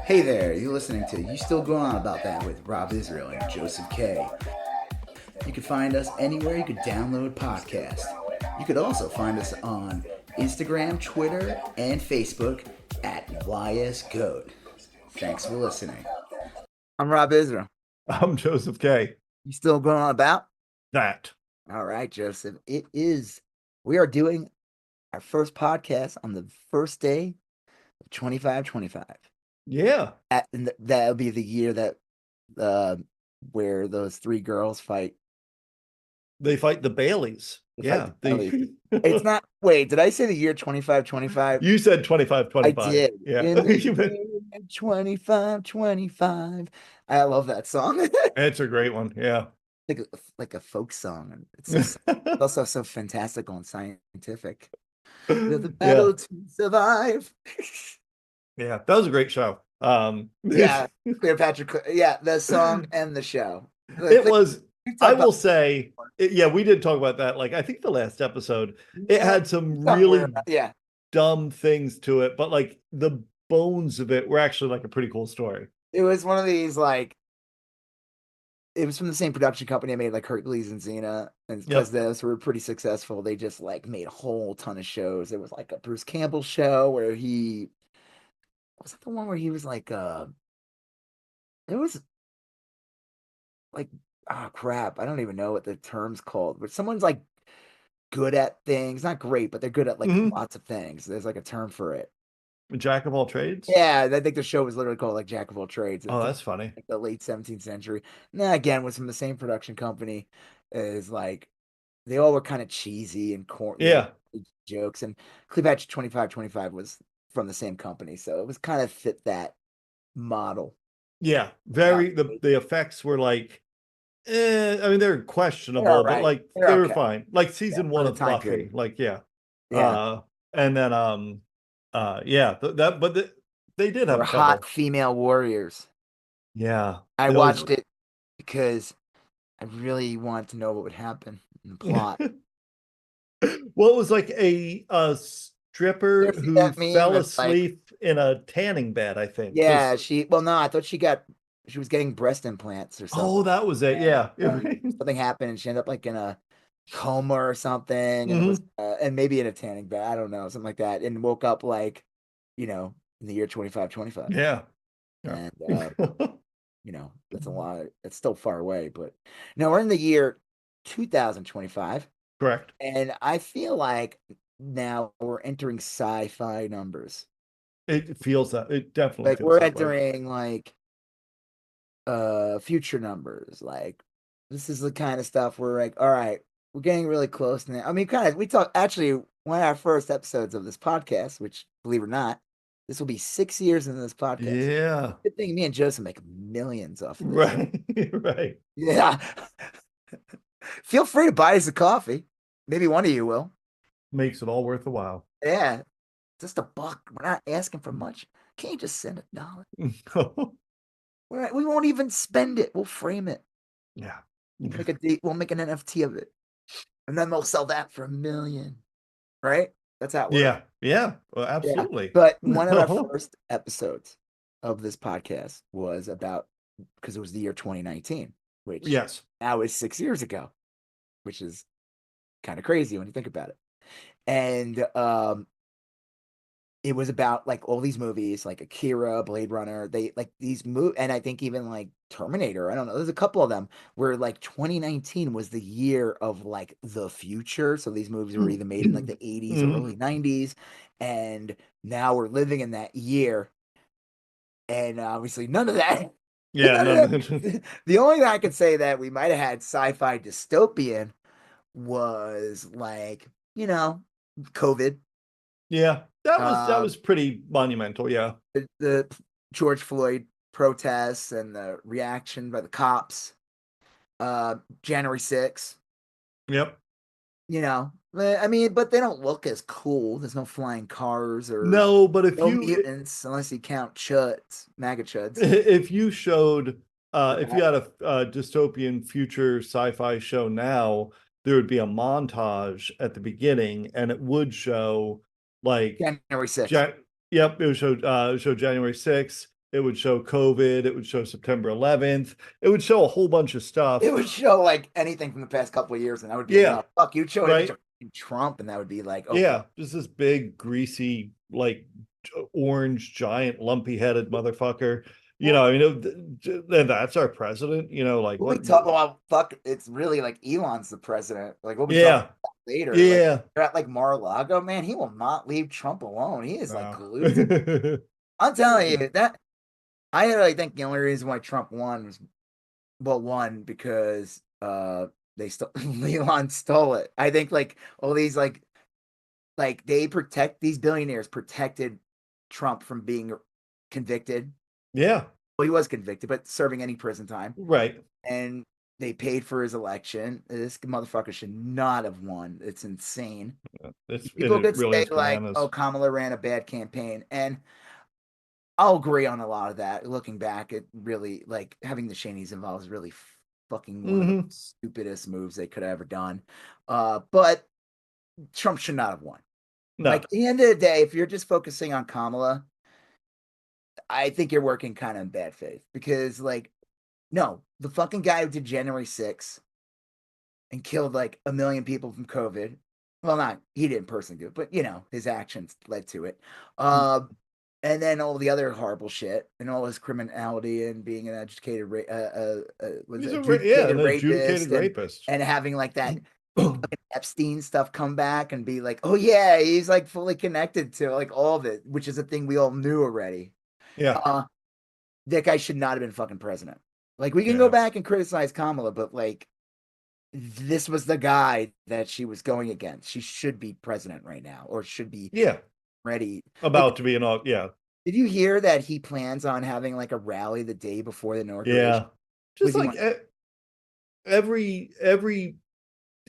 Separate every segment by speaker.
Speaker 1: Hey there, you're listening to You Still Going On About That with Rob Israel and Joseph K. You can find us anywhere you could download podcasts. You could also find us on Instagram, Twitter, and Facebook at YSGOAT. Thanks for listening. I'm Rob Israel.
Speaker 2: I'm Joseph K.
Speaker 1: You still going on about
Speaker 2: that?
Speaker 1: All right, Joseph. We are doing our first podcast on the first day of 2525.
Speaker 2: Yeah.
Speaker 1: And that'll be the year that where those three girls fight.
Speaker 2: They fight the Baileys. Yeah.
Speaker 1: It's not. Wait, did I say the year 2525?
Speaker 2: You said 2525.
Speaker 1: I did.
Speaker 2: Yeah.
Speaker 1: In the year 2525. I love that song.
Speaker 2: It's a great one. Yeah.
Speaker 1: Like a folk song. And it's also so fantastical and scientific. The battle to survive.
Speaker 2: Yeah, that was a great show.
Speaker 1: Yeah, Cleopatra. Yeah, the song and the show.
Speaker 2: It was. I will say, yeah, we did talk about that. Like, I think the last episode, it had some really dumb things to it, but like the bones of it were actually like a pretty cool story.
Speaker 1: It was one of these like. It was from the same production company that made like Hercules and Xena, and because those were pretty successful, they just like made a whole ton of shows. It was like a Bruce Campbell show where he was that the one where he was like it was like crap, I don't even know what the term's called, but someone's like good at things, not great, but they're good at like lots of things. There's like a term for it.
Speaker 2: Jack of all trades?
Speaker 1: Yeah, I think the show was literally called like Jack of all trades.
Speaker 2: Oh, that's funny.
Speaker 1: Like the late 17th century. Now again, was from the same production company. Is like they all were kind of cheesy and corny.
Speaker 2: Yeah.
Speaker 1: Jokes, and Cleopatra 2525 was from the same company, so it was kind of fit that model.
Speaker 2: Yeah, very. The effects were like, I mean, they're questionable, but like they were fine. Like season one of Buffy, like
Speaker 1: yeah.
Speaker 2: And then but they did have
Speaker 1: hot female warriors.
Speaker 2: Yeah,
Speaker 1: I watched it because I really wanted to know what would happen in the plot.
Speaker 2: Well, it was like a stripper who fell asleep in a tanning bed, I think.
Speaker 1: Yeah, I thought she was getting breast implants or something.
Speaker 2: Oh, that was it. Yeah.
Speaker 1: Something happened and she ended up like in a coma or something, and it was and maybe in a tanning bed, I don't know, something like that, and woke up like, in the year 2525.
Speaker 2: Yeah.
Speaker 1: And that's a lot. It's still far away, but now we're in the year 2025.
Speaker 2: Correct.
Speaker 1: And I feel like now we're entering sci-fi numbers.
Speaker 2: It feels that. It definitely
Speaker 1: like we're entering like future numbers. Like this is the kind of stuff where like, all right, we're getting really close now. I mean, we talk actually one of our first episodes of this podcast, which believe it or not, this will be 6 years into this podcast.
Speaker 2: Yeah.
Speaker 1: Good thing me and Joseph make millions off of this.
Speaker 2: Right. Right.
Speaker 1: Yeah. Feel free to buy us a coffee. Maybe one of you will.
Speaker 2: Makes it all worth a while.
Speaker 1: Yeah. Just $1. We're not asking for much. Can't you just send $1? We won't even spend it. We'll frame it.
Speaker 2: Yeah.
Speaker 1: We'll make an NFT of it. And then they'll sell that for $1 million. Right? That's how it works.
Speaker 2: Yeah. Yeah. Well, absolutely.
Speaker 1: Yeah. But one of our first episodes of this podcast was about, because it was the year 2019, which now is 6 years ago, which is kind of crazy when you think about it. And it was about like all these movies like Akira, Blade Runner, they like these and I think even like Terminator, I don't know, there's a couple of them where like 2019 was the year of like the future. So these movies were either made in like the 80s or early 90s, and now we're living in that year, and obviously none of that.
Speaker 2: Yeah.
Speaker 1: The only thing I could say that we might have had sci-fi dystopian was like, COVID.
Speaker 2: Yeah, that was pretty monumental. Yeah,
Speaker 1: the George Floyd protests and the reaction by the cops. January 6th.
Speaker 2: Yep.
Speaker 1: I mean, but they don't look as cool. There's no flying cars or
Speaker 2: but if
Speaker 1: no mutants, unless you count chuds, MAGA chuds.
Speaker 2: If you showed, if you had a dystopian future sci-fi show now, there would be a montage at the beginning, and it would show like
Speaker 1: January 6th.
Speaker 2: It would show January 6th, it would show COVID, it would show September 11th, it would show a whole bunch of stuff.
Speaker 1: It would show like anything from the past couple of years, and that would be enough. Fuck, you'd show it Trump, and that would be like, oh,
Speaker 2: yeah, just this big, greasy, like orange, giant, lumpy-headed motherfucker. You know, I mean, that's our president. You know, like what?
Speaker 1: Well, fuck, it's really like Elon's the president. Like we'll be talking about later.
Speaker 2: Yeah,
Speaker 1: like, they're at like Mar-a-Lago, man. He will not leave Trump alone. He is like glued. I'm telling you that. I think the only reason why Trump won was, well, one because Elon stole it. I think like all these like these billionaires protected Trump from being convicted.
Speaker 2: Yeah.
Speaker 1: Well, he was convicted, but serving any prison time.
Speaker 2: Right.
Speaker 1: And they paid for his election. This motherfucker should not have won. It's insane. People could say like, "Oh, Kamala ran a bad campaign," and I'll agree on a lot of that. Looking back, it really like having the Cheneys involved is really fucking one of the stupidest moves they could have ever done. But Trump should not have won. No. Like at the end of the day, if you're just focusing on Kamala, I think you're working kind of in bad faith because, like, no, the fucking guy who did January 6th and killed like 1 million people from COVID. Well, he didn't personally do it, but you know, his actions led to it. And then all the other horrible shit and all his criminality and being an educated rapist and having like that Epstein stuff come back and be like, oh yeah, he's like fully connected to like all of it, which is a thing we all knew already.
Speaker 2: Yeah.
Speaker 1: That guy should not have been fucking president. Like we can go back and criticize Kamala, but like this was the guy that she was going against. She should be president right now, or should be ready.
Speaker 2: About to be an
Speaker 1: Did you hear that he plans on having like a rally the day before the inauguration?
Speaker 2: Yeah. Just like every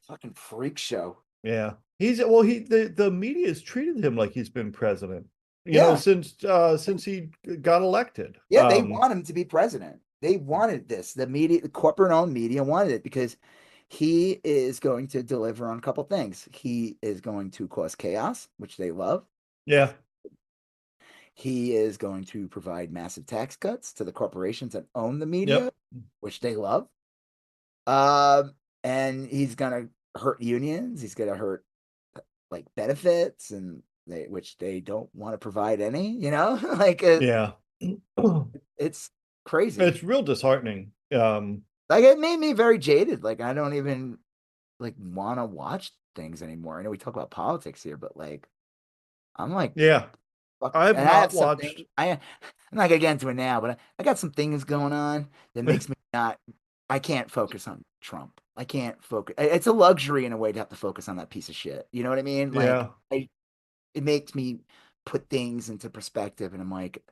Speaker 1: fucking freak show.
Speaker 2: Yeah. The media has treated him like he's been president. You know, since he got elected.
Speaker 1: Yeah, they want him to be president. They wanted this. The media, the corporate-owned media wanted it because he is going to deliver on a couple things. He is going to cause chaos, which they love.
Speaker 2: Yeah.
Speaker 1: He is going to provide massive tax cuts to the corporations that own the media, which they love. And he's going to hurt unions. He's going to hurt like benefits and which they don't want to provide any, you know, like it's crazy.
Speaker 2: It's real disheartening.
Speaker 1: Like it made me very jaded. Like I don't even like want to watch things anymore. I know we talk about politics here, but like I'm like,
Speaker 2: I've not watched.
Speaker 1: I'm not gonna get into it now, but I got some things going on that makes me I can't focus on Trump. I can't focus. It's a luxury in a way to have to focus on that piece of shit. You know what I mean? Like, it makes me put things into perspective, and I'm like,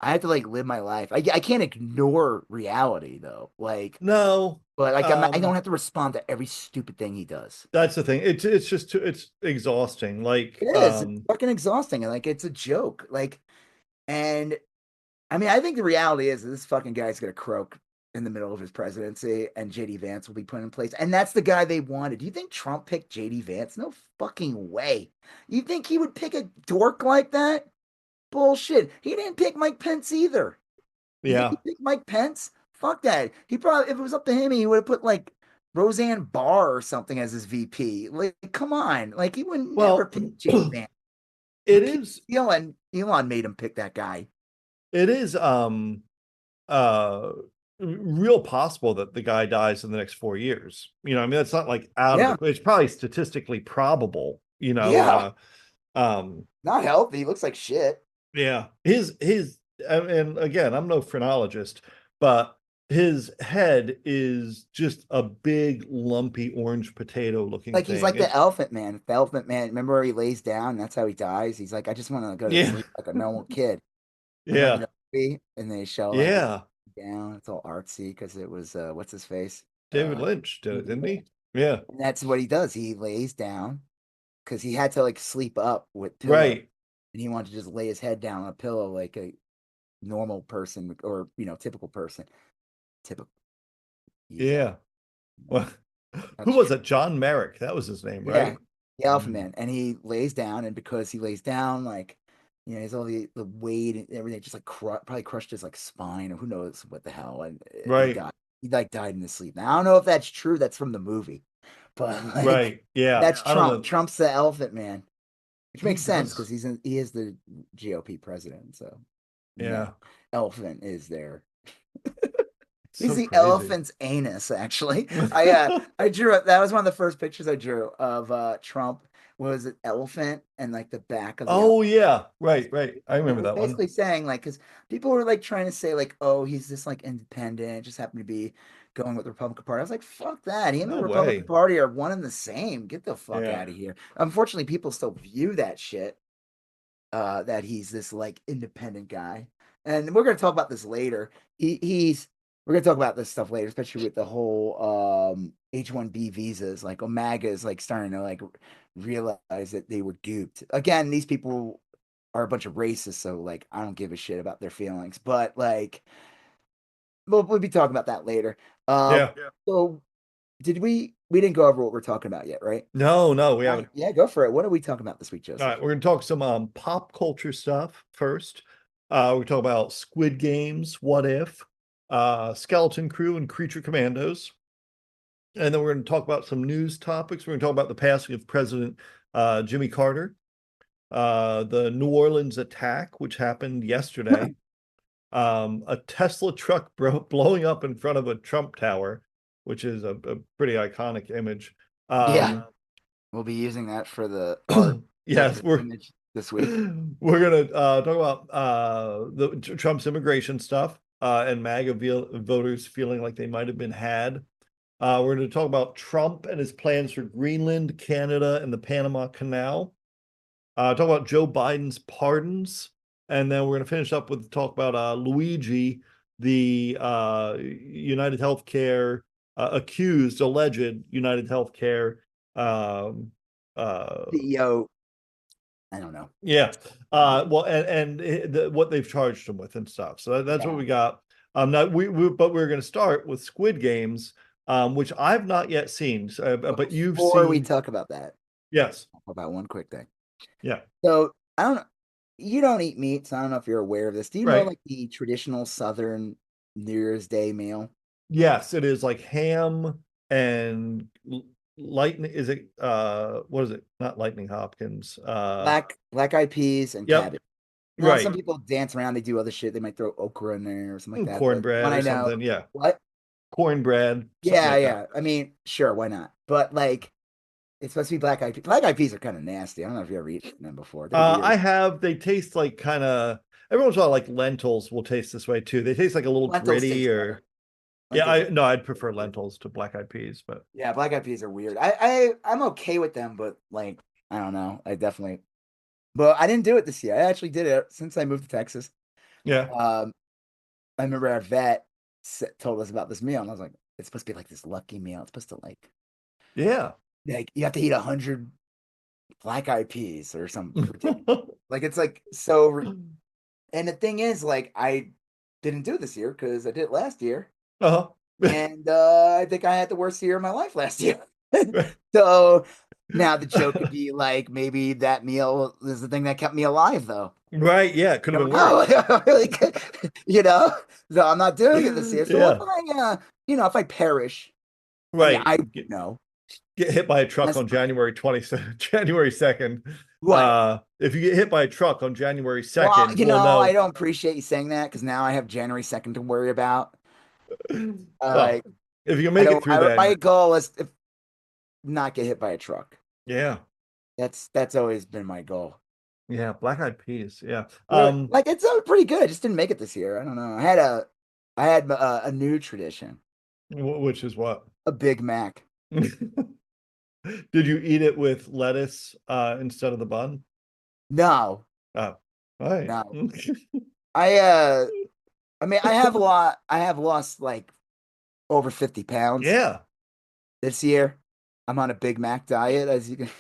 Speaker 1: I have to like live my life. I can't ignore reality though. Like
Speaker 2: no,
Speaker 1: but like I don't have to respond to every stupid thing he does.
Speaker 2: That's the thing. It's just it's exhausting. Like
Speaker 1: it is. It's fucking exhausting, and like it's a joke. Like, and I mean, I think the reality is that this fucking guy's gonna croak in the middle of his presidency, and JD Vance will be put in place, and that's the guy they wanted. Do you think Trump picked JD Vance? No fucking way. You think he would pick a dork like that? Bullshit. He didn't pick Mike Pence either.
Speaker 2: Yeah.
Speaker 1: He picked Mike Pence? Fuck that. He probably, if it was up to him, he would have put like Roseanne Barr or something as his VP. Like, come on. Like, he would never pick JD Vance.
Speaker 2: It is.
Speaker 1: Elon made him pick that guy.
Speaker 2: It is real possible that the guy dies in the next 4 years. You know, I mean, that's not like out of it's probably statistically probable, you know.
Speaker 1: Not healthy. He looks like shit.
Speaker 2: Yeah. His and again, I'm no phrenologist, but his head is just a big lumpy orange potato looking
Speaker 1: like
Speaker 2: thing.
Speaker 1: He's like the Elephant Man. The Elephant Man, remember where he lays down? That's how he dies. He's like, I just want to go to sleep like a normal kid.
Speaker 2: Yeah.
Speaker 1: And they show down. It's all artsy because it was what's his face?
Speaker 2: David Lynch did it, didn't he? Yeah.
Speaker 1: And that's what he does. He lays down because he had to like sleep up with pillow,
Speaker 2: right.
Speaker 1: And he wanted to just lay his head down on a pillow like a normal person or typical person. Typical.
Speaker 2: Yeah. Well, who was it? John Merrick. That was his name, right?
Speaker 1: The Elephant Man. And he lays down, and because he lays down, like You know, he's all the weight and everything, just like probably crushed his like spine or who knows what the hell, and he
Speaker 2: Right.
Speaker 1: died. He like died in his sleep. Now I don't know if that's true. That's from the movie, but like
Speaker 2: Right. Yeah.
Speaker 1: that's
Speaker 2: I don't
Speaker 1: Trump.
Speaker 2: know.
Speaker 1: Trump's the elephant man, which
Speaker 2: He
Speaker 1: makes sense because
Speaker 2: does.
Speaker 1: he is the GOP president. So
Speaker 2: Yeah.
Speaker 1: no, elephant is there.
Speaker 2: It's
Speaker 1: He's
Speaker 2: so
Speaker 1: the
Speaker 2: crazy.
Speaker 1: elephant's anus, actually. I drew it. That was one of the first pictures I drew of Trump was an elephant and like the back of the
Speaker 2: Oh
Speaker 1: elephant.
Speaker 2: yeah. Right. Right. I
Speaker 1: It
Speaker 2: remember
Speaker 1: was
Speaker 2: that one.
Speaker 1: basically saying like because people were like trying to say like, oh, he's this like independent, just happened to be going with the Republican Party. I was like, fuck that. He and the
Speaker 2: No
Speaker 1: Republican
Speaker 2: way.
Speaker 1: Party are one and the same. Get the fuck
Speaker 2: Yeah.
Speaker 1: out of here. Unfortunately, people still view that shit. That he's this like independent guy. And we're gonna talk about this later. He's we're gonna talk about this stuff later, especially with the whole H-1B visas. Like Omega is like starting to like realize that they were duped. Again, these people are a bunch of racists, so like I don't give a shit about their feelings. But like we'll be talking about that later.
Speaker 2: Yeah.
Speaker 1: So did we didn't go over what we're talking about yet, right?
Speaker 2: No, no, we haven't.
Speaker 1: Yeah, go for it. What are we talking about this week,
Speaker 2: All
Speaker 1: Joseph?
Speaker 2: right, we're gonna talk some pop culture stuff first. We talk about Squid Games, What If, Skeleton Crew, and Creature Commandos. And then we're going to talk about some news topics. We're going to talk about the passing of President Jimmy Carter, the New Orleans attack, which happened yesterday, a Tesla truck blowing up in front of a Trump Tower, which is a pretty iconic image.
Speaker 1: Yeah. We'll be using that for the art
Speaker 2: Yes,
Speaker 1: image this week.
Speaker 2: We're gonna talk about the Trump's immigration stuff and MAGA voters feeling like they might have been had. We're going to talk about Trump and his plans for Greenland, Canada, and the Panama Canal. Talk about Joe Biden's pardons, and then we're going to finish up with talk about Luigi, the United Healthcare accused, alleged United Healthcare
Speaker 1: CEO. I don't know.
Speaker 2: Yeah. Well, and what they've charged him with and stuff. So that's what we got. Now but we're going to start with Squid Games, which I've not yet seen. But you've
Speaker 1: Before we
Speaker 2: seen.
Speaker 1: talk about that,
Speaker 2: Yes.
Speaker 1: about one quick thing.
Speaker 2: Yeah.
Speaker 1: So I don't know. You don't eat meat, so I don't know if you're aware of this. Do you know
Speaker 2: Right.
Speaker 1: like the traditional Southern New Year's Day meal?
Speaker 2: Yes, it is like ham and lightning. Is it what is it? Not Lightning Hopkins.
Speaker 1: Black eyed peas and
Speaker 2: Yep.
Speaker 1: cabbage. Now
Speaker 2: Right.
Speaker 1: some people dance around, they do other shit. They might throw okra in there or something like that. But
Speaker 2: Cornbread
Speaker 1: when
Speaker 2: or
Speaker 1: I know
Speaker 2: something. Yeah.
Speaker 1: what?
Speaker 2: Cornbread, something
Speaker 1: Yeah,
Speaker 2: like that.
Speaker 1: yeah. I mean, sure, why not? But like it's supposed to be black eyed peas. Black eyed peas are kind of nasty. I don't know if you ever eaten them before. They're weird.
Speaker 2: I have. They taste like kind of. Every once in a while, like lentils will taste this way too. They taste like a little
Speaker 1: Lentils
Speaker 2: gritty,
Speaker 1: taste
Speaker 2: or
Speaker 1: better.
Speaker 2: yeah.
Speaker 1: Lentils
Speaker 2: No, I'd prefer lentils to black eyed peas, but
Speaker 1: yeah, black eyed peas are weird. I'm okay with them, but like I don't know. I definitely but I didn't do it this year. I actually did it since I moved to Texas.
Speaker 2: yeah,
Speaker 1: I remember our vet told us about this meal, and I was like, it's supposed to be like this lucky meal. It's supposed to
Speaker 2: yeah.
Speaker 1: like you have to eat 100 black eyed peas or something ridiculous. Like it's like so. And the thing is, like I didn't do it this year because I did it last year.
Speaker 2: Uh-huh.
Speaker 1: And I think I had the worst year of my life last year. So now the joke could be like maybe that meal is the thing that kept me alive, though.
Speaker 2: Right? Yeah, it could have been worse.
Speaker 1: Like, you know, so I'm not doing it this year. So
Speaker 2: Yeah.
Speaker 1: if I, if I perish, I mean,
Speaker 2: Right.
Speaker 1: I know.
Speaker 2: Get hit by a truck
Speaker 1: That's
Speaker 2: on January 20th, January 2nd.
Speaker 1: what.
Speaker 2: If you get hit by a truck on January
Speaker 1: Well,
Speaker 2: 2nd, we'll
Speaker 1: I
Speaker 2: know.
Speaker 1: don't appreciate you saying that because now I have January 2nd to worry about.
Speaker 2: Well,
Speaker 1: Like,
Speaker 2: if you can
Speaker 1: I
Speaker 2: make it
Speaker 1: don't.
Speaker 2: through
Speaker 1: My
Speaker 2: then,
Speaker 1: goal is to not get hit by a truck.
Speaker 2: yeah.
Speaker 1: That's always been my goal.
Speaker 2: Yeah, black eyed peas. Yeah.
Speaker 1: Like it's pretty good. I just didn't make it this year. I don't know. I had a new tradition.
Speaker 2: Which is what?
Speaker 1: A Big Mac.
Speaker 2: Did you eat it with lettuce instead of the bun?
Speaker 1: No,
Speaker 2: Oh, right.
Speaker 1: no. I mean, I have lost like over 50 pounds
Speaker 2: Yeah.
Speaker 1: this year. I'm on a Big Mac diet, as you can.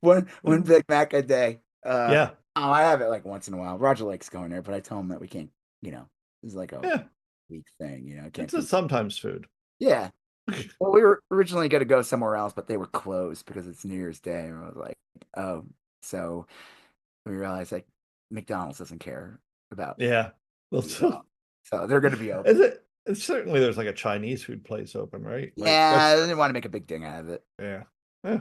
Speaker 1: One Big Mac a day.
Speaker 2: Yeah.
Speaker 1: Oh, I have it like once in a while. Roger likes going there, but I tell him that we can't. This is like a
Speaker 2: Yeah.
Speaker 1: week thing. Can't.
Speaker 2: It's a sometimes food.
Speaker 1: Yeah. Well, we were originally going to go somewhere else, but they were closed because it's New Year's Day. And I was like, oh, So we realized like McDonald's doesn't care about
Speaker 2: Yeah. Well,
Speaker 1: food at all. So they're going to be open.
Speaker 2: is it? Certainly, there's like a Chinese food place open, right? Like
Speaker 1: Yeah, I didn't want to make a big thing out of it.
Speaker 2: yeah. Yeah.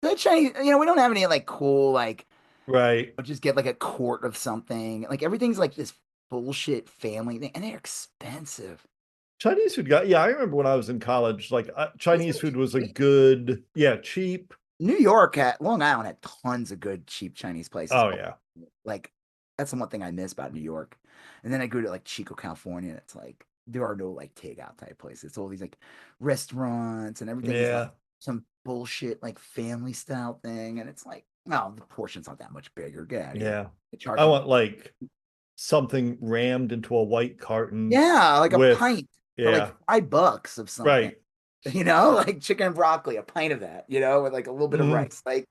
Speaker 1: The Chinese, we don't have any like cool like
Speaker 2: Right.
Speaker 1: just get like a quart of something. Like everything's like this bullshit family thing, and they're expensive.
Speaker 2: Chinese food got, yeah, I remember when I was in college, like Chinese food was a
Speaker 1: Cheap.
Speaker 2: good, yeah, cheap.
Speaker 1: New York had Long Island had tons of good cheap Chinese places.
Speaker 2: Oh yeah.
Speaker 1: Like that's the one thing I miss about New York. And then I go to like Chico, California. It's like there are no like takeout type places. It's all these like restaurants and everything is like
Speaker 2: Yeah.
Speaker 1: some bullshit like family style thing. And it's like, no, the portion's not that much bigger. Get out of here.
Speaker 2: Yeah.
Speaker 1: They charge
Speaker 2: I
Speaker 1: you.
Speaker 2: want like something rammed into a white carton
Speaker 1: Yeah, like a
Speaker 2: with,
Speaker 1: pint for like
Speaker 2: yeah,
Speaker 1: $5 of something.
Speaker 2: right.
Speaker 1: Like chicken and broccoli, a pint of that, with like a little bit of
Speaker 2: Mhm.
Speaker 1: rice. Like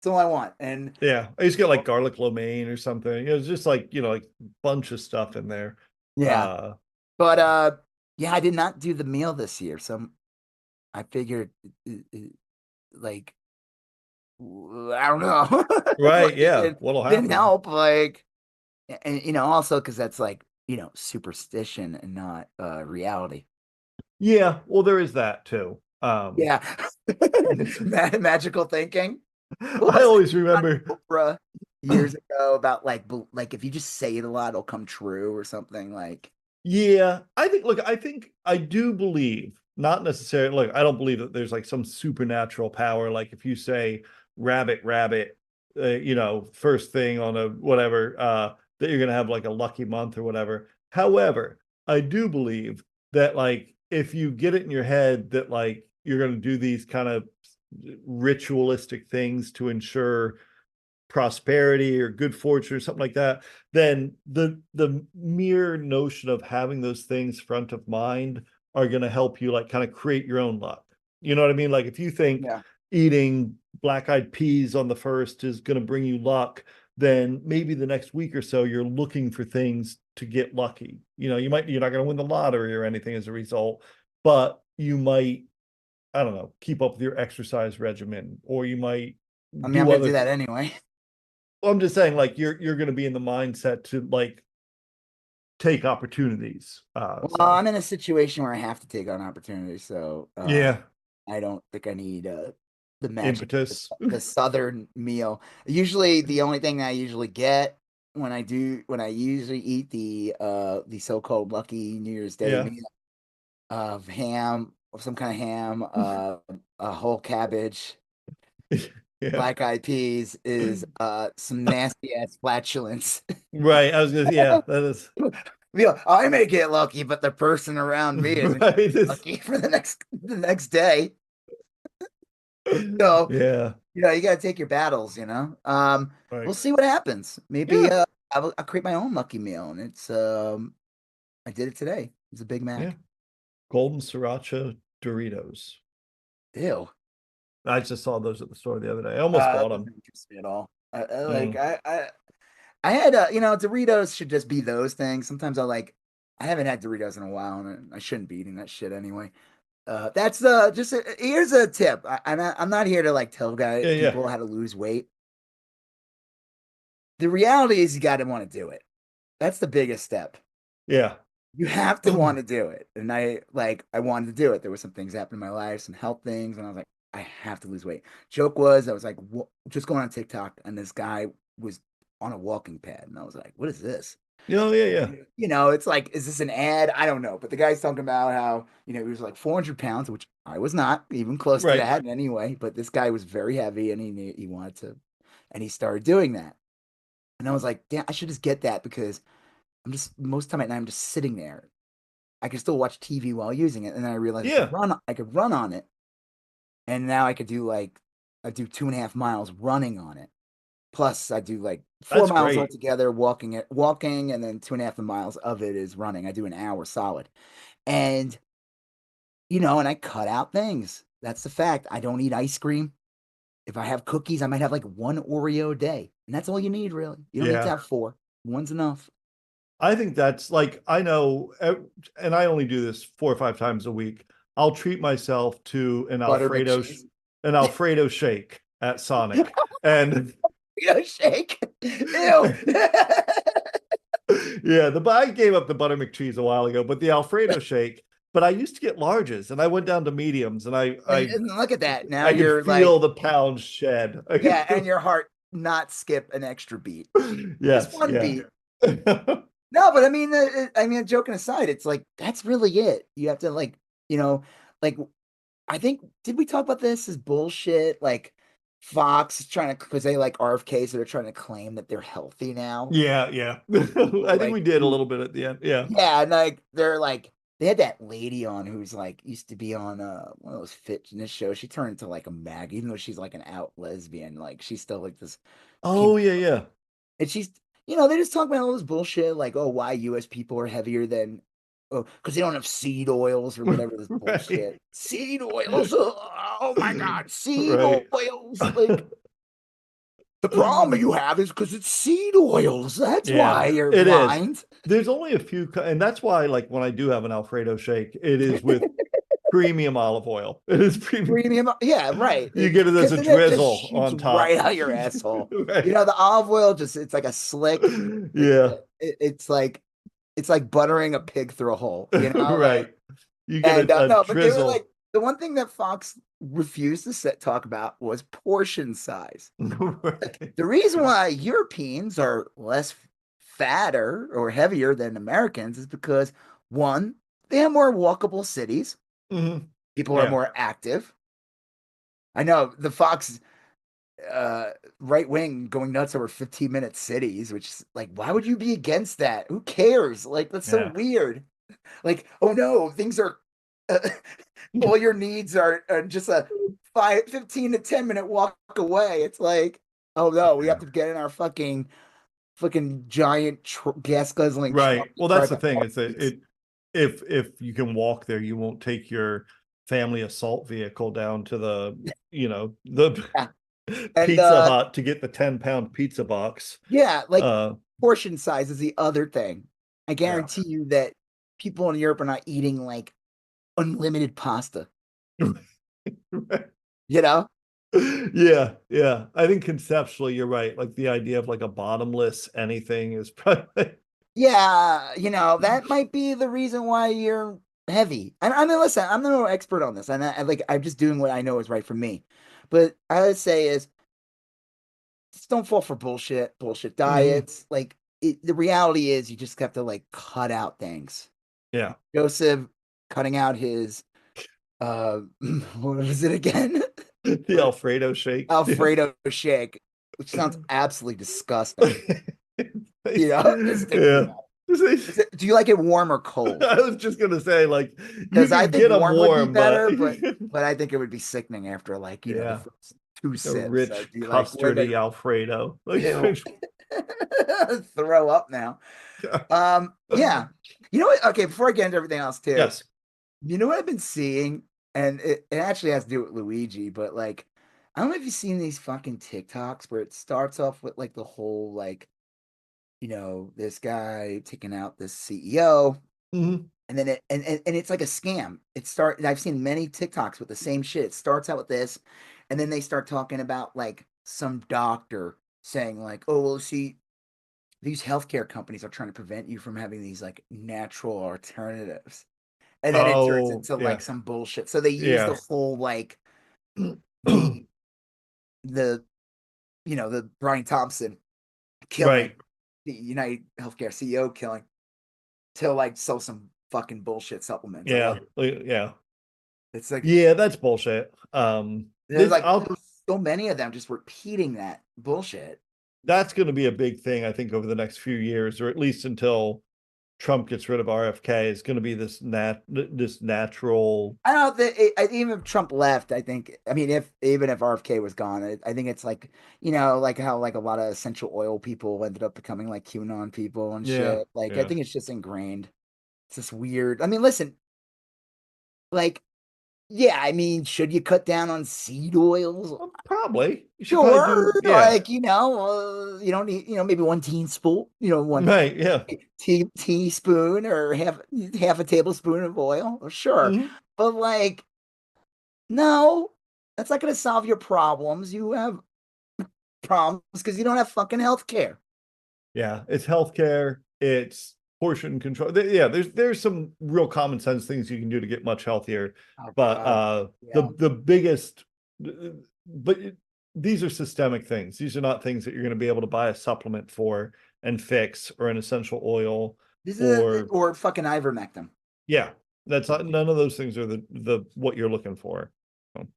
Speaker 1: that's all I want. And
Speaker 2: Yeah. I used to get like garlic lo mein or something. It was just like, like a bunch of stuff in there.
Speaker 1: yeah. But yeah, I did not do the meal this year. So I figured like I don't know.
Speaker 2: Right.
Speaker 1: Like,
Speaker 2: Yeah.
Speaker 1: it
Speaker 2: What'll
Speaker 1: didn't
Speaker 2: happen?
Speaker 1: help. Like and also because that's like, superstition and not reality.
Speaker 2: Yeah. Well, there is that too.
Speaker 1: Yeah. Magical thinking. What
Speaker 2: I
Speaker 1: was
Speaker 2: always
Speaker 1: that
Speaker 2: remember.
Speaker 1: on Oprah years ago about like if you just say it a lot, it'll come true or something like.
Speaker 2: Yeah, I think I do believe, not necessarily, like, I don't believe that there's like some supernatural power. Like if you say rabbit, rabbit, first thing on a whatever, that you're going to have like a lucky month or whatever. However, I do believe that like if you get it in your head that like you're going to do these kind of ritualistic things to ensure prosperity or good fortune or something like that, then the mere notion of having those things front of mind are going to help you like kind of create your own luck. You know what I mean? Like if you think
Speaker 1: Yeah.
Speaker 2: eating black-eyed peas on the first is going to bring you luck, then maybe the next week or so you're looking for things to get lucky. You're not going to win the lottery or anything as a result, but you might, I don't know, keep up with your exercise regimen, or you might
Speaker 1: I mean, I'm
Speaker 2: do
Speaker 1: gonna do
Speaker 2: other.
Speaker 1: that anyway.
Speaker 2: Well, I'm just saying, like you're going to be in the mindset to like take opportunities.
Speaker 1: Well,
Speaker 2: So
Speaker 1: I'm in a situation where I have to take on opportunities, so
Speaker 2: yeah,
Speaker 1: I don't think I need the magic,
Speaker 2: impetus.
Speaker 1: the Southern meal. Usually, the only thing I usually get when I usually eat the so-called lucky New Year's Day
Speaker 2: Yeah,
Speaker 1: meal of ham, of some kind of ham, a whole cabbage,
Speaker 2: yeah.
Speaker 1: black-eyed peas is some nasty ass flatulence.
Speaker 2: Right. I was gonna. Yeah, that is
Speaker 1: Yeah, I may get lucky, but the person around me isn't
Speaker 2: right.
Speaker 1: lucky for the next day. So,
Speaker 2: Yeah.
Speaker 1: you got to take your battles.
Speaker 2: Right.
Speaker 1: We'll see what happens. Maybe
Speaker 2: Yeah.
Speaker 1: I'll create my own lucky meal, and it's I did it today. It's a Big
Speaker 2: Yeah.
Speaker 1: Mac.
Speaker 2: Golden sriracha Doritos.
Speaker 1: Ew.
Speaker 2: I just saw those at the store the other day. I almost
Speaker 1: That
Speaker 2: bought
Speaker 1: doesn't
Speaker 2: them.
Speaker 1: interest me at all. Like
Speaker 2: Mm.
Speaker 1: I had Doritos should just be those things. Sometimes I haven't had Doritos in a while, and I shouldn't be eating that shit anyway. That's just here's a tip. I'm not here to like tell
Speaker 2: Yeah. Yeah.
Speaker 1: people how to lose weight. The reality is you got to want to do it. That's the biggest step.
Speaker 2: Yeah.
Speaker 1: You have to want to do it. And I wanted to do it. There were some things happening in my life, some health things, and I was like, I have to lose weight. Joke was, I was like, just going on TikTok, and this guy was on a walking pad, and I was like, what is this?
Speaker 2: Yeah. Yeah.
Speaker 1: It's like, is this an ad? I don't know. But the guy's talking about how, he was like 400 pounds, which I was not even close to
Speaker 2: Right.
Speaker 1: that anyway. But this guy was very heavy, and he wanted to, and he started doing that. And I was like, damn, I should just get that because most of the time at night, I'm just sitting there. I can still watch TV while using it. And then I realized
Speaker 2: Yeah.
Speaker 1: I could run on it. And now I could do I do 2.5 miles running on it. Plus I do like 4
Speaker 2: That's
Speaker 1: miles
Speaker 2: great.
Speaker 1: altogether walking, and then 2.5 miles of it is running. I do an hour solid. And and I cut out things. That's the fact. I don't eat ice cream. If I have cookies, I might have like one Oreo a day. And that's all you need, really. You don't need to
Speaker 2: Yeah.
Speaker 1: have four. One's enough.
Speaker 2: I think that's like, I know, and I only do this 4 or 5 times a week. I'll treat myself to
Speaker 1: Butter McCheese.
Speaker 2: Alfredo shake at Sonic. And
Speaker 1: Alfredo shake. Ew.
Speaker 2: Yeah, I gave up the butter McCheese a while ago, but the Alfredo shake. But I used to get larges, and I went down to mediums, and
Speaker 1: And look at that. Now
Speaker 2: I could
Speaker 1: you're
Speaker 2: feel
Speaker 1: like,
Speaker 2: the pounds shed.
Speaker 1: yeah, and your heart not skip an extra beat. Just
Speaker 2: Yes,
Speaker 1: one
Speaker 2: yeah.
Speaker 1: beat. No, but I mean, joking aside, it's like that's really it. You have to like, like I think did we talk about this as bullshit? Like Fox is trying to because they like RFK, so they're trying to claim that they're healthy now.
Speaker 2: Yeah, yeah. I think
Speaker 1: Like,
Speaker 2: we did a little bit at the end. Yeah.
Speaker 1: yeah, and like they're like they had that lady on who's like used to be on one of those fitness shows. She turned into like a mag, even though she's like an out lesbian. Like she's still like this
Speaker 2: Oh,
Speaker 1: female,
Speaker 2: yeah, yeah.
Speaker 1: and she's they just talk about all this bullshit like, oh, why U.S. people are heavier than, oh, because they don't have seed oils or whatever this
Speaker 2: Right.
Speaker 1: bullshit. Seed oils. Oh my God, seed
Speaker 2: Right.
Speaker 1: oils. Like the problem you have is because it's seed oils. That's
Speaker 2: Yeah,
Speaker 1: why you're
Speaker 2: it is.
Speaker 1: blind.
Speaker 2: There's only a few, and that's why, like, when I do have an Alfredo shake, it is with premium olive oil. It is premium.
Speaker 1: Premium, yeah, right.
Speaker 2: You get it as
Speaker 1: Because
Speaker 2: a
Speaker 1: then it just
Speaker 2: drizzle
Speaker 1: shoots
Speaker 2: on
Speaker 1: right
Speaker 2: top.
Speaker 1: out your asshole.
Speaker 2: Right.
Speaker 1: The olive oil it's like a slick.
Speaker 2: Yeah.
Speaker 1: It's like buttering a pig through a hole.
Speaker 2: Right. You get
Speaker 1: And
Speaker 2: a
Speaker 1: no, but they were like
Speaker 2: drizzle.
Speaker 1: the one thing that Fox refused to talk about was portion size.
Speaker 2: Right.
Speaker 1: The reason why Europeans are less fatter or heavier than Americans is because one, they have more walkable cities.
Speaker 2: Mm-hmm.
Speaker 1: People are
Speaker 2: Yeah.
Speaker 1: more active. I know the Fox right wing going nuts over 15-minute cities, which is like, why would you be against that? Who cares? Like, that's so
Speaker 2: Yeah.
Speaker 1: weird. Like, oh no, things are all your needs are just a 15 to 10-minute walk away. It's like, oh no, we have to get in our fucking giant gas guzzling truck
Speaker 2: Right. Well, that's
Speaker 1: drive
Speaker 2: the
Speaker 1: to
Speaker 2: thing. It's
Speaker 1: Arby's.
Speaker 2: if you can walk there, you won't take your family assault vehicle down to the
Speaker 1: Yeah. And
Speaker 2: Pizza Hut to get the 10-pound pizza box.
Speaker 1: yeah, like
Speaker 2: Uh,
Speaker 1: portion size is the other thing. I
Speaker 2: yeah.
Speaker 1: guarantee you that people in Europe are not eating like unlimited pasta. You know?
Speaker 2: Yeah, yeah. I think conceptually you're right. Like the idea of like a bottomless anything is probably
Speaker 1: Yeah, that might be the reason why you're heavy. And I mean, listen, I'm no expert on this, and I'm just doing what I know is right for me. But I would say is just don't fall for bullshit
Speaker 2: Mhm.
Speaker 1: diets. Like the reality is, you just have to like cut out things.
Speaker 2: Yeah.
Speaker 1: Joseph cutting out his what was it again?
Speaker 2: The Alfredo shake.
Speaker 1: Alfredo shake, which sounds absolutely disgusting. Just thinking
Speaker 2: Yeah.
Speaker 1: about it. Do you like it warm or cold?
Speaker 2: I was just gonna say, like, you
Speaker 1: Because I
Speaker 2: can
Speaker 1: think
Speaker 2: get them
Speaker 1: warm would be
Speaker 2: warm, but
Speaker 1: better, but I think it would be sickening after like the
Speaker 2: yeah,
Speaker 1: first two
Speaker 2: a
Speaker 1: sips. So
Speaker 2: rich
Speaker 1: do you like when
Speaker 2: custardy Alfredo. Like,
Speaker 1: ew. Throw up now? Yeah. You know what? Okay, before I get into everything else too,
Speaker 2: yes.
Speaker 1: you know what I've been seeing, and it actually has to do with Luigi, but like, I don't know if you've seen these fucking TikToks where it starts off with like the whole like, this guy taking out this CEO.
Speaker 2: Mm-hmm.
Speaker 1: And then and it's like a scam. I've seen many TikToks with the same shit. It starts out with this, and then they start talking about like some doctor saying like, oh well, see, these healthcare companies are trying to prevent you from having these like natural alternatives. And then it turns
Speaker 2: Oh,
Speaker 1: into
Speaker 2: yeah.
Speaker 1: like some bullshit. So they use the
Speaker 2: Yeah.
Speaker 1: whole like the the the Brian Thompson killing,
Speaker 2: Right.
Speaker 1: the United Healthcare CEO killing, to like sell some fucking bullshit supplements. I
Speaker 2: Yeah.
Speaker 1: love it.
Speaker 2: Yeah.
Speaker 1: It's like
Speaker 2: Yeah, that's bullshit.
Speaker 1: there's like so many of them just repeating that bullshit.
Speaker 2: That's going to be a big thing, I think, over the next few years, or at least until Trump gets rid of RFK, is going to be this natural.
Speaker 1: I don't know if even if Trump left, I mean, even if RFK was gone, I think it's like, like how like a lot of essential oil people ended up becoming like QAnon people and
Speaker 2: Yeah.
Speaker 1: shit. Like, I
Speaker 2: Yeah.
Speaker 1: think it's just ingrained. It's just weird. I mean, listen, like, yeah, I mean, should you cut down on seed oils?
Speaker 2: Well, probably. You should probably
Speaker 1: Sure,
Speaker 2: do. Yeah.
Speaker 1: like you don't need maybe one teaspoon, one
Speaker 2: Right. Yeah.
Speaker 1: teaspoon or half a tablespoon of oil. Sure,
Speaker 2: Mhm.
Speaker 1: but like no, that's not going to solve your problems. You have problems because you don't have fucking healthcare.
Speaker 2: Yeah, it's healthcare, it's portion control. Yeah, there's some real common sense things you can do to get much healthier.
Speaker 1: Oh,
Speaker 2: But
Speaker 1: yeah.
Speaker 2: the biggest, but these are systemic things. These are not things that you're going to be able to buy a supplement for and fix, or an essential oil,
Speaker 1: This is
Speaker 2: or
Speaker 1: or fucking ivermectin.
Speaker 2: yeah, that's not, none of those things are the what you're looking for. So,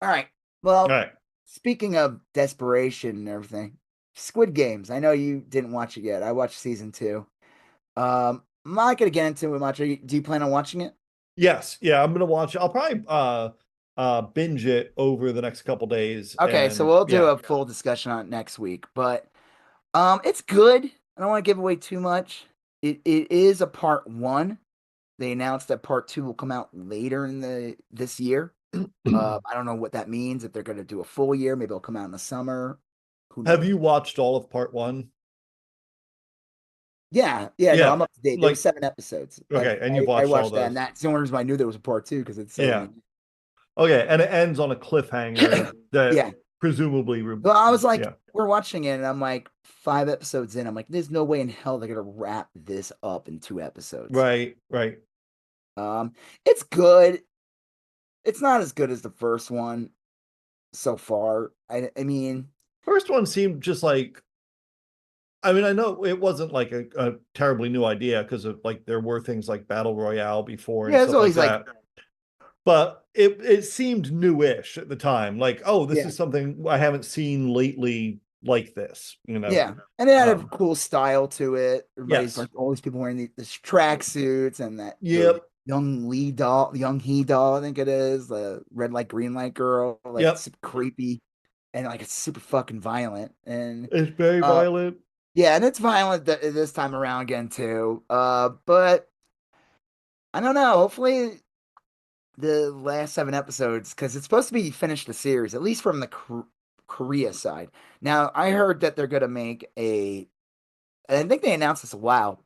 Speaker 1: All right.
Speaker 2: all
Speaker 1: Well,
Speaker 2: right.
Speaker 1: speaking of desperation and everything, Squid Games. I know you didn't watch it yet. I watched season 2. I'm not gonna get into it much. Do you plan on watching it?
Speaker 2: Yes, yeah, I'm gonna watch it. I'll probably binge it over the next couple days,
Speaker 1: Okay, so
Speaker 2: and
Speaker 1: we'll do
Speaker 2: yeah.
Speaker 1: a full discussion on it next week. But it's good. I don't want to give away too much. It is a part 1. They announced that part 2 will come out later in this year. I don't know what that means. If they're going to do a full year, maybe it'll come out in the summer. Who
Speaker 2: Have
Speaker 1: knows?
Speaker 2: you watched all of part 1?
Speaker 1: Yeah, no,
Speaker 2: Yeah,
Speaker 1: I'm up to date. There were
Speaker 2: like
Speaker 1: 7 episodes.
Speaker 2: okay, and you've
Speaker 1: I
Speaker 2: watched all
Speaker 1: watched that, and
Speaker 2: those.
Speaker 1: that's the only reason I knew there was a part 2 because it's so.
Speaker 2: Yeah. Okay, and it ends on a cliffhanger that
Speaker 1: Yeah.
Speaker 2: presumably,
Speaker 1: Well, I was like,
Speaker 2: yeah,
Speaker 1: we're watching it, and I'm like 5 episodes in. I'm like, there's no way in hell they're gonna wrap this up in 2 episodes.
Speaker 2: right, right.
Speaker 1: It's good. It's not as good as the first one so far. I mean,
Speaker 2: First one seemed just like, I mean, I know it wasn't like a terribly new idea, because of like there were things like Battle Royale before and
Speaker 1: yeah, it's
Speaker 2: stuff like
Speaker 1: always like,
Speaker 2: that. But it seemed newish at the time. Like, oh, this
Speaker 1: yeah,
Speaker 2: is something I haven't seen lately like this, you know.
Speaker 1: yeah, and it had a
Speaker 2: Um,
Speaker 1: cool style to it. Everybody's
Speaker 2: yes.
Speaker 1: like, all these people wearing these track suits, and that the
Speaker 2: Yep.
Speaker 1: young he doll, I think it is, the red light, green light girl, like
Speaker 2: Yep.
Speaker 1: super creepy, and like it's super fucking violent, and
Speaker 2: It's very
Speaker 1: uh,
Speaker 2: violent.
Speaker 1: yeah, and it's violent this time around again too. But I don't know. Hopefully, the last 7 episodes, because it's supposed to be finished the series, at least from the Korea side. Now, I heard that they're going to make I think they announced this a while,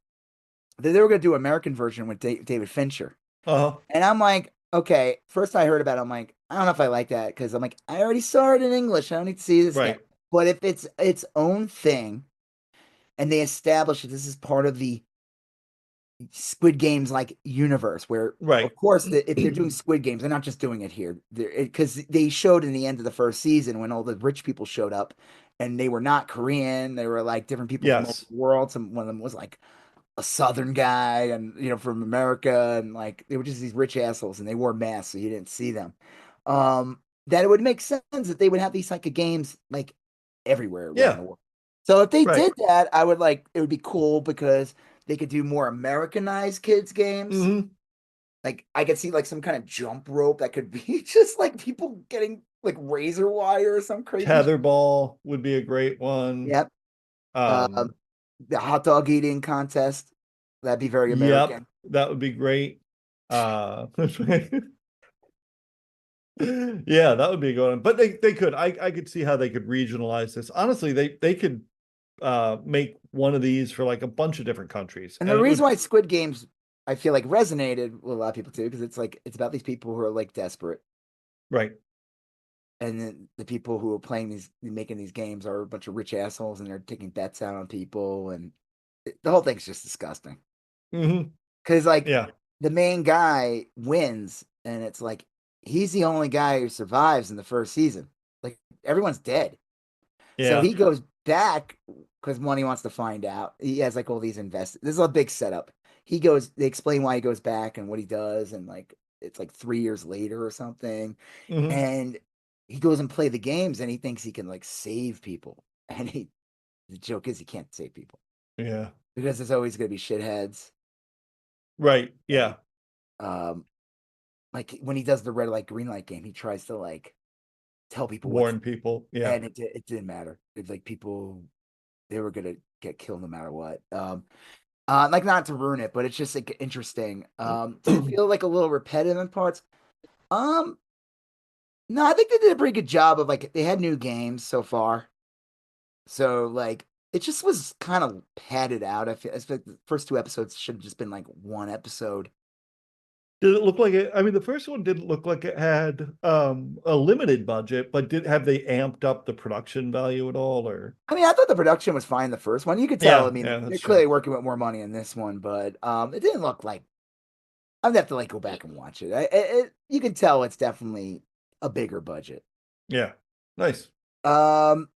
Speaker 1: that they were going to do an American version with David Fincher.
Speaker 2: Uh-huh.
Speaker 1: And I'm like, okay, first I heard about it, I'm like, I don't know if I like that, because I'm like, I already saw it in English. I don't need to see this again.
Speaker 2: Right.
Speaker 1: But if it's its own thing, and they establish that this is part of the Squid Games like universe, where
Speaker 2: Right.
Speaker 1: of course if they're doing Squid Games, they're not just doing it here, because they showed in the end of the first season when all the rich people showed up, and they were not Korean, they were like different people from all over
Speaker 2: Yes.
Speaker 1: the world. One of them was like a Southern guy, and from America, and like they were just these rich assholes, and they wore masks, so you didn't see them. That it would make sense that they would have these type of games like everywhere around
Speaker 2: Yeah.
Speaker 1: the world. So if they
Speaker 2: Right.
Speaker 1: did that, I would like it would be cool because they could do more Americanized kids games.
Speaker 2: Hmm.
Speaker 1: Like I could see like some kind of jump rope that could be just like people getting like razor wire or some crazy.
Speaker 2: Tetherball would be a great one.
Speaker 1: Yep. Um,
Speaker 2: Um,
Speaker 1: the hot dog eating contest. That'd be very
Speaker 2: yep,
Speaker 1: American.
Speaker 2: that would be great. Uh yeah, that would be a good one. But they could, I could see how they could regionalize this. Honestly, they could make one of these for like a bunch of different countries,
Speaker 1: And
Speaker 2: and
Speaker 1: the
Speaker 2: it
Speaker 1: reason
Speaker 2: would,
Speaker 1: why Squid Games, I feel like resonated with a lot of people too, because it's like it's about these people who are like desperate,
Speaker 2: right.
Speaker 1: and then the people who are playing making these games are a bunch of rich assholes, and they're taking bets out on people, and the whole thing's just disgusting.
Speaker 2: Hmm.
Speaker 1: Because like
Speaker 2: Yeah.
Speaker 1: the main guy wins, and it's like he's the only guy who survives in the first season. Like everyone's dead, so
Speaker 2: Yeah.
Speaker 1: he goes back because money wants to find out. He has like all these invest. This is a big setup. He goes. They explain why he goes back and what he does, and like it's like 3 years later or something,
Speaker 2: Hmm.
Speaker 1: and he goes and play the games, and he thinks he can like save people, and the joke is he can't save people
Speaker 2: Yeah.
Speaker 1: because there's always going to be shitheads.
Speaker 2: Right.
Speaker 1: And
Speaker 2: Yeah.
Speaker 1: um, like when he does the red light green light game, he tries to like tell people what's,
Speaker 2: Warn people. Yeah.
Speaker 1: and it didn't matter. It's like people they were gonna get killed no matter what. Like not to ruin it, but it's just like interesting. Did it feel like a little repetitive in parts? Um, no, I think they did a pretty good job of like they had new games so far. So like it just was kind of padded out. I feel like the first 2 episodes should have just been like one episode.
Speaker 2: Did it look like it? I mean, the first one didn't look like it had a limited budget, but have they amped up the production value at all? Or
Speaker 1: I mean, I thought the production was fine the first one. You could tell. I
Speaker 2: yeah,
Speaker 1: mean,
Speaker 2: yeah,
Speaker 1: they're
Speaker 2: that's true.
Speaker 1: clearly working with more money in this one, but it didn't look like. I'd have to like go back and watch it. You can tell it's definitely a bigger budget.
Speaker 2: Yeah, nice.
Speaker 1: Um,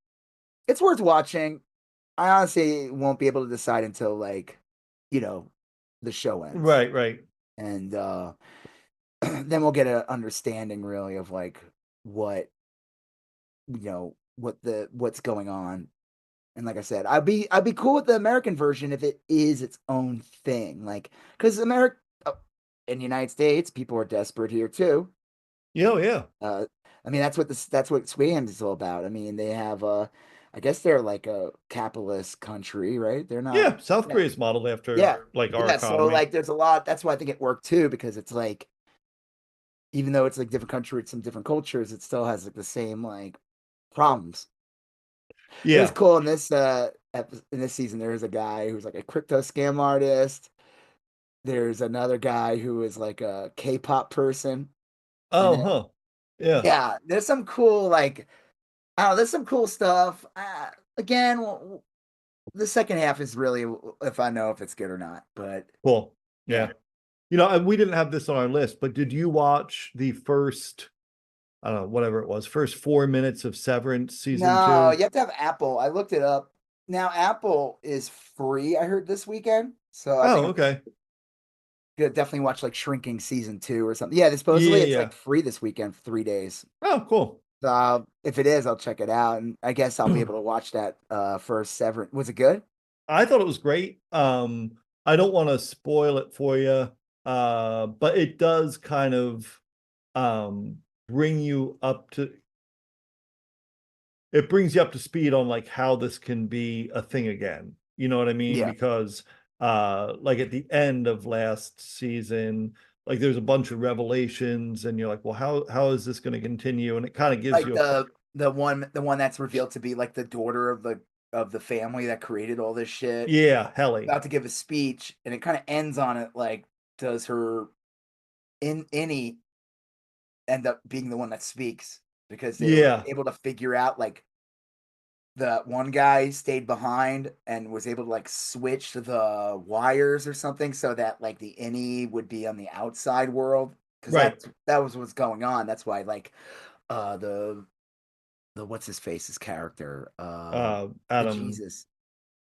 Speaker 1: it's worth watching. I honestly won't be able to decide until like, you know, the show ends,
Speaker 2: Right, right.
Speaker 1: and then we'll get an understanding really of like what what's going on. And like I said, I'd be cool with the American version if it is its own thing, like because America in the United States, people are desperate here too.
Speaker 2: Yeah, oh, yeah.
Speaker 1: I mean that's what Squid Games is all about. I mean they have I guess they're like a capitalist country, right? They're not.
Speaker 2: Yeah, South
Speaker 1: Yeah,
Speaker 2: Korea is modeled
Speaker 1: yeah,
Speaker 2: after like our
Speaker 1: yeah. So
Speaker 2: economy.
Speaker 1: like there's a lot. That's why I think it worked too because it's like even though it's like different countries, some different cultures, it still has like the same like problems. It was
Speaker 2: Yeah.
Speaker 1: cool in this season. There was a guy who's like a crypto scam artist. There's another guy who is like a K-pop person, and
Speaker 2: Oh,
Speaker 1: then
Speaker 2: huh. Yeah.
Speaker 1: yeah, there's some cool like I don't know, there's some cool stuff. Again, the second half is really if I know if it's good or not, but
Speaker 2: Cool.
Speaker 1: yeah.
Speaker 2: Yeah. You know, and we didn't have this on our list, but did you watch the first, I don't know, whatever it was, first 4 minutes of Severance season
Speaker 1: No,
Speaker 2: two?
Speaker 1: you have to have Apple. I looked it up. Now Apple is free. I heard this weekend, so I
Speaker 2: Oh,
Speaker 1: think I'm
Speaker 2: okay.
Speaker 1: gonna definitely watch like Shrinking season 2 or something. Yeah, supposedly
Speaker 2: Yeah,
Speaker 1: it's
Speaker 2: yeah.
Speaker 1: like free this weekend for 3 days.
Speaker 2: Oh, cool.
Speaker 1: So if it is, I'll check it out, and I guess I'll be able to watch that first Severance. Was it good?
Speaker 2: I thought it was great. I don't want to spoil it for you, but it does kind of um bring you up to it brings you up to speed on like how this can be a thing again. You know what I mean?
Speaker 1: Yeah,
Speaker 2: Because like at the end of last season, like there's a bunch of revelations and you're like, well, how is this going to continue? And it kind of gives
Speaker 1: like
Speaker 2: you a
Speaker 1: the one that's revealed to be like the daughter of the family that created all this shit.
Speaker 2: yeah, Helly.
Speaker 1: About to give a speech, and it kind of ends on it like, does her in any end up being the one that speaks because they were
Speaker 2: Yeah,
Speaker 1: able to figure out like the one guy stayed behind and was able to like switch the wires or something so that like the innie would be on the outside world because
Speaker 2: right.
Speaker 1: that was what's going on. That's why like the what's his face's character the
Speaker 2: Adam.
Speaker 1: Jesus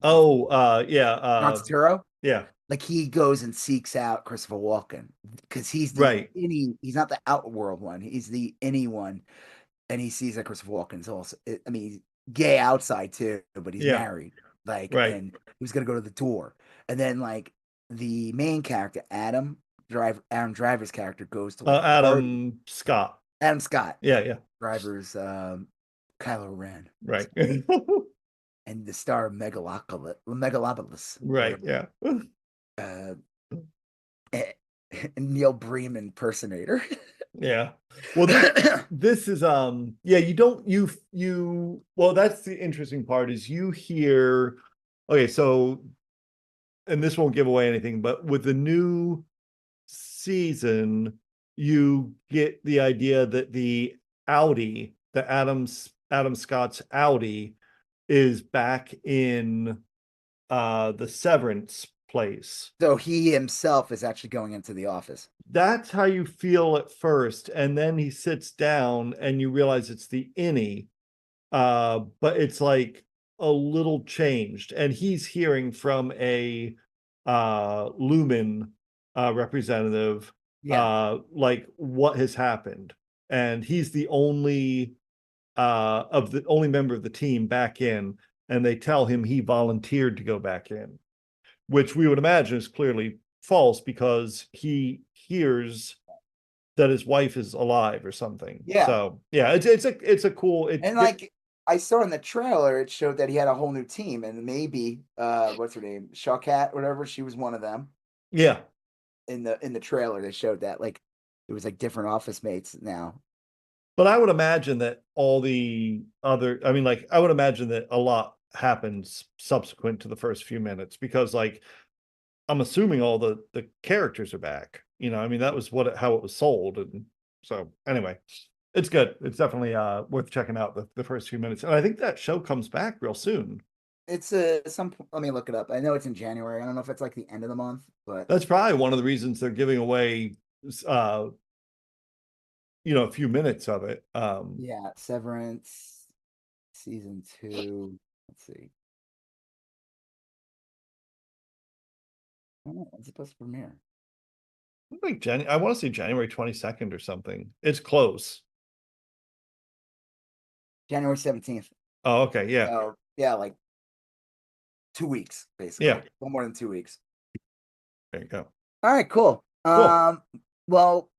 Speaker 2: Oh, yeah,
Speaker 1: John Turturro,
Speaker 2: yeah,
Speaker 1: like he goes and seeks out Christopher Walken because he's the
Speaker 2: right.
Speaker 1: innie. He's not the outworld one. He's the innie one, and he sees that Christopher Walken's also. I mean, he's gay outside too, but he's
Speaker 2: Yeah,
Speaker 1: married. Like,
Speaker 2: right.
Speaker 1: and he was gonna go to the door, and then like the main character, Adam Driver's character goes to like a party.
Speaker 2: Adam Scott.
Speaker 1: Adam Scott,
Speaker 2: Yeah, yeah,
Speaker 1: Driver's Kylo Ren,
Speaker 2: right.
Speaker 1: and the star of Megalopolis,
Speaker 2: Right,
Speaker 1: whatever.
Speaker 2: yeah.
Speaker 1: Uh, Neil Breen impersonator.
Speaker 2: Yeah. Well, this is yeah, you don't well, that's the interesting part is you hear okay, so and this won't give away anything, but with the new season, you get the idea that the Audi, the Adam Scott's Audi is back in the Severance place.
Speaker 1: So he himself is actually going into the office.
Speaker 2: That's how you feel at first, and then he sits down and you realize it's the innie, but it's like a little changed, and he's hearing from a Lumen representative
Speaker 1: Yeah.
Speaker 2: like what has happened, and he's the only member of the team back in, and they tell him he volunteered to go back in, which we would imagine is clearly false because he hears that his wife is alive or something.
Speaker 1: Yeah.
Speaker 2: So yeah, it's a cool
Speaker 1: And like I saw in the trailer, it showed that he had a whole new team, and maybe what's her name? Shawkat, whatever, she was one of them.
Speaker 2: Yeah.
Speaker 1: In the trailer, they showed that like it was like different office mates now.
Speaker 2: But I would imagine that all the other I mean, like I would imagine that a lot happens subsequent to the first few minutes because like I'm assuming all the characters are back. I mean, that was how it was sold. And so anyway, it's good. It's definitely worth checking out the first few minutes. And I think that show comes back real soon.
Speaker 1: It's let me look it up. I know it's in January. I don't know if it's like the end of the month, but
Speaker 2: that's probably one of the reasons they're giving away a few minutes of it.
Speaker 1: Yeah, Severance season 2. Let's see. I don't know, when's it supposed to premiere?
Speaker 2: Like I want to say January 22nd or something. It's close.
Speaker 1: January 17th.
Speaker 2: Oh, okay. Yeah.
Speaker 1: So yeah, like 2 weeks, basically.
Speaker 2: Yeah.
Speaker 1: One more than 2 weeks.
Speaker 2: There you go.
Speaker 1: All right, cool.
Speaker 2: Cool.
Speaker 1: Well,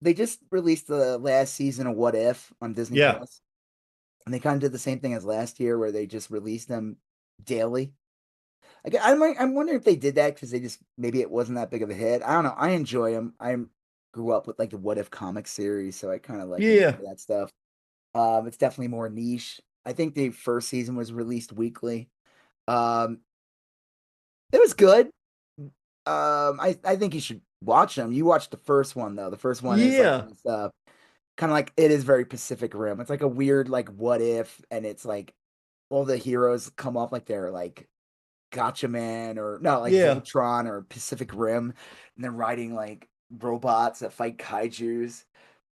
Speaker 1: they just released the last season of What If on Disney Plus. And they kind of did the same thing as last year where they just released them daily. I'm wondering if they did that because maybe it wasn't that big of a hit. I don't know. I enjoy them. I grew up with like the What If comic series, so I kind of like that stuff. It's definitely more niche. I think the first season was released weekly. It was good. I think you should watch them. You watched the first one though. The first one is like this, kind of like, it is very Pacific Rim. It's like a weird like what if, and it's like all the heroes come off like they're like Gotcha Man or no, like Voltron or Pacific Rim, and they're riding like robots that fight kaijus.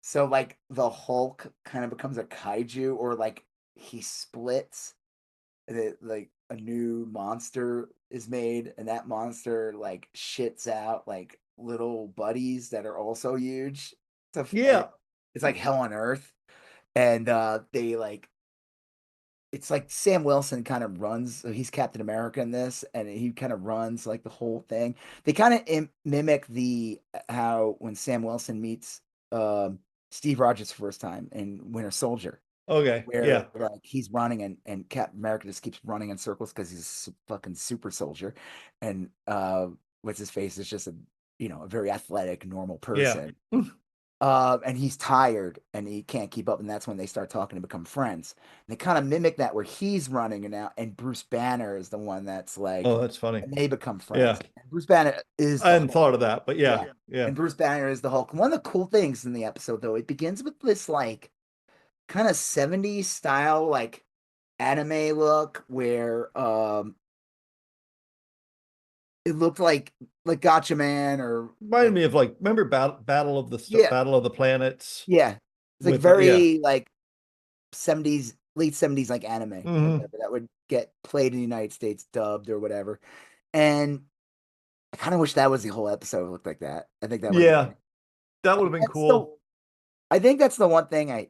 Speaker 1: So like the Hulk kind of becomes a kaiju, or like he splits, and like a new monster is made, and that monster like shits out like little buddies that are also huge. It's like hell on earth, and they like, it's like Sam Wilson kind of runs. So he's Captain America in this, and he kind of runs like the whole thing. They kind of mimic how when Sam Wilson meets Steve Rogers first time in Winter Soldier.
Speaker 2: Okay.
Speaker 1: Where like he's running, and Captain America just keeps running in circles because he's a fucking super soldier, and what's his face is just a very athletic normal person. And he's tired and he can't keep up, and that's when they start talking and become friends. And they kind of mimic that where he's running and Bruce Banner is the one that's like,
Speaker 2: oh, that's funny.
Speaker 1: And they become friends. And Bruce Banner is.
Speaker 2: I hadn't thought of that, but yeah.
Speaker 1: And Bruce Banner is the Hulk. One of the cool things in the episode, though, it begins with this like kind of 70s style like anime look where it looked like Gotcha Man, or
Speaker 2: reminded me of like, remember Battle of the Planets?
Speaker 1: Yeah, it's like very like 70s, late 70s like anime that would get played in the United States, dubbed or whatever. And I kind of wish that was the whole episode looked like that. I think that would
Speaker 2: that would have been cool.
Speaker 1: I think that's the one thing I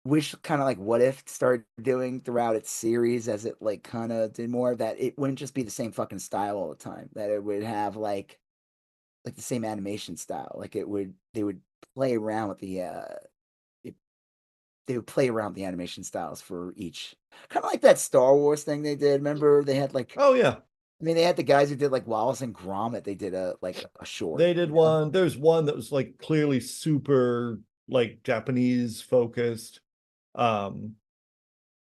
Speaker 1: wish kind of like What If started doing throughout its series, as it like kind of did more of that. It wouldn't just be the same fucking style all the time, that it would have like the same animation style. Like they would play around with they would play around the animation styles for each, kind of like that Star Wars thing they did. Remember they had like, I mean, they had the guys who did like Wallace and Gromit. They did a short.
Speaker 2: They did one. There's one that was like clearly super like Japanese focused. What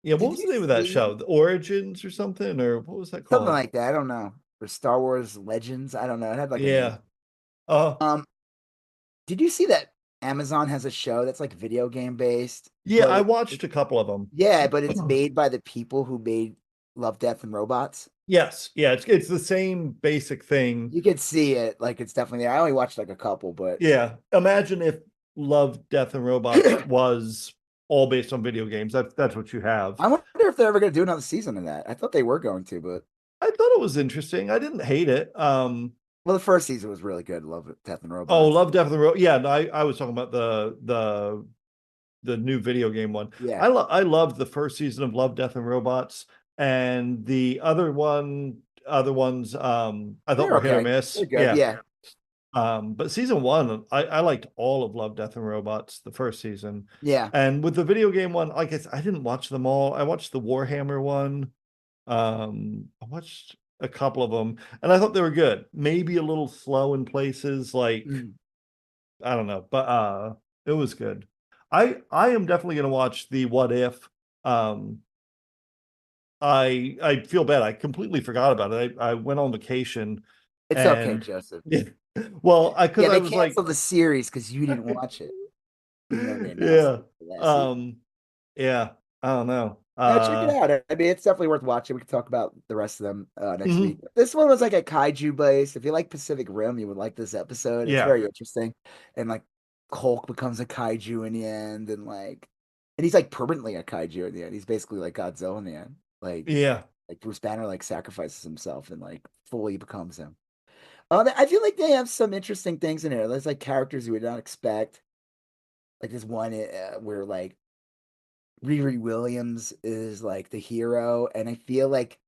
Speaker 2: was the name of that show? The Origins or something, or what was that called?
Speaker 1: Something like that. I don't know. Or Star Wars Legends. I don't know. It had like did you see that Amazon has a show that's like video game based?
Speaker 2: Yeah, I watched a couple of them.
Speaker 1: Yeah, but it's made by the people who made Love, Death, and Robots.
Speaker 2: Yes, yeah, it's the same basic thing.
Speaker 1: You could see it, like it's definitely there. I only watched like a couple, but
Speaker 2: yeah, imagine if Love, Death, and Robots was all based on video games. That's what you have.
Speaker 1: I wonder if they're ever going to do another season of that. I thought they were going to, but
Speaker 2: I thought it was interesting. I didn't hate it.
Speaker 1: Well, the first season was really good. Love, Death, and Robots.
Speaker 2: Oh, Love, Death, and Robots. Yeah, no, I was talking about the new video game one.
Speaker 1: Yeah,
Speaker 2: I loved the first season of Love, Death, and Robots, and the other ones I thought were hit or miss.
Speaker 1: Yeah.
Speaker 2: But season one, I liked all of Love, Death, and Robots, the first season.
Speaker 1: Yeah.
Speaker 2: And with the video game one, I guess I didn't watch them all. I watched the Warhammer one. I watched a couple of them, and I thought they were good. Maybe a little slow in places, like I don't know, but it was good. I am definitely gonna watch the What If. I feel bad. I completely forgot about it. I went on vacation.
Speaker 1: It's okay, Joseph.
Speaker 2: Well, because
Speaker 1: Yeah,
Speaker 2: I
Speaker 1: they
Speaker 2: was like,
Speaker 1: canceled the series because you didn't watch it, even though they announced
Speaker 2: yeah,
Speaker 1: it last season.
Speaker 2: yeah, I don't know.
Speaker 1: No, check it out. I mean, it's definitely worth watching. We can talk about the rest of them next week.
Speaker 2: Mhm.
Speaker 1: This one was like a kaiju base. If you like Pacific Rim, you would like this episode. It's
Speaker 2: Yeah,
Speaker 1: very interesting. And like Hulk becomes a kaiju in the end, and he's like permanently a kaiju in the end. He's basically like Godzilla in the end.
Speaker 2: yeah.
Speaker 1: Like Bruce Banner like sacrifices himself and like fully becomes him. I feel like they have some interesting things in here. There's like characters you would not expect. Like this one where like Riri Williams is like the hero, and I feel like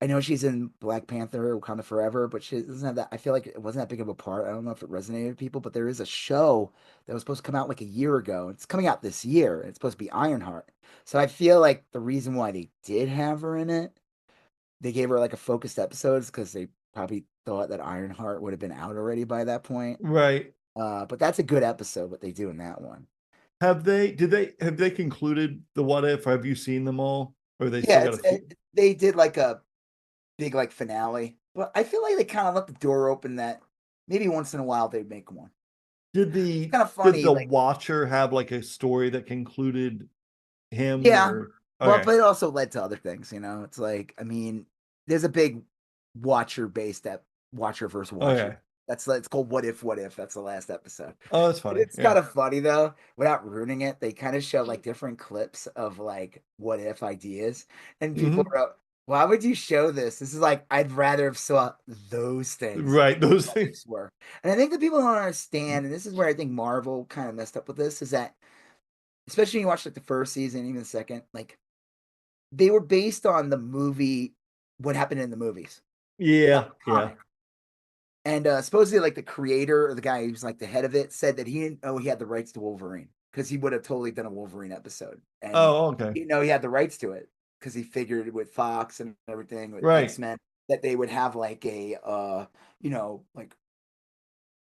Speaker 1: I know she's in Black Panther Wakanda Forever, but she doesn't have that. I feel like it wasn't that big of a part. I don't know if it resonated with people, but there is a show that was supposed to come out like a year ago. It's coming out this year. It's supposed to be Ironheart. So I feel like the reason why they did have her in it, they gave her like a focused episodes because they probably thought that Ironheart would have been out already by that point.
Speaker 2: Right.
Speaker 1: But that's a good episode, what they do in that one.
Speaker 2: Have they concluded the what if? Have you seen them all? Or they still
Speaker 1: Yeah,
Speaker 2: got a few?
Speaker 1: they did like a big like finale. But I feel like they kind of left the door open that maybe once in a while they'd make one. Kind of
Speaker 2: Did
Speaker 1: funny,
Speaker 2: the
Speaker 1: like
Speaker 2: Watcher have like a story that concluded him
Speaker 1: yeah.
Speaker 2: or
Speaker 1: Well,
Speaker 2: okay.
Speaker 1: but it also led to other things, you know. It's like I mean, there's a big Watcher based that Watcher versus Watcher.
Speaker 2: Okay.
Speaker 1: That's it's called What If, What If. That's the last episode.
Speaker 2: Oh, that's funny.
Speaker 1: It's
Speaker 2: Yeah.
Speaker 1: kind of funny though, without ruining it. They kind of show like different clips of like what if ideas, and people
Speaker 2: Hmm.
Speaker 1: wrote, "Why would you show this? This is like I'd rather have saw those things
Speaker 2: Right.
Speaker 1: than
Speaker 2: Those
Speaker 1: what
Speaker 2: things.
Speaker 1: ifs were." And I think that people don't understand, and this is where I think Marvel kind of messed up with this, is that especially when you watch like the first season, even the second, like they were based on the movie, what happened in the movies, not
Speaker 2: Yeah.
Speaker 1: the
Speaker 2: Yeah.
Speaker 1: comic. And supposedly, like the creator or the guy who's like the head of it said that he didn't know he had the rights to Wolverine because he would have totally done a Wolverine episode, and
Speaker 2: Oh, okay.
Speaker 1: he didn't know he had the rights to it because he figured with Fox and everything with
Speaker 2: Right.
Speaker 1: X-Men that they would have like a like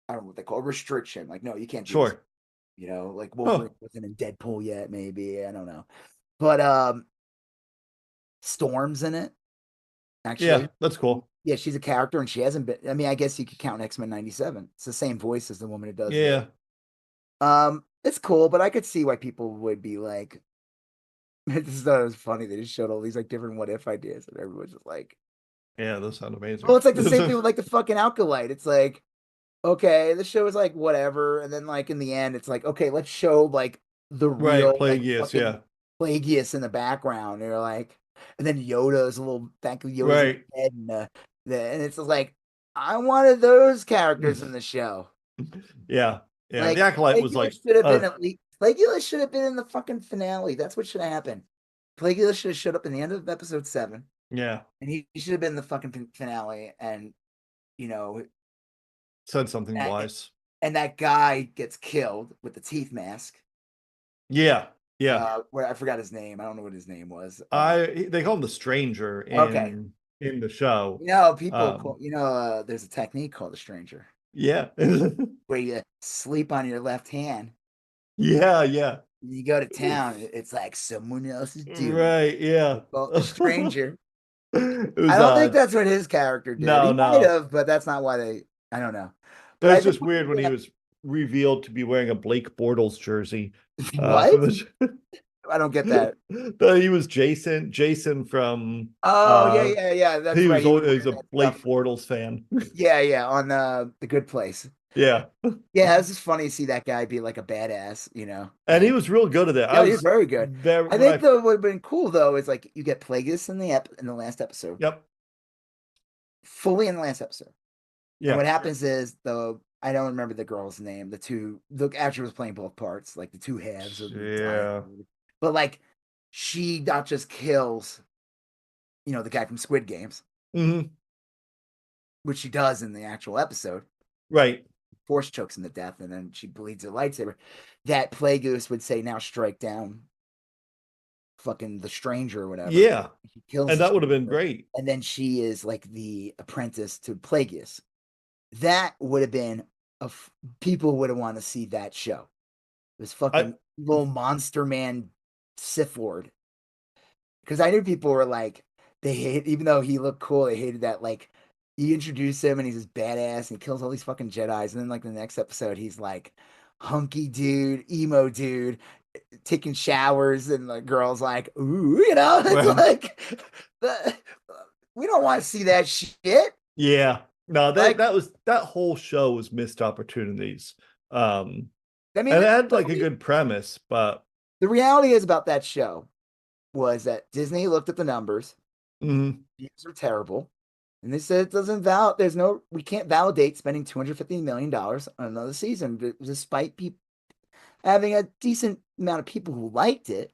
Speaker 1: I don't know what they call a restriction. Like, no, you can't do this.
Speaker 2: Sure.
Speaker 1: Like
Speaker 2: Huh.
Speaker 1: Wolverine wasn't in Deadpool yet, maybe I don't know, but Storm's in it
Speaker 2: Yeah,
Speaker 1: actually.
Speaker 2: that's cool.
Speaker 1: Yeah, she's a character, and she hasn't been. I mean, I guess you could count X-Men '97. It's the same voice as the woman who does the.
Speaker 2: Yeah.
Speaker 1: It's cool, but I could see why people would be like, I just thought it was funny. They just showed all these like different what if ideas, and everyone's just like,
Speaker 2: Yeah, those sound
Speaker 1: well,
Speaker 2: amazing.
Speaker 1: it's like the same thing with like the fucking Alkalite. It's like, okay, the show is like whatever, and then like in the end, it's like, okay, let's show like the
Speaker 2: Right,
Speaker 1: real like
Speaker 2: Plagueis,
Speaker 1: fucking
Speaker 2: yeah.
Speaker 1: Plagueis in the background. And you're like, and then Yoda's a little back of Yoda's
Speaker 2: Right.
Speaker 1: head, and it's like, I wanted those characters in the show.
Speaker 2: Yeah. Yeah. The
Speaker 1: Like
Speaker 2: Acolyte was
Speaker 1: Plagueis
Speaker 2: like
Speaker 1: should have been at least Plagueis should have been in the fucking finale. That's what should have happened. Plagueis should have showed up in the end of episode 7,
Speaker 2: yeah.
Speaker 1: and he should have been in the fucking finale. And you know,
Speaker 2: Said something
Speaker 1: and,
Speaker 2: wise.
Speaker 1: and that guy gets killed with the teeth mask.
Speaker 2: Yeah. Yeah.
Speaker 1: Where I forgot his name. I don't know what his name was.
Speaker 2: They call him the stranger
Speaker 1: Okay.
Speaker 2: in the show.
Speaker 1: People call, there's a technique called the stranger
Speaker 2: Yeah.
Speaker 1: where you sleep on your left hand.
Speaker 2: Yeah, yeah.
Speaker 1: You go to town, it's like someone else is doing it.
Speaker 2: Right, yeah.
Speaker 1: They call it the stranger.
Speaker 2: It
Speaker 1: I
Speaker 2: was
Speaker 1: don't think that's what his character did.
Speaker 2: no,
Speaker 1: He might
Speaker 2: no.
Speaker 1: have, but that's not why they. I don't know.
Speaker 2: It
Speaker 1: But I
Speaker 2: was
Speaker 1: think
Speaker 2: just weird when he was revealed to be wearing a Blake Bortles jersey.
Speaker 1: what?
Speaker 2: From the
Speaker 1: I don't get that.
Speaker 2: he was Jason from
Speaker 1: Oh yeah. That's
Speaker 2: he
Speaker 1: right.
Speaker 2: was
Speaker 1: He would
Speaker 2: always
Speaker 1: wear
Speaker 2: a
Speaker 1: that
Speaker 2: Blake
Speaker 1: stuff.
Speaker 2: Bortles fan.
Speaker 1: Yeah, on the Good Place.
Speaker 2: Yeah.
Speaker 1: Yeah, it's just funny to see that guy be like a badass.
Speaker 2: And he was real good at it. I
Speaker 1: Yeah, he's
Speaker 2: was
Speaker 1: very good.
Speaker 2: very
Speaker 1: I
Speaker 2: when
Speaker 1: think
Speaker 2: I
Speaker 1: though what would have been cool though is like you get Plagueis in the last episode,
Speaker 2: yep.
Speaker 1: fully in the last episode. And
Speaker 2: Yeah.
Speaker 1: what happens is though I don't remember the girl's name. The actor was playing both parts, like the two halves of the
Speaker 2: Yeah.
Speaker 1: but like she not just kills, the guy from Squid Games,
Speaker 2: Hmm.
Speaker 1: which she does in the actual episode.
Speaker 2: Right.
Speaker 1: Force chokes him to death, and then she bleeds her lightsaber. That Plagueis would say, "Now strike down, fucking the stranger or whatever."
Speaker 2: Yeah.
Speaker 1: He kills
Speaker 2: And
Speaker 1: the
Speaker 2: that would have been
Speaker 1: stranger,
Speaker 2: great.
Speaker 1: and then she is like the apprentice to Plagueis. That would have been people would have wanted to see that show. This
Speaker 2: I
Speaker 1: fucking little monster man Sith Lord. Because I knew people were like, they hate, even though he looked cool, they hated that like you introduce him and he's just badass and he kills all these fucking Jedis. And then like the next episode, he's like hunky dude, emo dude, taking showers, and the girl's like, ooh, it's
Speaker 2: Well,
Speaker 1: like the, we don't want to see that shit.
Speaker 2: yeah. No,
Speaker 1: Like,
Speaker 2: that whole show was missed opportunities.
Speaker 1: I mean,
Speaker 2: And it had like a good premise, but
Speaker 1: the reality is about that show was that Disney looked at the numbers, views were terrible, and they said it doesn't we can't validate spending $250 million on another season, despite people having a decent amount of people who liked it.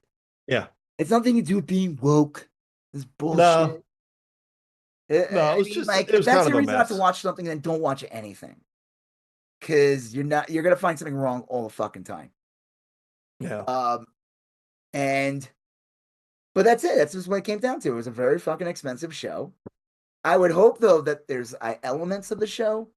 Speaker 2: yeah.
Speaker 1: It's nothing to do with being woke. It's
Speaker 2: No,
Speaker 1: bullshit.
Speaker 2: no,
Speaker 1: I
Speaker 2: it was
Speaker 1: mean,
Speaker 2: just
Speaker 1: like,
Speaker 2: it
Speaker 1: if
Speaker 2: was
Speaker 1: that's
Speaker 2: kind of
Speaker 1: your
Speaker 2: a
Speaker 1: reason not to
Speaker 2: mess.
Speaker 1: watch something, then don't watch anything. Because you're gonna find something wrong all the fucking time.
Speaker 2: Yeah.
Speaker 1: And but that's it. That's just what it came down to. It was a very fucking expensive show. I would hope though that there's elements of the show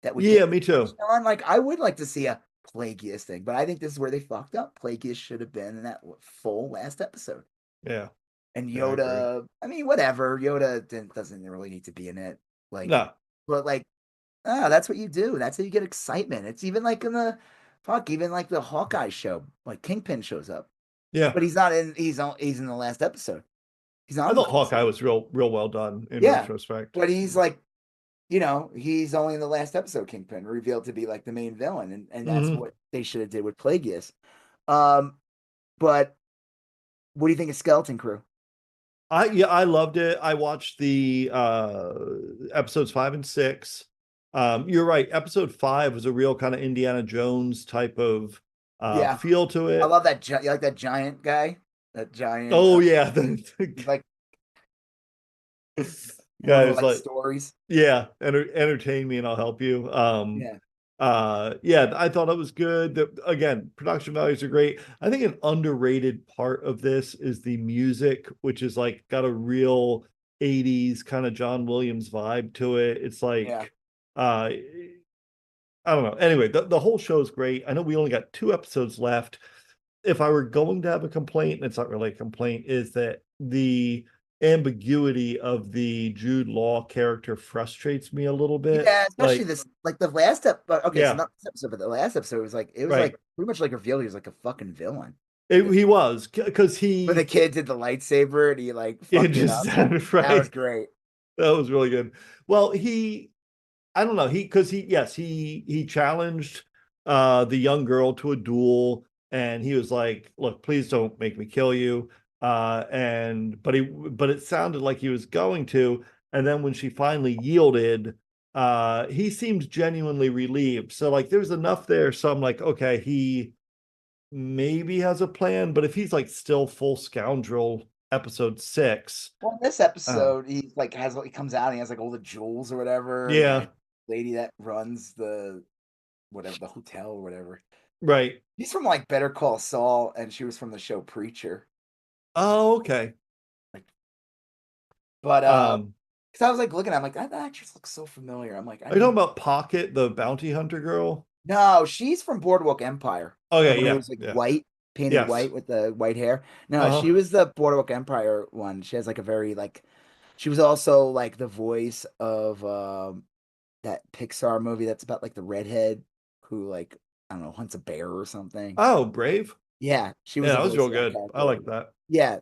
Speaker 1: that would
Speaker 2: Yeah,
Speaker 1: get
Speaker 2: me too.
Speaker 1: on. Like, I would like to see a Plagueis thing, but I think this is where they fucked up. Plagueis should have been in that full last episode.
Speaker 2: Yeah.
Speaker 1: And
Speaker 2: Yeah, I agree.
Speaker 1: Yoda, I mean, whatever. Yoda doesn't really need to be in it. Like,
Speaker 2: No.
Speaker 1: but like, that's what you do. That's how you get excitement. It's even like in even like the Hawkeye show, like Kingpin shows up,
Speaker 2: Yeah.
Speaker 1: but he's not in. He's in the last episode. He's not
Speaker 2: I
Speaker 1: in the
Speaker 2: thought
Speaker 1: last
Speaker 2: Hawkeye
Speaker 1: episode.
Speaker 2: was real well done in
Speaker 1: Yeah,
Speaker 2: retrospect.
Speaker 1: but he's like, he's only in the last episode. Kingpin revealed to be like the main villain, and that's what they should have did with Plagueis. But what do you think of Skeleton Crew?
Speaker 2: I loved it. I watched the episodes 5 and 6. You're right. Episode 5 was a real kind of Indiana Jones type of feel to
Speaker 1: I
Speaker 2: it.
Speaker 1: love that. You like that giant guy? That giant.
Speaker 2: Oh yeah,
Speaker 1: like
Speaker 2: yeah,
Speaker 1: one of
Speaker 2: it's
Speaker 1: like
Speaker 2: like
Speaker 1: stories.
Speaker 2: yeah, entertain me and I'll help you.
Speaker 1: Yeah.
Speaker 2: Yeah, I thought it was good. Again, production values are great. I think an underrated part of this is the music, which is like got a real 80s kind of John Williams vibe to it. It's like I don't know. Anyway, the whole show is great. I know we only got 2 episodes left. If I were going to have a complaint, and it's not really a complaint, is that the ambiguity of the Jude Law character frustrates me a little bit.
Speaker 1: Yeah, especially
Speaker 2: Like,
Speaker 1: this, like the last okay, so
Speaker 2: yeah,
Speaker 1: not this episode, but the last episode was like, it was
Speaker 2: right.
Speaker 1: like pretty much like revealed he was like a fucking villain.
Speaker 2: He was because
Speaker 1: When the
Speaker 2: he
Speaker 1: kid did the lightsaber and he like
Speaker 2: it
Speaker 1: fucked it
Speaker 2: just
Speaker 1: up.
Speaker 2: sounded right.
Speaker 1: That was great.
Speaker 2: That was really good. Well, I don't know, he challenged the young girl to a duel, and he was like, look, please don't make me kill you. But it sounded like he was going to, and then when she finally yielded, he seemed genuinely relieved. So like there's enough there. So I'm like, okay, he maybe has a plan, but if he's like still full scoundrel episode 6.
Speaker 1: Well, in this episode, he like he comes out and he has like all the jewels or whatever.
Speaker 2: Yeah.
Speaker 1: And lady that runs the hotel or whatever.
Speaker 2: Right.
Speaker 1: He's from like Better Call Saul, and she was from the show Preacher.
Speaker 2: Oh, okay.
Speaker 1: But because I was like looking, I'm like, that actress looks so familiar. I'm like,
Speaker 2: are you talking about Pocket, the bounty hunter girl?
Speaker 1: No, she's from Boardwalk Empire.
Speaker 2: Okay, yeah,
Speaker 1: It was like white, painted white with the white hair. No, she was the Boardwalk Empire one. She has like a very like, she was also like the voice of that Pixar movie that's about like the redhead who like, I don't know, hunts a bear or something.
Speaker 2: Oh, Brave.
Speaker 1: Yeah, she was.
Speaker 2: Yeah, that was real good. I like that.
Speaker 1: Yeah,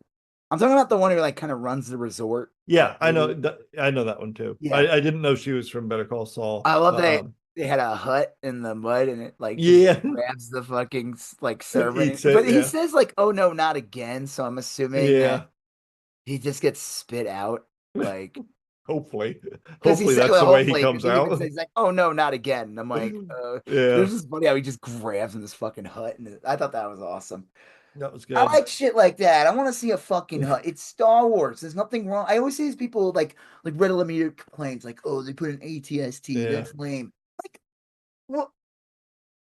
Speaker 1: I'm talking about the one who like kind of runs the resort.
Speaker 2: Yeah, I know. I know that one too.
Speaker 1: Yeah.
Speaker 2: I didn't know she was from Better Call Saul.
Speaker 1: I love that they had a hut in the mud and it like grabs the fucking like servant. But he says like, "Oh no, not again." So I'm assuming that he just gets spit out. Like,
Speaker 2: hopefully that's the way he comes out.
Speaker 1: He's like, "Oh no, not again." And I'm like, This is funny how he just grabs in this fucking hut, and I thought that was awesome.
Speaker 2: That was good.
Speaker 1: I like shit like that. I want to see a fucking hut. It's Star Wars. There's nothing wrong. I always see these people like Red Lemire complains like, "Oh, they put an ATST. That's lame." Like, well,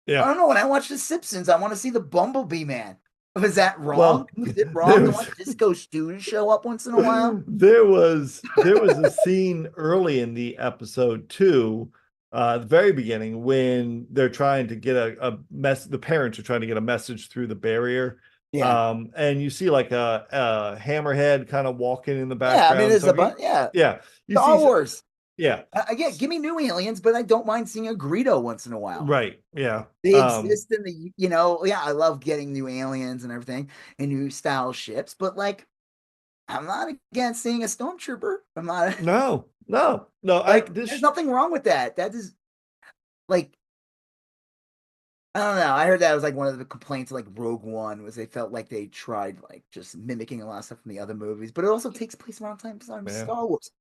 Speaker 1: I don't know. When I watch The Simpsons, I want to see the Bumblebee Man. Is that wrong?
Speaker 2: Well,
Speaker 1: is it wrong to want Disco Stew to show up once in a while?
Speaker 2: There was a scene early in the episode too, the very beginning, when they're trying to get a mess. The parents are trying to get a message through the barrier.
Speaker 1: Yeah.
Speaker 2: And you see like a hammerhead kind of walking in the background.
Speaker 1: Yeah, I mean, there's a bunch. Yeah.
Speaker 2: Yeah.
Speaker 1: Star Wars.
Speaker 2: Yeah.
Speaker 1: Yeah, give me new aliens, but I don't mind seeing a Greedo once in a while.
Speaker 2: Right. Yeah.
Speaker 1: They exist in the, yeah, I love getting new aliens and everything and new style ships, but like, I'm not against seeing a stormtrooper. I'm not.
Speaker 2: No.
Speaker 1: Like, there's nothing wrong with that. That is like, I don't know. I heard that was like one of the complaints of like Rogue One was they felt like they tried like just mimicking a lot of stuff from the other movies, but it also takes place around time Star Wars.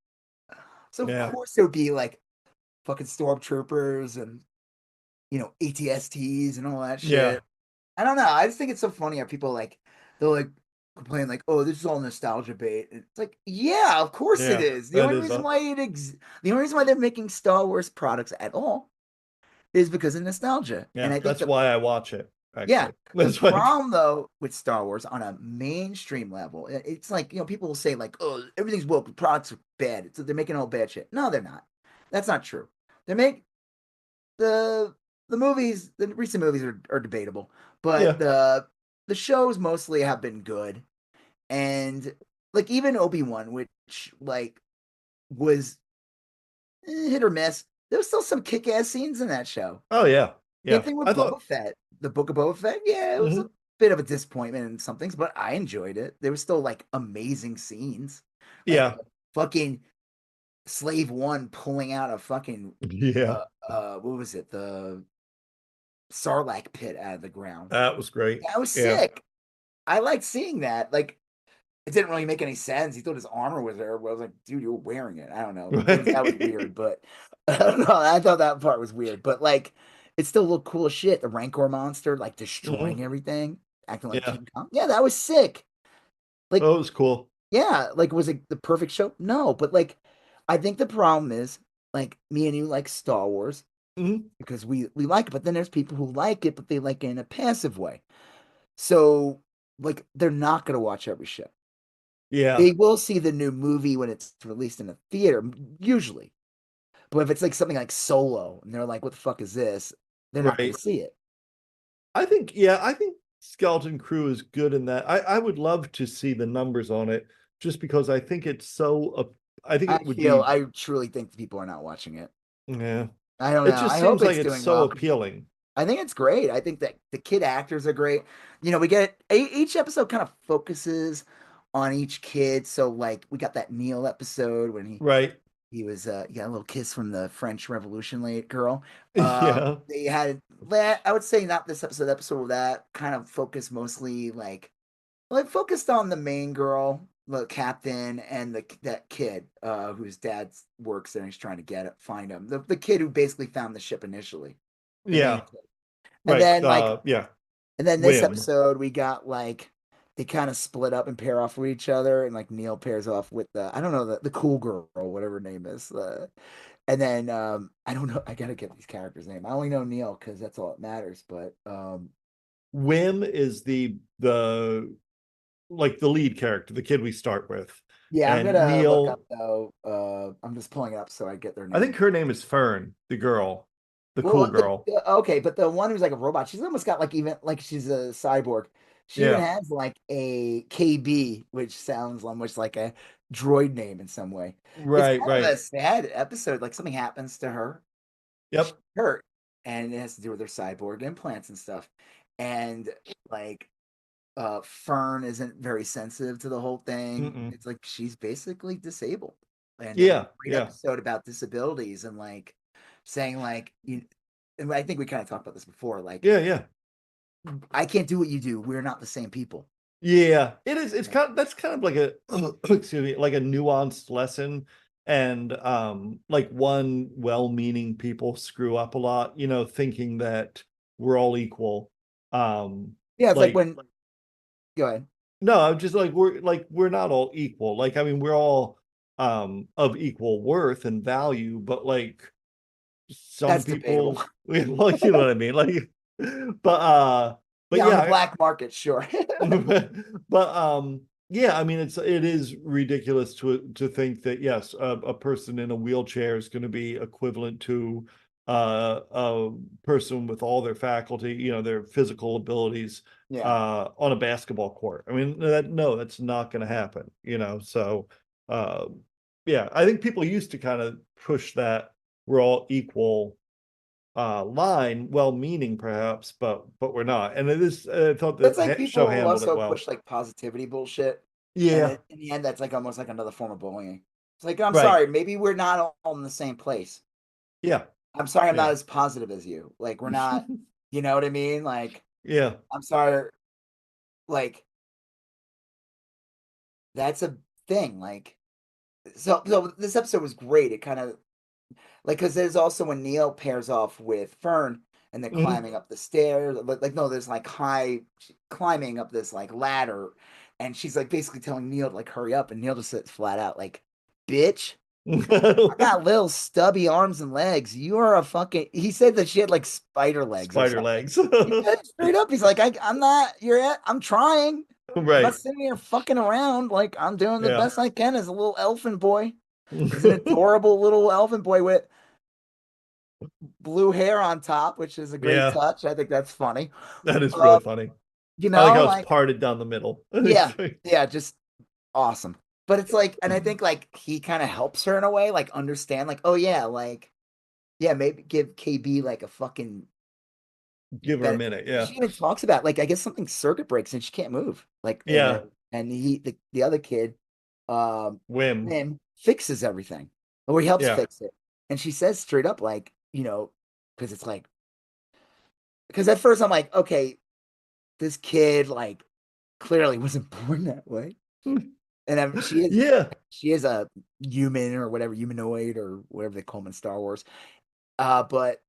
Speaker 1: So of course there would be like fucking stormtroopers and ATSTs and all that shit.
Speaker 2: Yeah.
Speaker 1: I don't know. I just think it's so funny how people like they'll like complain like, "Oh, this is all nostalgia bait." It's like, yeah, of course it is. The only reason why the only reason why they're making Star Wars products at all is because of nostalgia.
Speaker 2: Yeah,
Speaker 1: And I think
Speaker 2: that's why I watch it. Actually.
Speaker 1: Yeah,
Speaker 2: that's
Speaker 1: the problem though with Star Wars on a mainstream level, it's like people will say like, "Oh, everything's woke, the products are bad. They're making all bad shit." No, they're not. That's not true. They make the movies, the recent movies are debatable, but the shows mostly have been good. And like even Obi-Wan, which like was hit or miss, there was still some kick-ass scenes in that show.
Speaker 2: Oh yeah.
Speaker 1: Same thing with Boba Fett. The Book of Boba Fett, yeah, it was a bit of a disappointment in some things, but I enjoyed it. There was still like amazing scenes. Like, fucking Slave One pulling out a fucking what was it? The Sarlacc pit out of the ground.
Speaker 2: That was great.
Speaker 1: That was sick. I liked seeing that. Like, it didn't really make any sense. He thought his armor was there. But I was like, dude, you're wearing it. I don't know. That was weird, but I don't know. I thought that part was weird, but like, it still looked cool as shit. The Rancor monster, like destroying everything, acting like King Kong. Yeah, that was sick. Like,
Speaker 2: it was cool.
Speaker 1: Yeah, like, was it the perfect show? No, but like, I think the problem is like me and you like Star Wars because we like it, but then there's people who like it, but they like it in a passive way. So like, they're not gonna watch every show.
Speaker 2: Yeah.
Speaker 1: They will see the new movie when it's released in a theater, usually. But if it's like something like Solo and they're like, what the fuck is this? They're not going to see it.
Speaker 2: I think Skeleton Crew is good in that. I would love to see the numbers on it just because I think it's so,
Speaker 1: I truly think people are not watching it.
Speaker 2: Yeah.
Speaker 1: I don't know.
Speaker 2: It just
Speaker 1: I
Speaker 2: seems
Speaker 1: hope
Speaker 2: like
Speaker 1: it's
Speaker 2: it's
Speaker 1: doing
Speaker 2: so
Speaker 1: well.
Speaker 2: appealing.
Speaker 1: I think it's great. I think that the kid actors are great. We get each episode kind of focuses on each kid. So like we got that Neil episode when he was he got a little kiss from the French Revolution late girl. They had that. I would say not this episode. The episode that kind of focused mostly it focused on the main girl, the captain, and that kid whose dad works there and he's trying to find him. The kid who basically found the ship initially. And then and then this episode we got like they kind of split up and pair off with each other, and like Neil pairs off with I don't know, the cool girl, whatever her name is. And then I don't know, I gotta get these characters' name. I only know Neil because that's all that matters. But
Speaker 2: Wim is the lead character, the kid we start with.
Speaker 1: Yeah, I'm gonna look up though. I'm just pulling it up so I get their name.
Speaker 2: I think her name is Fern, the girl. Cool girl.
Speaker 1: Okay, but the one who's like a robot, she's almost got like even like she's a cyborg. She even has like a KB, which sounds almost like a droid name in some way. It's kind of a sad episode. Like something happens to her.
Speaker 2: Yep.
Speaker 1: She's hurt, and it has to do with her cyborg implants and stuff. And like Fern isn't very sensitive to the whole thing. It's like she's basically disabled. And great episode about disabilities and like saying like and I think we kind of talked about this before. Like, I can't do what you do. We're not the same people.
Speaker 2: Yeah, it is. It's that's kind of like a excuse me, like a nuanced lesson. And like one well-meaning people screw up a lot, thinking that we're all equal.
Speaker 1: It's like when go ahead.
Speaker 2: No, I'm just like we're not all equal. Like, I mean, we're all of equal worth and value, but like some people like, you know what I mean? Like, but
Speaker 1: yeah, on the black market, sure.
Speaker 2: But yeah, I mean, it is ridiculous to think that yes, a person in a wheelchair is going to be equivalent to a person with all their faculty, their physical abilities on a basketball court. I mean, that's not going to happen, so yeah, I think people used to kind of push that we're all equal line, well-meaning perhaps, but we're not. And it is, I thought
Speaker 1: It's
Speaker 2: the
Speaker 1: like
Speaker 2: show
Speaker 1: people who
Speaker 2: handled it
Speaker 1: also
Speaker 2: well.
Speaker 1: push like positivity bullshit, and
Speaker 2: Yeah,
Speaker 1: then in the end, that's like almost like another form of bullying. It's like, I'm
Speaker 2: right.
Speaker 1: sorry, maybe we're not all in the same place.
Speaker 2: Yeah,
Speaker 1: I'm sorry, I'm not
Speaker 2: yeah.
Speaker 1: as positive as you. Like, we're not, you know what I mean? Like,
Speaker 2: Yeah,
Speaker 1: I'm sorry, like that's a thing. Like, so this episode was great. It kind of like because there's also when Neil pairs off with Fern and they're
Speaker 2: mhm.
Speaker 1: climbing up the stairs. Like no, there's like high climbing up this like ladder, and she's like basically telling Neil to like hurry up, and Neil just sits flat out like, "Bitch, I got little stubby arms and legs. You are a fucking." He said that she had like spider legs or
Speaker 2: Spider
Speaker 1: something.
Speaker 2: legs.
Speaker 1: He said it straight up. He's like, I'm not. You're at. I'm trying. I'm not
Speaker 2: Right.
Speaker 1: sitting here fucking around. Like I'm doing the
Speaker 2: Yeah.
Speaker 1: best I can as a little elfin boy. He's an adorable little elfin boy with blue hair on top, which is a great
Speaker 2: Yeah,
Speaker 1: touch. I think that's funny.
Speaker 2: that is
Speaker 1: Uh,
Speaker 2: really funny.
Speaker 1: you
Speaker 2: I like
Speaker 1: know,
Speaker 2: how it's
Speaker 1: like
Speaker 2: parted down the middle.
Speaker 1: yeah, yeah, just awesome. But it's like, and I think like he kind of helps her in a way, like understand, like, oh yeah, like yeah, maybe give KB like a fucking
Speaker 2: Give her a
Speaker 1: better.
Speaker 2: minute. Yeah.
Speaker 1: She even talks about like I guess something circuit breaks and she can't move. Like
Speaker 2: Yeah.
Speaker 1: and the other kid,
Speaker 2: Whim.
Speaker 1: Wim fixes everything, or he helps
Speaker 2: Yeah.
Speaker 1: fix it. And she says straight up, like, because it's like because at first I'm like, okay, this kid like clearly wasn't born that way, and
Speaker 2: Yeah.
Speaker 1: she is a human or whatever humanoid or whatever they call them in Star Wars. But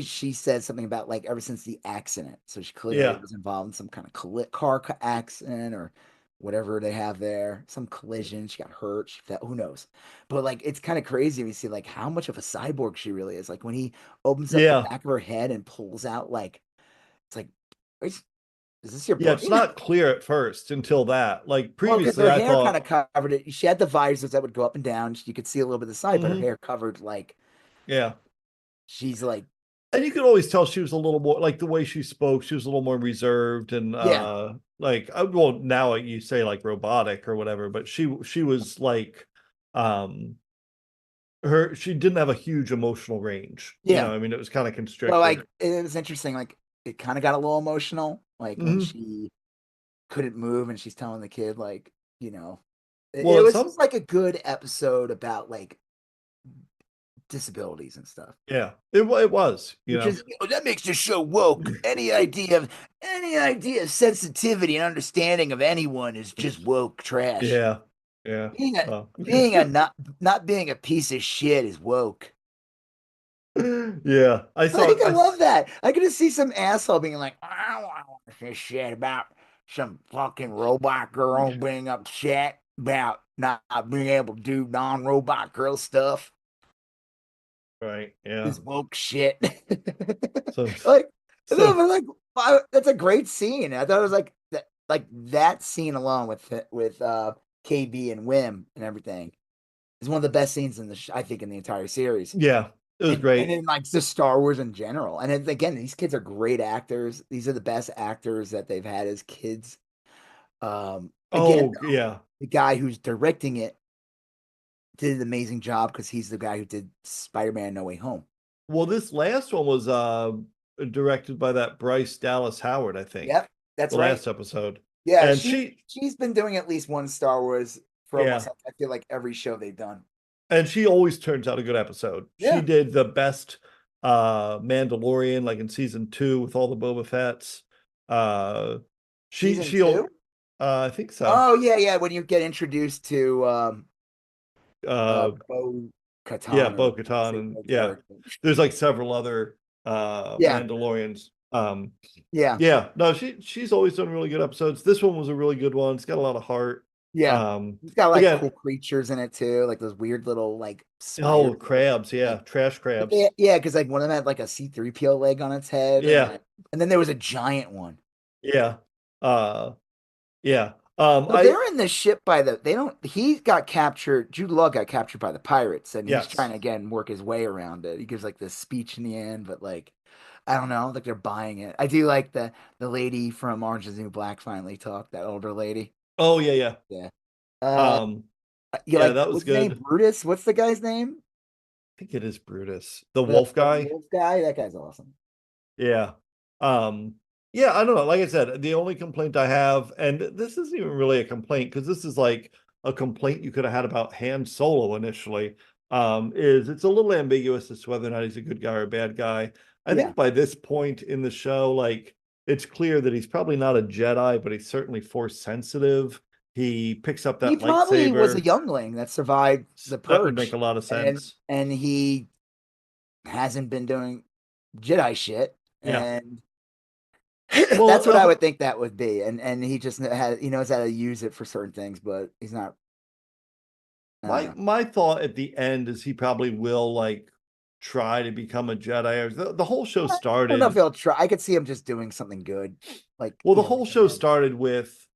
Speaker 1: she said something about like ever since the accident, so she clearly
Speaker 2: Yeah.
Speaker 1: was involved in some kind of accident or whatever they have there, some collision. She got hurt. She fell, who knows? But like it's kind of crazy when you see like how much of a cyborg she really is. Like when he opens up the
Speaker 2: Yeah.
Speaker 1: back of her head and pulls out like it's like is this your
Speaker 2: Yeah. It's
Speaker 1: brain?
Speaker 2: not clear at first until that. Like
Speaker 1: Well, because
Speaker 2: previously,
Speaker 1: her
Speaker 2: I
Speaker 1: hair kind
Speaker 2: thought,
Speaker 1: of covered it. She had the visors that would go up and down. You could see a little bit of the side, but her
Speaker 2: mhm,
Speaker 1: hair covered like
Speaker 2: yeah.
Speaker 1: she's like,
Speaker 2: And you could always tell she was a little more like the way she spoke, she was a little more reserved and
Speaker 1: yeah,
Speaker 2: like well now you say like robotic or whatever, but she was like um she didn't have a huge emotional range.
Speaker 1: yeah.
Speaker 2: I mean it was kind of
Speaker 1: Well,
Speaker 2: constricted.
Speaker 1: like it was interesting. Like it kind of got a little emotional, like when
Speaker 2: Mhm.
Speaker 1: she couldn't move and she's telling the kid, like,
Speaker 2: Well,
Speaker 1: it
Speaker 2: at
Speaker 1: was
Speaker 2: some
Speaker 1: just like a good episode about like disabilities and stuff.
Speaker 2: yeah, it was,
Speaker 1: Which is that makes the show woke. Any idea of sensitivity and understanding of anyone is just woke trash.
Speaker 2: Yeah. Yeah.
Speaker 1: Being a
Speaker 2: Oh.
Speaker 1: being a not being a piece of shit is woke.
Speaker 2: Yeah. I saw
Speaker 1: Like I love that. I could just see some asshole being like, I don't want to say shit about some fucking robot girl being upset about not being able to do non-robot girl stuff.
Speaker 2: right. Yeah.
Speaker 1: This woke shit.
Speaker 2: So
Speaker 1: Like, no,
Speaker 2: so
Speaker 1: but like, that's a great scene. I thought it was like that scene alone with KB and Wim and everything is one of the best scenes in I think in the entire series.
Speaker 2: yeah, it was
Speaker 1: And
Speaker 2: great.
Speaker 1: then like just Star Wars in general. And then, again, these kids are great actors. These are the best actors that they've had as kids. Again,
Speaker 2: Oh, yeah.
Speaker 1: the guy who's directing it did an amazing job because he's the guy who did Spider-Man No Way Home.
Speaker 2: Well, this last one was directed by that Bryce Dallas Howard, I think.
Speaker 1: Yep, that's
Speaker 2: The
Speaker 1: right.
Speaker 2: last episode.
Speaker 1: Yeah,
Speaker 2: And
Speaker 1: she's been doing at least one Star Wars for almost
Speaker 2: yeah,
Speaker 1: I feel like every show they've done.
Speaker 2: and she always turns out a good episode. She
Speaker 1: Yeah,
Speaker 2: did the best Mandalorian like in season 2 with all the Boba Fett's. Uh she
Speaker 1: season
Speaker 2: she'll
Speaker 1: two.
Speaker 2: I think so.
Speaker 1: Oh yeah, yeah. When you get introduced to
Speaker 2: Uh
Speaker 1: Bo
Speaker 2: yeah,
Speaker 1: Katan or whatever you
Speaker 2: Bo-Katan
Speaker 1: say
Speaker 2: and
Speaker 1: her
Speaker 2: yeah.
Speaker 1: character.
Speaker 2: There's like several other
Speaker 1: Yeah,
Speaker 2: Mandalorians.
Speaker 1: yeah,
Speaker 2: Yeah, no, she's always done really good episodes. This one was a really good one. It's got a lot of heart.
Speaker 1: yeah.
Speaker 2: Um,
Speaker 1: It's got like
Speaker 2: again,
Speaker 1: cool creatures in it too, like those weird little like
Speaker 2: oh,
Speaker 1: spiders.
Speaker 2: crabs, yeah,
Speaker 1: Like,
Speaker 2: trash crabs.
Speaker 1: yeah, because like one of them had like a C-3PO leg on its head,
Speaker 2: Yeah,
Speaker 1: and then there was a giant one.
Speaker 2: yeah, uh, yeah.
Speaker 1: So they're in the ship by they don't, he got captured, Jude Law got captured by the pirates, and he's trying
Speaker 2: Yes.
Speaker 1: to again work his way around it. He gives like this speech in the end, but like, I don't know, like they're buying it. I do like the lady from Orange is the New Black finally talked, that older lady.
Speaker 2: Oh, yeah, yeah.
Speaker 1: Yeah. Uh,
Speaker 2: Um,
Speaker 1: You
Speaker 2: Yeah,
Speaker 1: like
Speaker 2: that was
Speaker 1: what's his name?
Speaker 2: good.
Speaker 1: Brutus. What's the guy's name?
Speaker 2: I think it is Brutus, the
Speaker 1: The,
Speaker 2: wolf
Speaker 1: the
Speaker 2: guy.
Speaker 1: wolf guy. That guy's awesome.
Speaker 2: Yeah. Yeah, I don't know. Like I said, the only complaint I have, and this isn't even really a complaint because this is like a complaint you could have had about Han Solo initially, is it's a little ambiguous as to whether or not he's a good guy or a bad guy. I
Speaker 1: Yeah.
Speaker 2: think by this point in the show, like it's clear that he's probably not a Jedi, but he's certainly force sensitive. He picks up
Speaker 1: He
Speaker 2: that
Speaker 1: probably was a
Speaker 2: lightsaber.
Speaker 1: youngling that survived the
Speaker 2: That would make
Speaker 1: purge,
Speaker 2: a lot of
Speaker 1: and
Speaker 2: sense.
Speaker 1: he hasn't been doing Jedi shit,
Speaker 2: Yeah.
Speaker 1: and
Speaker 2: Well,
Speaker 1: that's what I would think that would be. And he knows how to use it for certain things, but he's not. I don't know.
Speaker 2: my thought at the end is he probably will like try to become a Jedi. The whole show
Speaker 1: I don't know if
Speaker 2: started.
Speaker 1: he'll try. I could see him just doing something good, like
Speaker 2: Well, the
Speaker 1: you know.
Speaker 2: whole show started with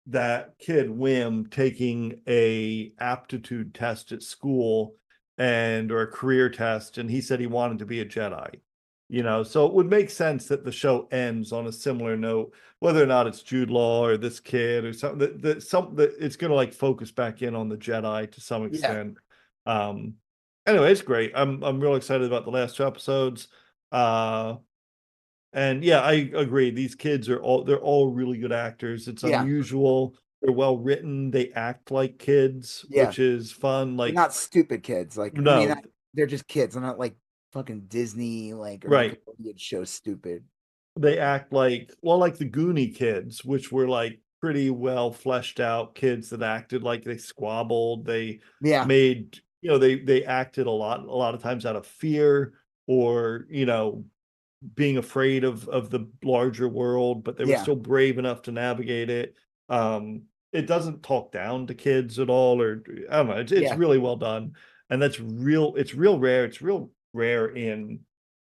Speaker 2: that kid Wim taking a aptitude test at school or a career test, and he said he wanted to be a Jedi. So it would make sense that the show ends on a similar note, whether or not it's Jude Law or this kid or something that it's going to like focus back in on the Jedi to some
Speaker 1: Yeah,
Speaker 2: extent. Um, anyway, it's great. I'm real excited about the last two episodes. And yeah, I agree. These kids they're all really good actors. It's
Speaker 1: yeah,
Speaker 2: unusual. They're well written. They act like kids,
Speaker 1: yeah.
Speaker 2: which is fun.
Speaker 1: They're
Speaker 2: Like,
Speaker 1: not stupid kids. Like I mean,
Speaker 2: no,
Speaker 1: they're just kids. They're not like fucking Disney like or
Speaker 2: right.
Speaker 1: Nickelodeon show stupid.
Speaker 2: They act like the Goonie kids, which were like pretty well fleshed out kids that acted like they squabbled. They
Speaker 1: Yeah,
Speaker 2: made, they acted a lot of times out of fear or, being afraid of the larger world, but they were
Speaker 1: yeah,
Speaker 2: still brave enough to navigate it. It doesn't talk down to kids at all, or I don't know. It's
Speaker 1: yeah,
Speaker 2: really well done, and that's real. It's real rare. It's real rare in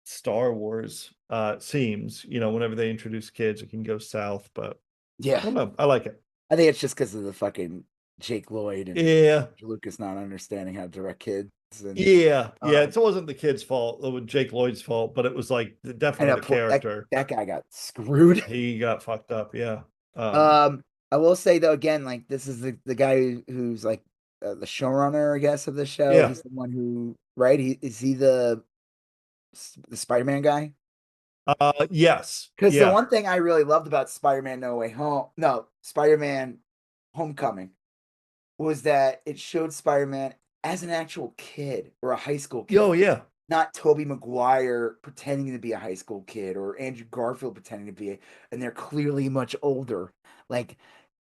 Speaker 2: Star Wars. It seems whenever they introduce kids, it can go south, but
Speaker 1: yeah.
Speaker 2: I don't know. I like it.
Speaker 1: I think it's just because of the fucking Jake Lloyd and
Speaker 2: Yeah,
Speaker 1: Lucas not understanding how to direct kids, and
Speaker 2: yeah.
Speaker 1: um,
Speaker 2: It wasn't the kid's fault. It was Jake Lloyd's fault, but it was like
Speaker 1: and
Speaker 2: definitely
Speaker 1: a
Speaker 2: the
Speaker 1: poor that
Speaker 2: character.
Speaker 1: that guy got screwed.
Speaker 2: He got fucked up. Yeah.
Speaker 1: I will say though, again, like this is the guy who's like the showrunner, I guess, of the show.
Speaker 2: Yeah.
Speaker 1: He's the one who, right? Is he the Spider-Man guy?
Speaker 2: Yes.
Speaker 1: Because the
Speaker 2: Yeah.
Speaker 1: one thing I really loved about Spider-Man No Way Home, no, Spider-Man Homecoming, was that it showed Spider-Man as an actual kid or a high school kid,
Speaker 2: Oh, yeah.
Speaker 1: not Tobey Maguire pretending to be a high school kid or Andrew Garfield pretending to be, and they're clearly much older. Like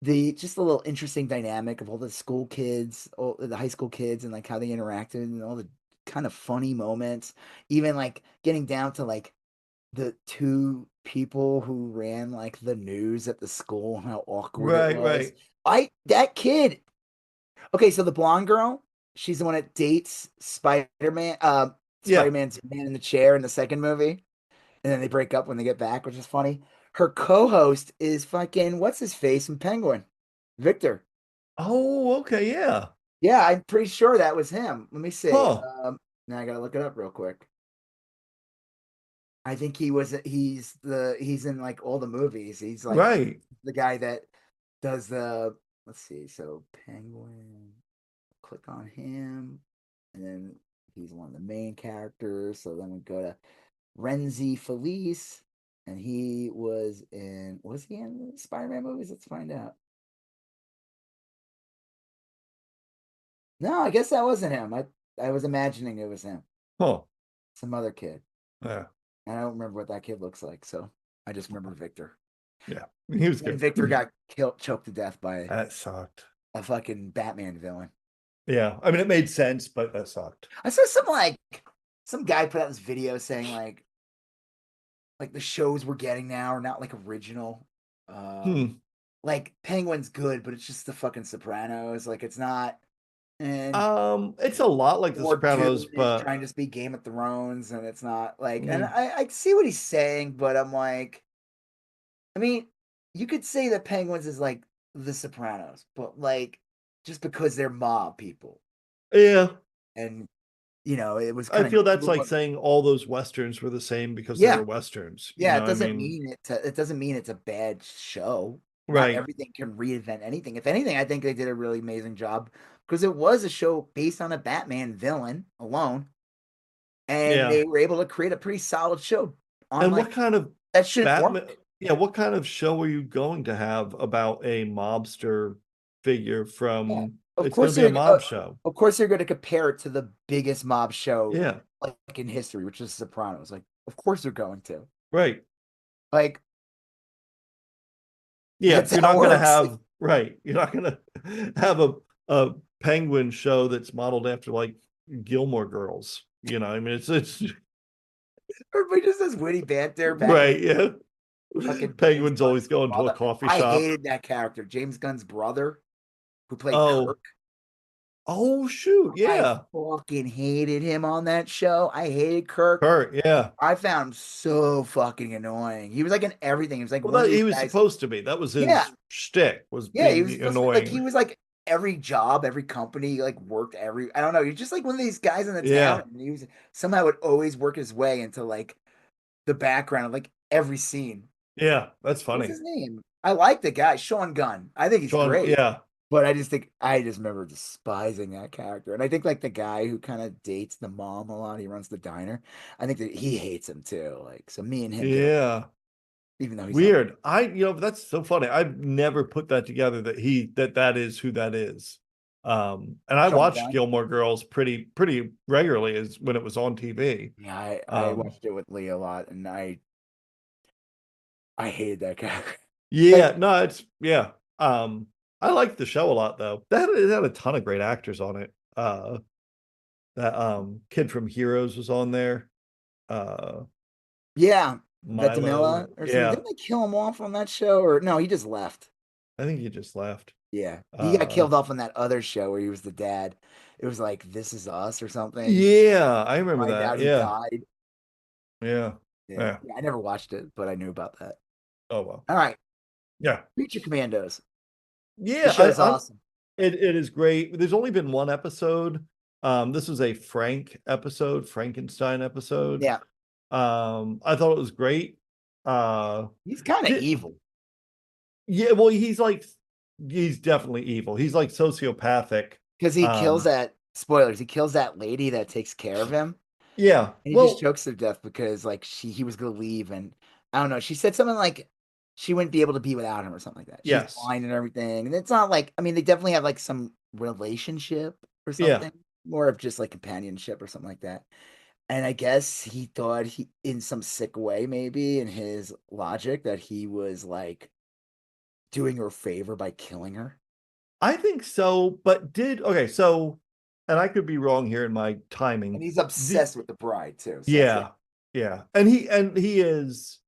Speaker 1: just a little interesting dynamic of all the school kids, all the high school kids, and like how they interacted and all the kind of funny moments. Even like getting down to like the two people who ran like the news at the school, how awkward it
Speaker 2: Right,
Speaker 1: was.
Speaker 2: right.
Speaker 1: That kid. Okay, so the blonde girl, she's the one that dates Spider-Man,
Speaker 2: Yeah.
Speaker 1: Spider-Man's man in the chair in the second movie, and then they break up when they get back, which is funny. Her co-host is fucking what's his face in Penguin, Victor.
Speaker 2: Oh, okay. Yeah.
Speaker 1: Yeah, I'm pretty sure that was him. Let me see.
Speaker 2: Huh.
Speaker 1: Now I gotta look it up real quick. I think he's in like all the movies. He's like
Speaker 2: Right.
Speaker 1: the guy that does the let's see, so Penguin, click on him, and then he's one of the main characters. So then we go to Renzi Felice, and was he in the Spider-Man movies? Let's find out. No, I guess that wasn't him. I was imagining it was him.
Speaker 2: Huh.
Speaker 1: Some other kid.
Speaker 2: Yeah.
Speaker 1: I don't remember what that kid looks like, so I just remember Victor.
Speaker 2: Yeah. He was
Speaker 1: And
Speaker 2: good.
Speaker 1: Victor got choked to death by
Speaker 2: That sucked.
Speaker 1: a fucking Batman villain.
Speaker 2: Yeah. I mean, it made sense, but that sucked.
Speaker 1: I saw some guy put out this video saying like the shows we're getting now are not like original.
Speaker 2: Hmm.
Speaker 1: Like Penguin's good, but it's just the fucking Sopranos. Like it's not. And
Speaker 2: It's a lot like The
Speaker 1: or
Speaker 2: Sopranos,
Speaker 1: Dune is
Speaker 2: but
Speaker 1: trying to just be Game of Thrones, and it's not like. And
Speaker 2: mm,
Speaker 1: I see what he's saying, but I'm like, I mean, you could say that Penguins is like The Sopranos, but like just because they're mob people,
Speaker 2: yeah.
Speaker 1: and it was
Speaker 2: I
Speaker 1: kind
Speaker 2: feel
Speaker 1: of
Speaker 2: that's like saying all those westerns were the same because they
Speaker 1: yeah,
Speaker 2: were westerns.
Speaker 1: yeah. It
Speaker 2: I
Speaker 1: doesn't
Speaker 2: mean,
Speaker 1: mean it doesn't mean it's a bad show. Not
Speaker 2: right.
Speaker 1: everything can reinvent anything. If anything, I think they did a really amazing job because it was a show based on a Batman villain alone, and
Speaker 2: Yeah.
Speaker 1: they were able to create a pretty solid show on
Speaker 2: And
Speaker 1: like
Speaker 2: what kind of
Speaker 1: that shouldn't
Speaker 2: Batman?
Speaker 1: work.
Speaker 2: Yeah, what kind of show are you going to have about a mobster figure
Speaker 1: Yeah,
Speaker 2: from? It's going to be a mob show.
Speaker 1: of course they're going to compare it to the biggest mob show
Speaker 2: Yeah,
Speaker 1: like in history, which is Sopranos. Like, of course they're going to.
Speaker 2: right.
Speaker 1: Like,
Speaker 2: Yeah,
Speaker 1: that's
Speaker 2: you're
Speaker 1: how it
Speaker 2: not going to
Speaker 1: works.
Speaker 2: have right. You're not going to have a penguin show that's modeled after like Gilmore Girls. I mean, it's
Speaker 1: Everybody just does witty banter back and
Speaker 2: right. Yeah,
Speaker 1: fucking James
Speaker 2: Penguin's
Speaker 1: Gunn's
Speaker 2: always going to a
Speaker 1: brother.
Speaker 2: coffee
Speaker 1: I
Speaker 2: shop.
Speaker 1: hated that character, James Gunn's brother, who played
Speaker 2: Oh,
Speaker 1: Kirk.
Speaker 2: oh, shoot,
Speaker 1: I
Speaker 2: yeah,
Speaker 1: fucking hated him on that show. I hated Kirk.
Speaker 2: Kurt, yeah.
Speaker 1: I found him so fucking annoying. He was like in everything. He was like
Speaker 2: Well,
Speaker 1: one of
Speaker 2: that
Speaker 1: these
Speaker 2: he was
Speaker 1: guys.
Speaker 2: supposed to be. That was
Speaker 1: Yeah,
Speaker 2: his shtick, was
Speaker 1: yeah. He
Speaker 2: being
Speaker 1: was
Speaker 2: the
Speaker 1: supposed to be like he
Speaker 2: annoying.
Speaker 1: was like every job, every company, like worked every. I don't know. He's just like one of these guys in the town,
Speaker 2: Yeah,
Speaker 1: and he was somehow would always work his way into like the background of like every scene.
Speaker 2: yeah, that's
Speaker 1: What's
Speaker 2: funny.
Speaker 1: his name? I like the guy, Sean Gunn. I think he's
Speaker 2: Sean,
Speaker 1: great.
Speaker 2: yeah,
Speaker 1: But I just remember despising that character. And I think like the guy who kind of dates the mom a lot, he runs the diner. I think that he hates him too. Like, so me and him get along,
Speaker 2: yeah.
Speaker 1: even though he's not.
Speaker 2: Weird. That's so funny. I've never put that together that is who that is. And I
Speaker 1: Sean
Speaker 2: watched
Speaker 1: Gunn.
Speaker 2: Gilmore Girls pretty regularly as when it was on TV.
Speaker 1: Yeah, I watched it with Lee a lot, and I hated that character. Like,
Speaker 2: Yeah, no, it's yeah. I liked the show a lot though. It had a ton of great actors on it. That kid from Heroes was on there. Uh
Speaker 1: yeah,
Speaker 2: Milo.
Speaker 1: Ventimiglia or something.
Speaker 2: Yeah,
Speaker 1: Didn't they kill him off on that show? Or no, he just left.
Speaker 2: I think he just left.
Speaker 1: Yeah, he got
Speaker 2: Uh
Speaker 1: killed off on that other show where he was the dad. It was like This Is Us or something.
Speaker 2: yeah, I remember
Speaker 1: Find
Speaker 2: that.
Speaker 1: out he
Speaker 2: Yeah.
Speaker 1: died.
Speaker 2: Yeah.
Speaker 1: Yeah.
Speaker 2: Yeah.
Speaker 1: Yeah, I never watched it, but I knew about that.
Speaker 2: Oh well.
Speaker 1: All right.
Speaker 2: Yeah.
Speaker 1: Creature Commandos. The
Speaker 2: Yeah,
Speaker 1: show's
Speaker 2: I'm
Speaker 1: awesome.
Speaker 2: it is great. There's only been one episode. This was a Frankenstein episode.
Speaker 1: Yeah.
Speaker 2: I thought it was great.
Speaker 1: He's kind of evil.
Speaker 2: Yeah, well, he's definitely evil. He's like sociopathic.
Speaker 1: Because he kills that spoilers, he kills that lady that takes care of him.
Speaker 2: Yeah.
Speaker 1: And he just chokes her to death because like he was gonna leave, and I don't know, she said something like she wouldn't be able to be without him or something like that. She's blind and everything. And it's not like, I mean, they definitely have like some relationship or something. More of just like companionship or something like that. And I guess he thought he, in some sick way, maybe in his logic, that he was like doing her a favor by killing her.
Speaker 2: I think so, but okay, so, and I could be wrong here in my timing.
Speaker 1: And he's obsessed with the bride too.
Speaker 2: So yeah, yeah, and he is,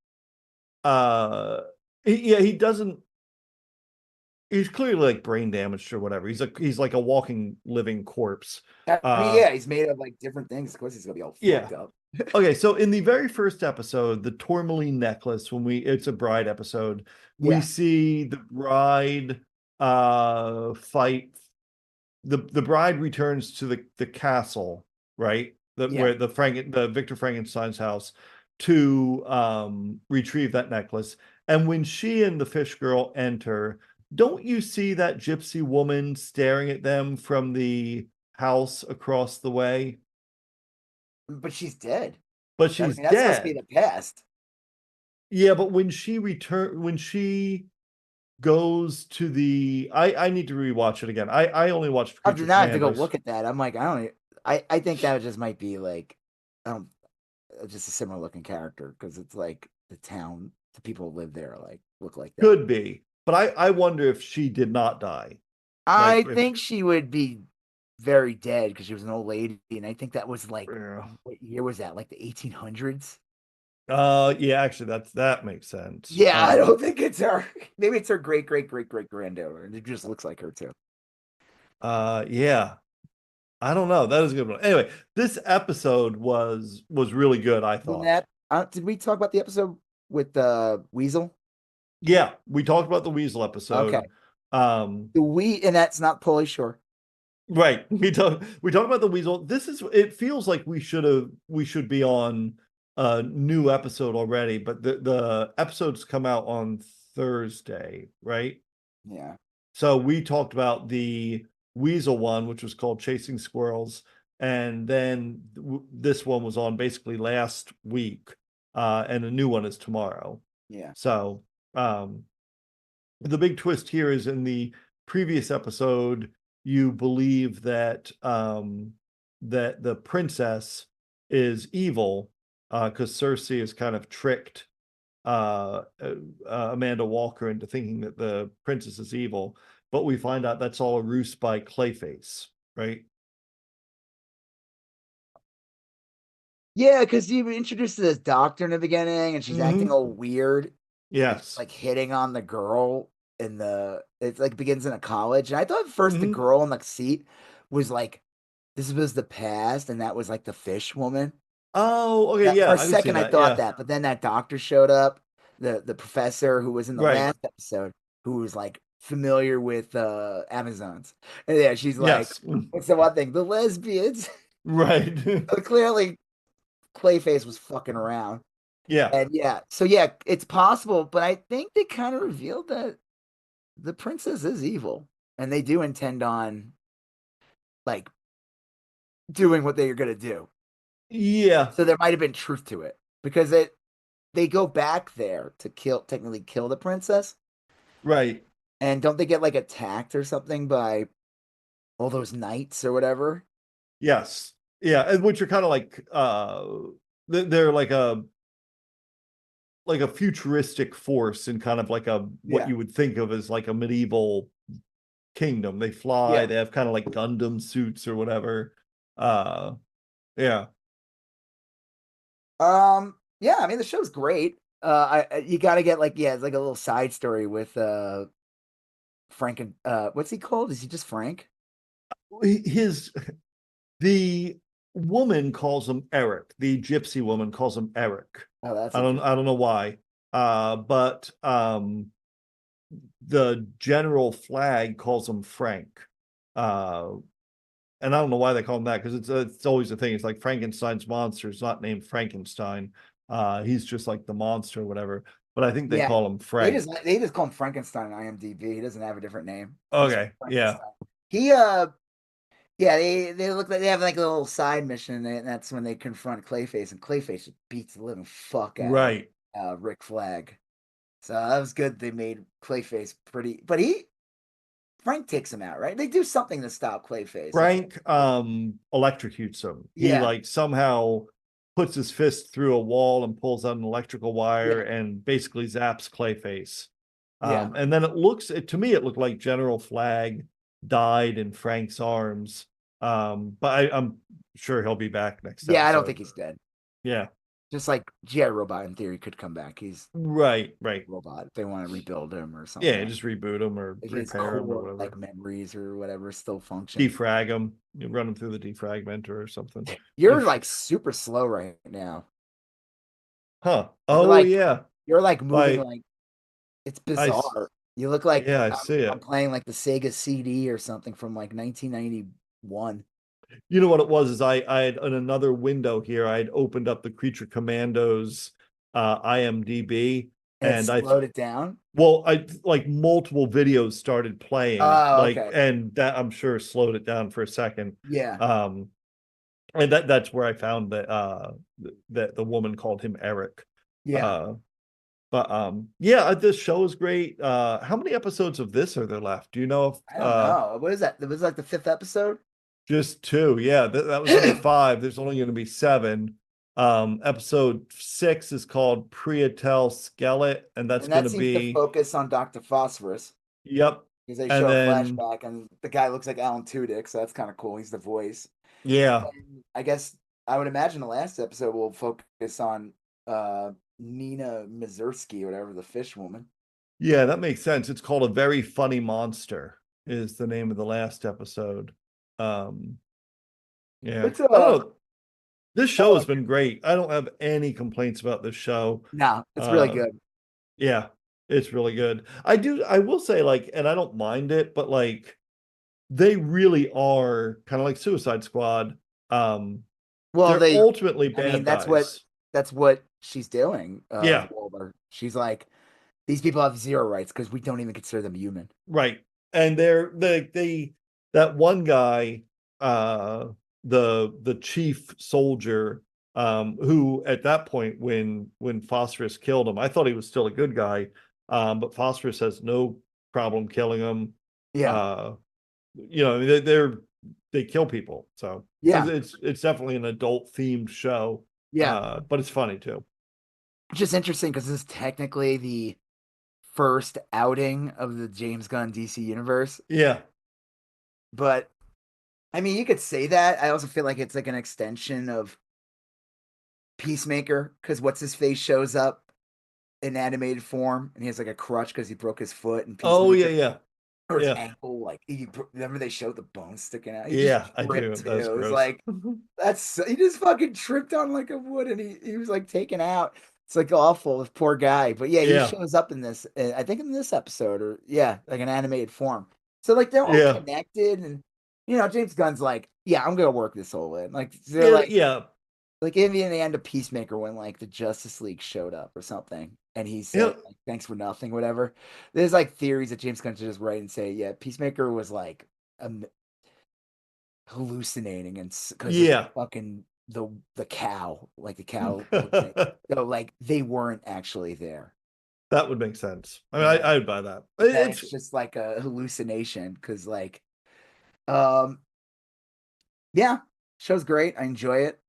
Speaker 2: he doesn't. He's clearly like brain damaged or whatever. He's like a walking, living corpse.
Speaker 1: I mean, yeah, he's made of like different things. Of course, he's gonna be all fucked up.
Speaker 2: Okay, so in the very first episode, the tourmaline necklace, it's a bride episode, we see the bride fight. The bride returns to the castle, right? Where the Victor Frankenstein's house, to retrieve that necklace. And when she and the fish girl enter, don't you see that gypsy woman staring at them from the house across the way?
Speaker 1: But she's dead.
Speaker 2: But she's dead.
Speaker 1: That's supposed to be the past.
Speaker 2: Yeah, but when she goes to the, I need to rewatch it again. I only watched
Speaker 1: I did not have to go look at that. I'm like, I think that just might be like just a similar looking character, because it's like the town, the people who live there like look like that.
Speaker 2: Could be. But I wonder if she did not die.
Speaker 1: I think she would be very dead because she was an old lady, and I think that was like, what year was that? Like the 1800s?
Speaker 2: Yeah, actually, that makes sense.
Speaker 1: Yeah, I don't think it's her. Maybe it's her great granddaughter, and it just looks like her too.
Speaker 2: Yeah, I don't know. That is a good one. Anyway, this episode was really good, I thought.
Speaker 1: Did we talk about the episode with the Weasel?
Speaker 2: Yeah, we talked about the Weasel episode.
Speaker 1: Okay. And that's not Pauly Shore.
Speaker 2: Right. We talked about the Weasel. It feels like we should be on a new episode already, but the episodes come out on Thursday, right?
Speaker 1: Yeah.
Speaker 2: So we talked about the Weasel one, which was called Chasing Squirrels, and then this one was on basically last week, and a new one is tomorrow.
Speaker 1: Yeah.
Speaker 2: So the big twist here is in the previous episode, you believe that that the princess is evil, because Cersei has kind of tricked Amanda Walker into thinking that the princess is evil, but we find out that's all a ruse by Clayface, right?
Speaker 1: Yeah, because you introduced this doctor in the beginning, and she's acting all weird.
Speaker 2: Yes,
Speaker 1: like hitting on the girl it's like begins in a college. And I thought at first the girl in the seat was like, this was the past, and that was like the fish woman.
Speaker 2: Oh, okay,
Speaker 1: For
Speaker 2: yeah,
Speaker 1: a
Speaker 2: I can see
Speaker 1: second I
Speaker 2: that.
Speaker 1: thought
Speaker 2: Yeah,
Speaker 1: that, but then that doctor showed up, the professor who was in the
Speaker 2: right.
Speaker 1: last episode, who was like familiar with Amazons. And yeah, she's like,
Speaker 2: Yes,
Speaker 1: what's the one thing? The lesbians.
Speaker 2: right.
Speaker 1: So clearly Clayface was fucking around.
Speaker 2: Yeah,
Speaker 1: And yeah, so yeah, it's possible, but I think they kind of revealed that the princess is evil, and they do intend on like doing what they're gonna do.
Speaker 2: yeah,
Speaker 1: So there might have been truth to it because they go back there to technically kill the princess,
Speaker 2: right.
Speaker 1: and don't they get like attacked or something by all those knights or whatever?
Speaker 2: Yes, yeah, and which are kind of like they're like a futuristic force and kind of like a what
Speaker 1: Yeah,
Speaker 2: you would think of as like a medieval kingdom. They fly,
Speaker 1: yeah.
Speaker 2: they have kind of like Gundam suits or whatever. Uh yeah.
Speaker 1: Yeah. I mean, the show's great. You got to get like it's like a little side story with Frank and what's he called? Is he just Frank?
Speaker 2: His the woman calls him Eric. The gypsy woman calls him Eric.
Speaker 1: Oh, that's
Speaker 2: I don't know why. But the general flag calls him Frank. And I don't know why they call him that, because it's always a thing. It's like Frankenstein's monster is not named Frankenstein. He's just like the monster or whatever. But I think they
Speaker 1: Yeah.
Speaker 2: call him Frank.
Speaker 1: They just call him Frankenstein on IMDb. He doesn't have a different name.
Speaker 2: Okay, yeah,
Speaker 1: He they look like they have like a little side mission, and that's when they confront Clayface, and Clayface just beats the living fuck out
Speaker 2: right.
Speaker 1: of Rick Flag. So that was good. They made Clayface pretty, but Frank takes him out, right? They do something to stop Clayface.
Speaker 2: Frank electrocutes him. He like somehow puts his fist through a wall and pulls out an electrical wire and basically zaps Clayface. And then to me, it looked like General Flag died in Frank's arms. But I'm sure he'll be back next episode.
Speaker 1: I don't think he's dead.
Speaker 2: Yeah.
Speaker 1: Just like GI Robot in theory could come back. He's
Speaker 2: right.
Speaker 1: robot if they want to rebuild him or something.
Speaker 2: Yeah, just reboot him or
Speaker 1: if
Speaker 2: repair him or whatever.
Speaker 1: Like memories or whatever still function.
Speaker 2: Defrag him. You run him through the defragmenter or something.
Speaker 1: You're like super slow right now.
Speaker 2: Huh. Oh yeah.
Speaker 1: You're like moving like it's bizarre. You look like
Speaker 2: I see it.
Speaker 1: I'm playing like the Sega CD or something from like 1991.
Speaker 2: You know what it was? Is I had in another window here. I had opened up the Creature Commandos IMDb,
Speaker 1: and I slowed it down.
Speaker 2: Well, I like multiple videos started playing, and that I'm sure slowed it down for a second.
Speaker 1: Yeah.
Speaker 2: And that's where I found that that the woman called him Eric.
Speaker 1: Yeah.
Speaker 2: But yeah, this show is great. How many episodes of this are there left? Do you know if
Speaker 1: I don't know. What is that? It was like the 5th episode?
Speaker 2: Just 2. Yeah, that was number 5. There's only going to be 7. Episode 6 is called Prietel Skelet, and that's going to be
Speaker 1: focus on Dr. Phosphorus.
Speaker 2: Yep.
Speaker 1: Because they show a flashback, and the guy looks like Alan Tudyk, so that's kind of cool. He's the voice.
Speaker 2: Yeah.
Speaker 1: And I guess I would imagine the last episode will focus on Nina Mazursky, or whatever, the fish woman.
Speaker 2: Yeah, that makes sense. It's called A Very Funny Monster is the name of the last episode. Yeah. I don't know. This show has been great. I don't have any complaints about this show.
Speaker 1: No, it's really good.
Speaker 2: Yeah, it's really good. I will say, like, and I don't mind it, but like they really are kind of like Suicide Squad. Well, they're ultimately bad. I mean,
Speaker 1: that's what she's doing.
Speaker 2: Yeah.
Speaker 1: Wahlberg. She's like, these people have zero rights because we don't even consider them human.
Speaker 2: Right. And they that one guy, the chief soldier, who at that point when Phosphorus killed him, I thought he was still a good guy, but Phosphorus has no problem killing him.
Speaker 1: Yeah.
Speaker 2: They kill people, so
Speaker 1: Yeah.
Speaker 2: it's definitely an adult themed show,
Speaker 1: Yeah.
Speaker 2: but it's funny too.
Speaker 1: Which is interesting because this is technically the first outing of the James Gunn DC universe.
Speaker 2: Yeah.
Speaker 1: But I mean, you could say that. I also feel like it's like an extension of Peacemaker because what's his face shows up in animated form and he has like a crutch because he broke his foot and
Speaker 2: Oh yeah,
Speaker 1: Peacemaker
Speaker 2: yeah,
Speaker 1: or his
Speaker 2: yeah,
Speaker 1: ankle. Like remember they showed the bone sticking out. He just
Speaker 2: yeah. I do.
Speaker 1: tripped too.
Speaker 2: That's
Speaker 1: It was
Speaker 2: gross.
Speaker 1: like he just fucking tripped on like a wood and he was like taken out. It's like awful, this poor guy. But yeah, he
Speaker 2: Yeah,
Speaker 1: shows up in this. I think in this episode or yeah, like an animated form. So like they're all
Speaker 2: yeah,
Speaker 1: connected and James Gunn's like, yeah, I'm gonna work this all in. Like they're
Speaker 2: yeah, yeah,
Speaker 1: like in the end of Peacemaker when like the Justice League showed up or something, and he
Speaker 2: yeah,
Speaker 1: said like, thanks for nothing, whatever. There's like theories that James Gunn should just write and say, yeah, Peacemaker was like hallucinating and because of
Speaker 2: yeah.
Speaker 1: fucking the cow, like the cow, so like they weren't actually there.
Speaker 2: That would make sense. I mean,
Speaker 1: And
Speaker 2: I
Speaker 1: then
Speaker 2: would buy that.
Speaker 1: it's
Speaker 2: It's
Speaker 1: just like a hallucination because um yeah, show's great. I enjoy it.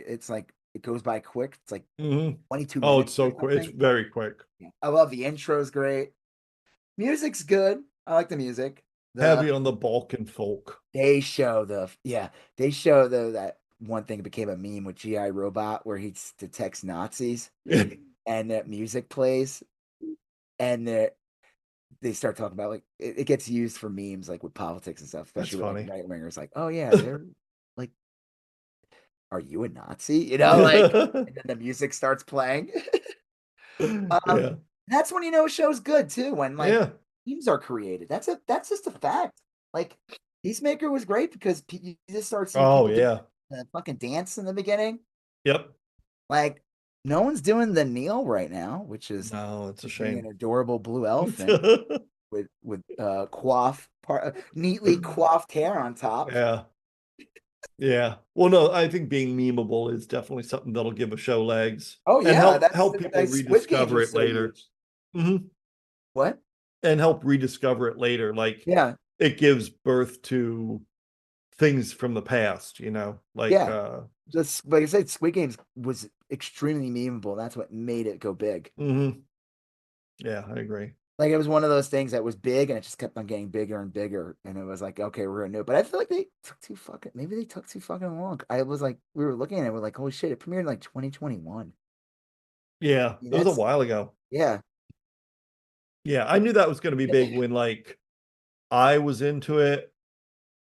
Speaker 1: It's like it goes by quick. It's like
Speaker 2: mhm.
Speaker 1: 22
Speaker 2: Oh, it's
Speaker 1: minutes or
Speaker 2: so quick. It's
Speaker 1: something.
Speaker 2: very quick.
Speaker 1: Yeah. I love the intro's great. Music's good. I like the music. The
Speaker 2: Heavy on the Balkan folk.
Speaker 1: they show the yeah, they show that one thing became a meme with GI Robot where he detects Nazis and that music plays and they start talking about like it gets used for memes like with politics and stuff,
Speaker 2: That's
Speaker 1: especially with like
Speaker 2: funny.
Speaker 1: right wingers like, oh yeah, they're like, are you a Nazi? Like and then the music starts playing.
Speaker 2: Yeah,
Speaker 1: That's when a show's good too, when like
Speaker 2: yeah.
Speaker 1: teams are created. That's just a fact. Like Peacemaker was great because you just start seeing
Speaker 2: Oh
Speaker 1: people do
Speaker 2: yeah.
Speaker 1: the fucking dance in the beginning.
Speaker 2: Yep.
Speaker 1: Like no one's doing the kneel right now, which is
Speaker 2: No, it's a
Speaker 1: being an
Speaker 2: shame.
Speaker 1: adorable blue elephant with neatly coiffed hair on top.
Speaker 2: Yeah. Yeah. Well, no, I think being memeable is definitely something that'll give a show legs
Speaker 1: Oh
Speaker 2: and
Speaker 1: yeah,
Speaker 2: help people
Speaker 1: Squid Games
Speaker 2: rediscover
Speaker 1: was
Speaker 2: it
Speaker 1: so
Speaker 2: later.
Speaker 1: huge.
Speaker 2: Hmm.
Speaker 1: What?
Speaker 2: And help rediscover it later. Like
Speaker 1: Yeah,
Speaker 2: it gives birth to things from the past, like
Speaker 1: yeah. Just like I said, Squid Games was extremely memeable. That's what made it go big.
Speaker 2: mhm. Yeah, I agree.
Speaker 1: Like it was one of those things that was big and it just kept on getting bigger and bigger. And it was like, okay, we're gonna do it. But I feel like maybe they took too fucking long. I was like, we were looking at it, we're like, holy shit, it premiered in like 2021.
Speaker 2: Yeah, it was a
Speaker 1: That's
Speaker 2: while ago.
Speaker 1: yeah.
Speaker 2: Yeah, I knew that was going to be big when like I was into it,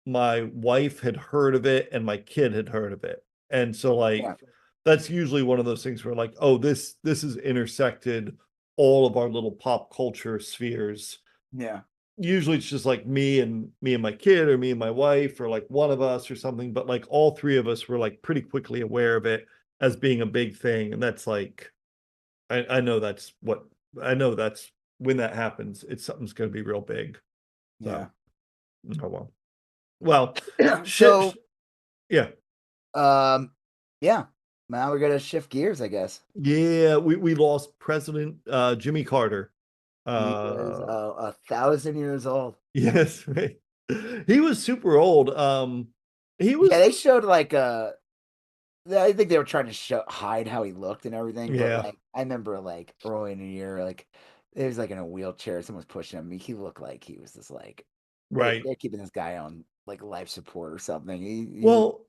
Speaker 2: my wife had heard of it, and my kid had heard of it. And so
Speaker 1: Yeah.
Speaker 2: like that's usually one of those things where like, oh, this is intersected all of our little pop culture spheres.
Speaker 1: Yeah.
Speaker 2: Usually it's just like me and my kid or me and my wife or like one of us or something, but like all three of us were like pretty quickly aware of it as being a big thing. And that's like I know that's when that happens, it's something's going to be real big.
Speaker 1: Yeah.
Speaker 2: So, oh well. Well,
Speaker 1: So
Speaker 2: shit. Yeah.
Speaker 1: um yeah. Now we're gonna shift gears, I guess.
Speaker 2: Yeah, we lost President Jimmy Carter.
Speaker 1: He was
Speaker 2: Uh
Speaker 1: 1,000 years old.
Speaker 2: yes, right. He was super old. He
Speaker 1: Yeah,
Speaker 2: was
Speaker 1: they showed like I think they were trying to hide how he looked and everything, but
Speaker 2: yeah,
Speaker 1: like I remember like early in the year, like he was like in a wheelchair, someone was pushing him. He looked like he was just like
Speaker 2: right.
Speaker 1: they're keeping this guy on like life support or something. He was
Speaker 2: Well,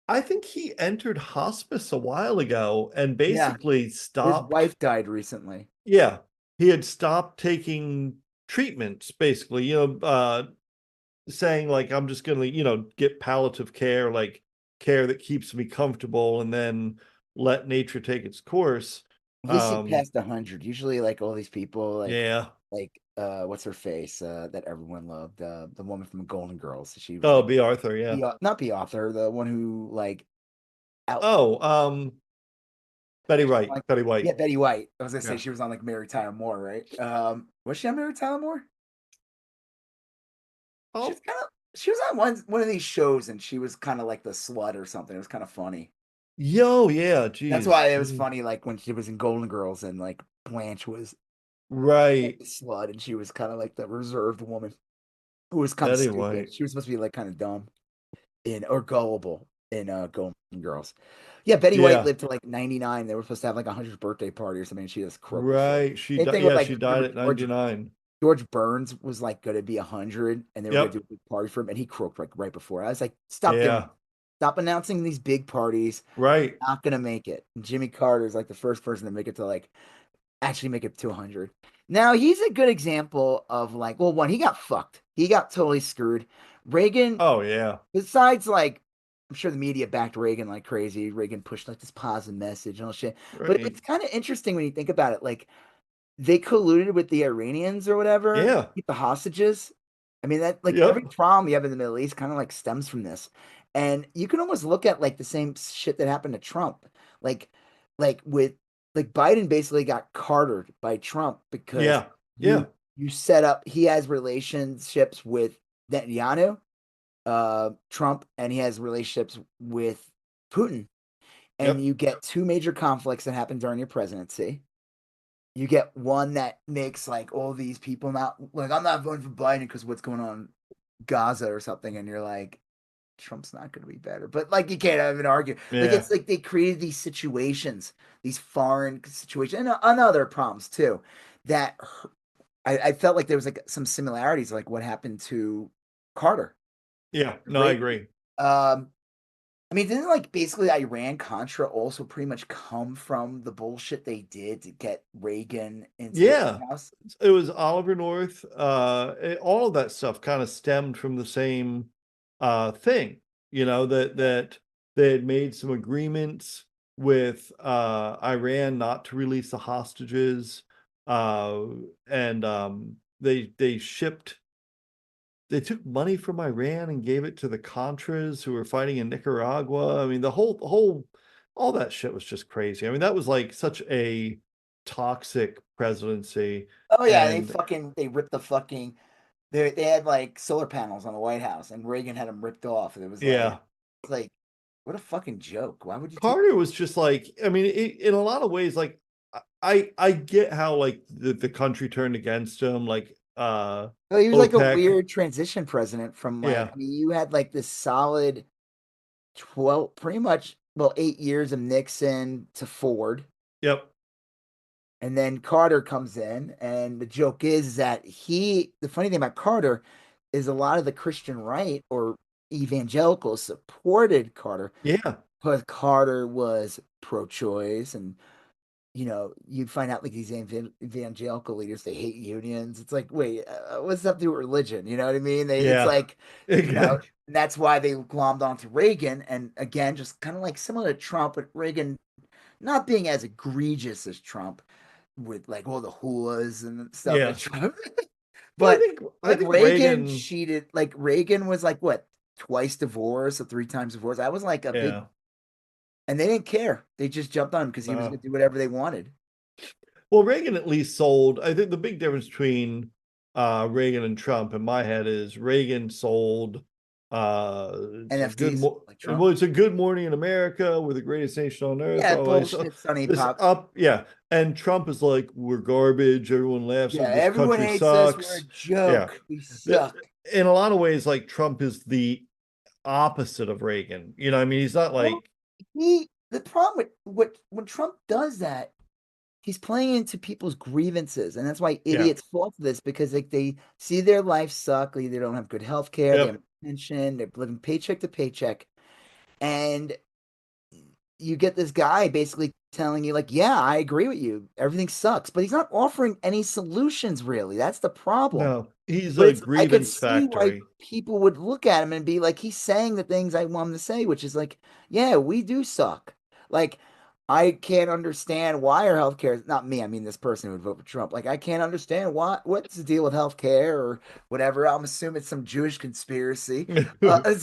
Speaker 2: I think he entered hospice a while ago and
Speaker 1: yeah.
Speaker 2: basically
Speaker 1: His
Speaker 2: stopped.
Speaker 1: wife died recently.
Speaker 2: Yeah, he had stopped taking treatments, basically, saying like, I'm just gonna, get palliative care, like care that keeps me comfortable, and then let nature take its course.
Speaker 1: At least he
Speaker 2: Um,
Speaker 1: passed 100. Usually, like all these people,
Speaker 2: yeah.
Speaker 1: what's her face that everyone loved, the woman from Golden Girls. She was
Speaker 2: Oh,
Speaker 1: like
Speaker 2: B. Arthur, yeah.
Speaker 1: not the author, the one who like out
Speaker 2: Oh, Betty White.
Speaker 1: like
Speaker 2: Betty White.
Speaker 1: yeah, Betty White. I was gonna say
Speaker 2: Yeah.
Speaker 1: she was on like Mary Tyler Moore, right? Was she on Mary Tyler Moore? She's
Speaker 2: Oh,
Speaker 1: kind of. She was on one of these shows, and she was kind of like the slut or something. It was kind of funny.
Speaker 2: Yo, yeah,
Speaker 1: That's
Speaker 2: geez.
Speaker 1: why it was funny, like when she was in Golden Girls, and like Blanche was like
Speaker 2: Right.
Speaker 1: the slut, and she was kind of like the reserved woman who was kind of
Speaker 2: Betty
Speaker 1: stupid.
Speaker 2: White.
Speaker 1: She was supposed to be like kind of dumb in or gullible in Golden Girls. Yeah, Betty White
Speaker 2: Yeah.
Speaker 1: lived to like 99. They were supposed to have like a 100th birthday party or something. And she just croaked before.
Speaker 2: Right. She
Speaker 1: Same
Speaker 2: died.
Speaker 1: thing with
Speaker 2: Yeah,
Speaker 1: like
Speaker 2: she died
Speaker 1: remember
Speaker 2: at 99.
Speaker 1: George Burns was like going to be 100, and they were going to
Speaker 2: Yep.
Speaker 1: do a big party for him, and he croaked like right before. I was like, stop doing,
Speaker 2: Yeah.
Speaker 1: stop announcing these big parties.
Speaker 2: Right.
Speaker 1: Not going to make it. And Jimmy Carter is like the first person to make it to like actually make it to 100. Now he's a good example of like, well, one, he got fucked. He got totally screwed. Reagan,
Speaker 2: Oh, yeah.
Speaker 1: besides like, I'm sure the media backed Reagan like crazy. Reagan pushed like this positive message and all shit. But
Speaker 2: Right.
Speaker 1: it's kind of interesting when you think about it. Like they colluded with the Iranians or whatever to
Speaker 2: Yeah.
Speaker 1: keep the hostages. I mean, that like every
Speaker 2: Yep.
Speaker 1: problem you have in the Middle East kind of like stems from this. And you can almost look at like the same shit that happened to Trump. Like with like Biden basically got cartered by Trump because
Speaker 2: Yeah.
Speaker 1: you
Speaker 2: Yeah.
Speaker 1: you set up he has relationships with Netanyahu, Trump, and he has relationships with Putin. And
Speaker 2: Yep.
Speaker 1: you get two major conflicts that happen during your presidency. You get one that makes like all these people not like I'm not voting for Biden because what's going on in Gaza or something, and you're like Trump's not going to be better, but like you can't even argue. Like
Speaker 2: Yeah.
Speaker 1: it's like they created these situations, these foreign situations, and other problems too. That I felt like there was like some similarities, like what happened to Carter,
Speaker 2: Yeah. No, I
Speaker 1: right?
Speaker 2: agree.
Speaker 1: Um, I mean, didn't like basically Iran Contra also pretty much come from the bullshit they did to get Reagan into the
Speaker 2: Yeah.
Speaker 1: White House?
Speaker 2: It was Oliver North. All of that stuff kind of stemmed from the same thing, that they had made some agreements with Iran not to release the hostages. Uh, and they took money from Iran and gave it to the Contras who were fighting in Nicaragua. I mean, all that shit was just crazy. I mean, that was like such a toxic presidency.
Speaker 1: Oh yeah,
Speaker 2: And
Speaker 1: they ripped the fucking they had like solar panels on the White House, and Reagan had them ripped off, and it was
Speaker 2: yeah,
Speaker 1: like what a fucking joke. Why would you do?
Speaker 2: Carter was just like, I mean, in a lot of ways, like I get how like the country turned against him, like
Speaker 1: Well, he was like a
Speaker 2: OPEC.
Speaker 1: weird transition president from like
Speaker 2: Yeah.
Speaker 1: I mean, you had like this solid 12, pretty much well 8 years of Nixon to Ford.
Speaker 2: Yep.
Speaker 1: And then Carter comes in, and the joke is that the funny thing about Carter is a lot of the Christian right or evangelicals supported Carter
Speaker 2: Yeah.
Speaker 1: because Carter was pro-choice, and you'd find out like these evangelical leaders, they hate unions. It's like, wait, what's that to do with religion? You know what I mean? It's
Speaker 2: Yeah.
Speaker 1: like, and that's why they glommed onto Reagan. And again, just kind of like similar to Trump, but Reagan not being as egregious as Trump with like all the hulas and stuff that
Speaker 2: Yeah.
Speaker 1: Trump,
Speaker 2: Well,
Speaker 1: but
Speaker 2: I
Speaker 1: like
Speaker 2: think
Speaker 1: Reagan
Speaker 2: Reagan.
Speaker 1: cheated. Like Reagan was like what, twice divorced or three times divorced. I was like a big,
Speaker 2: Yeah.
Speaker 1: and they didn't care. They just jumped on him because he was going
Speaker 2: No.
Speaker 1: to do whatever they wanted.
Speaker 2: Well, Reagan at least sold. I think the big difference between Reagan and Trump in my head is Reagan sold it's a
Speaker 1: NFTs like Trump.
Speaker 2: well, it's a good morning in America. We're the greatest nation on earth.
Speaker 1: Yeah,
Speaker 2: Always
Speaker 1: bullshit, Sonny
Speaker 2: this
Speaker 1: Pop.
Speaker 2: up, yeah. And Trump is like, we're garbage. Everyone laughs
Speaker 1: Yeah,
Speaker 2: at this
Speaker 1: everyone
Speaker 2: country
Speaker 1: hates us. We're a
Speaker 2: sucks. Yeah.
Speaker 1: joke. We suck.
Speaker 2: In a lot of ways, like Trump is the opposite of Reagan. I mean, he's not
Speaker 1: Well,
Speaker 2: like,
Speaker 1: the problem with when Trump does that, he's playing into people's grievances, and that's why
Speaker 2: yeah,
Speaker 1: idiots fall for this because like they see their life suck, they don't have good health care, they have
Speaker 2: yep,
Speaker 1: pension, they're living paycheck to paycheck, and you get this guy basically telling you like, yeah, I agree with you, everything sucks, but he's not offering any solutions really. That's the problem.
Speaker 2: no, he's
Speaker 1: But
Speaker 2: a
Speaker 1: I could
Speaker 2: grievance
Speaker 1: see why
Speaker 2: factory.
Speaker 1: people would look at him and be like, he's saying the things I want him to say, which is like, yeah, we do suck. Like, I can't understand why our healthcare is not me. I mean, this person who would vote for Trump. Like, I can't understand what's the deal with healthcare or whatever. I'm assuming it's some Jewish conspiracy,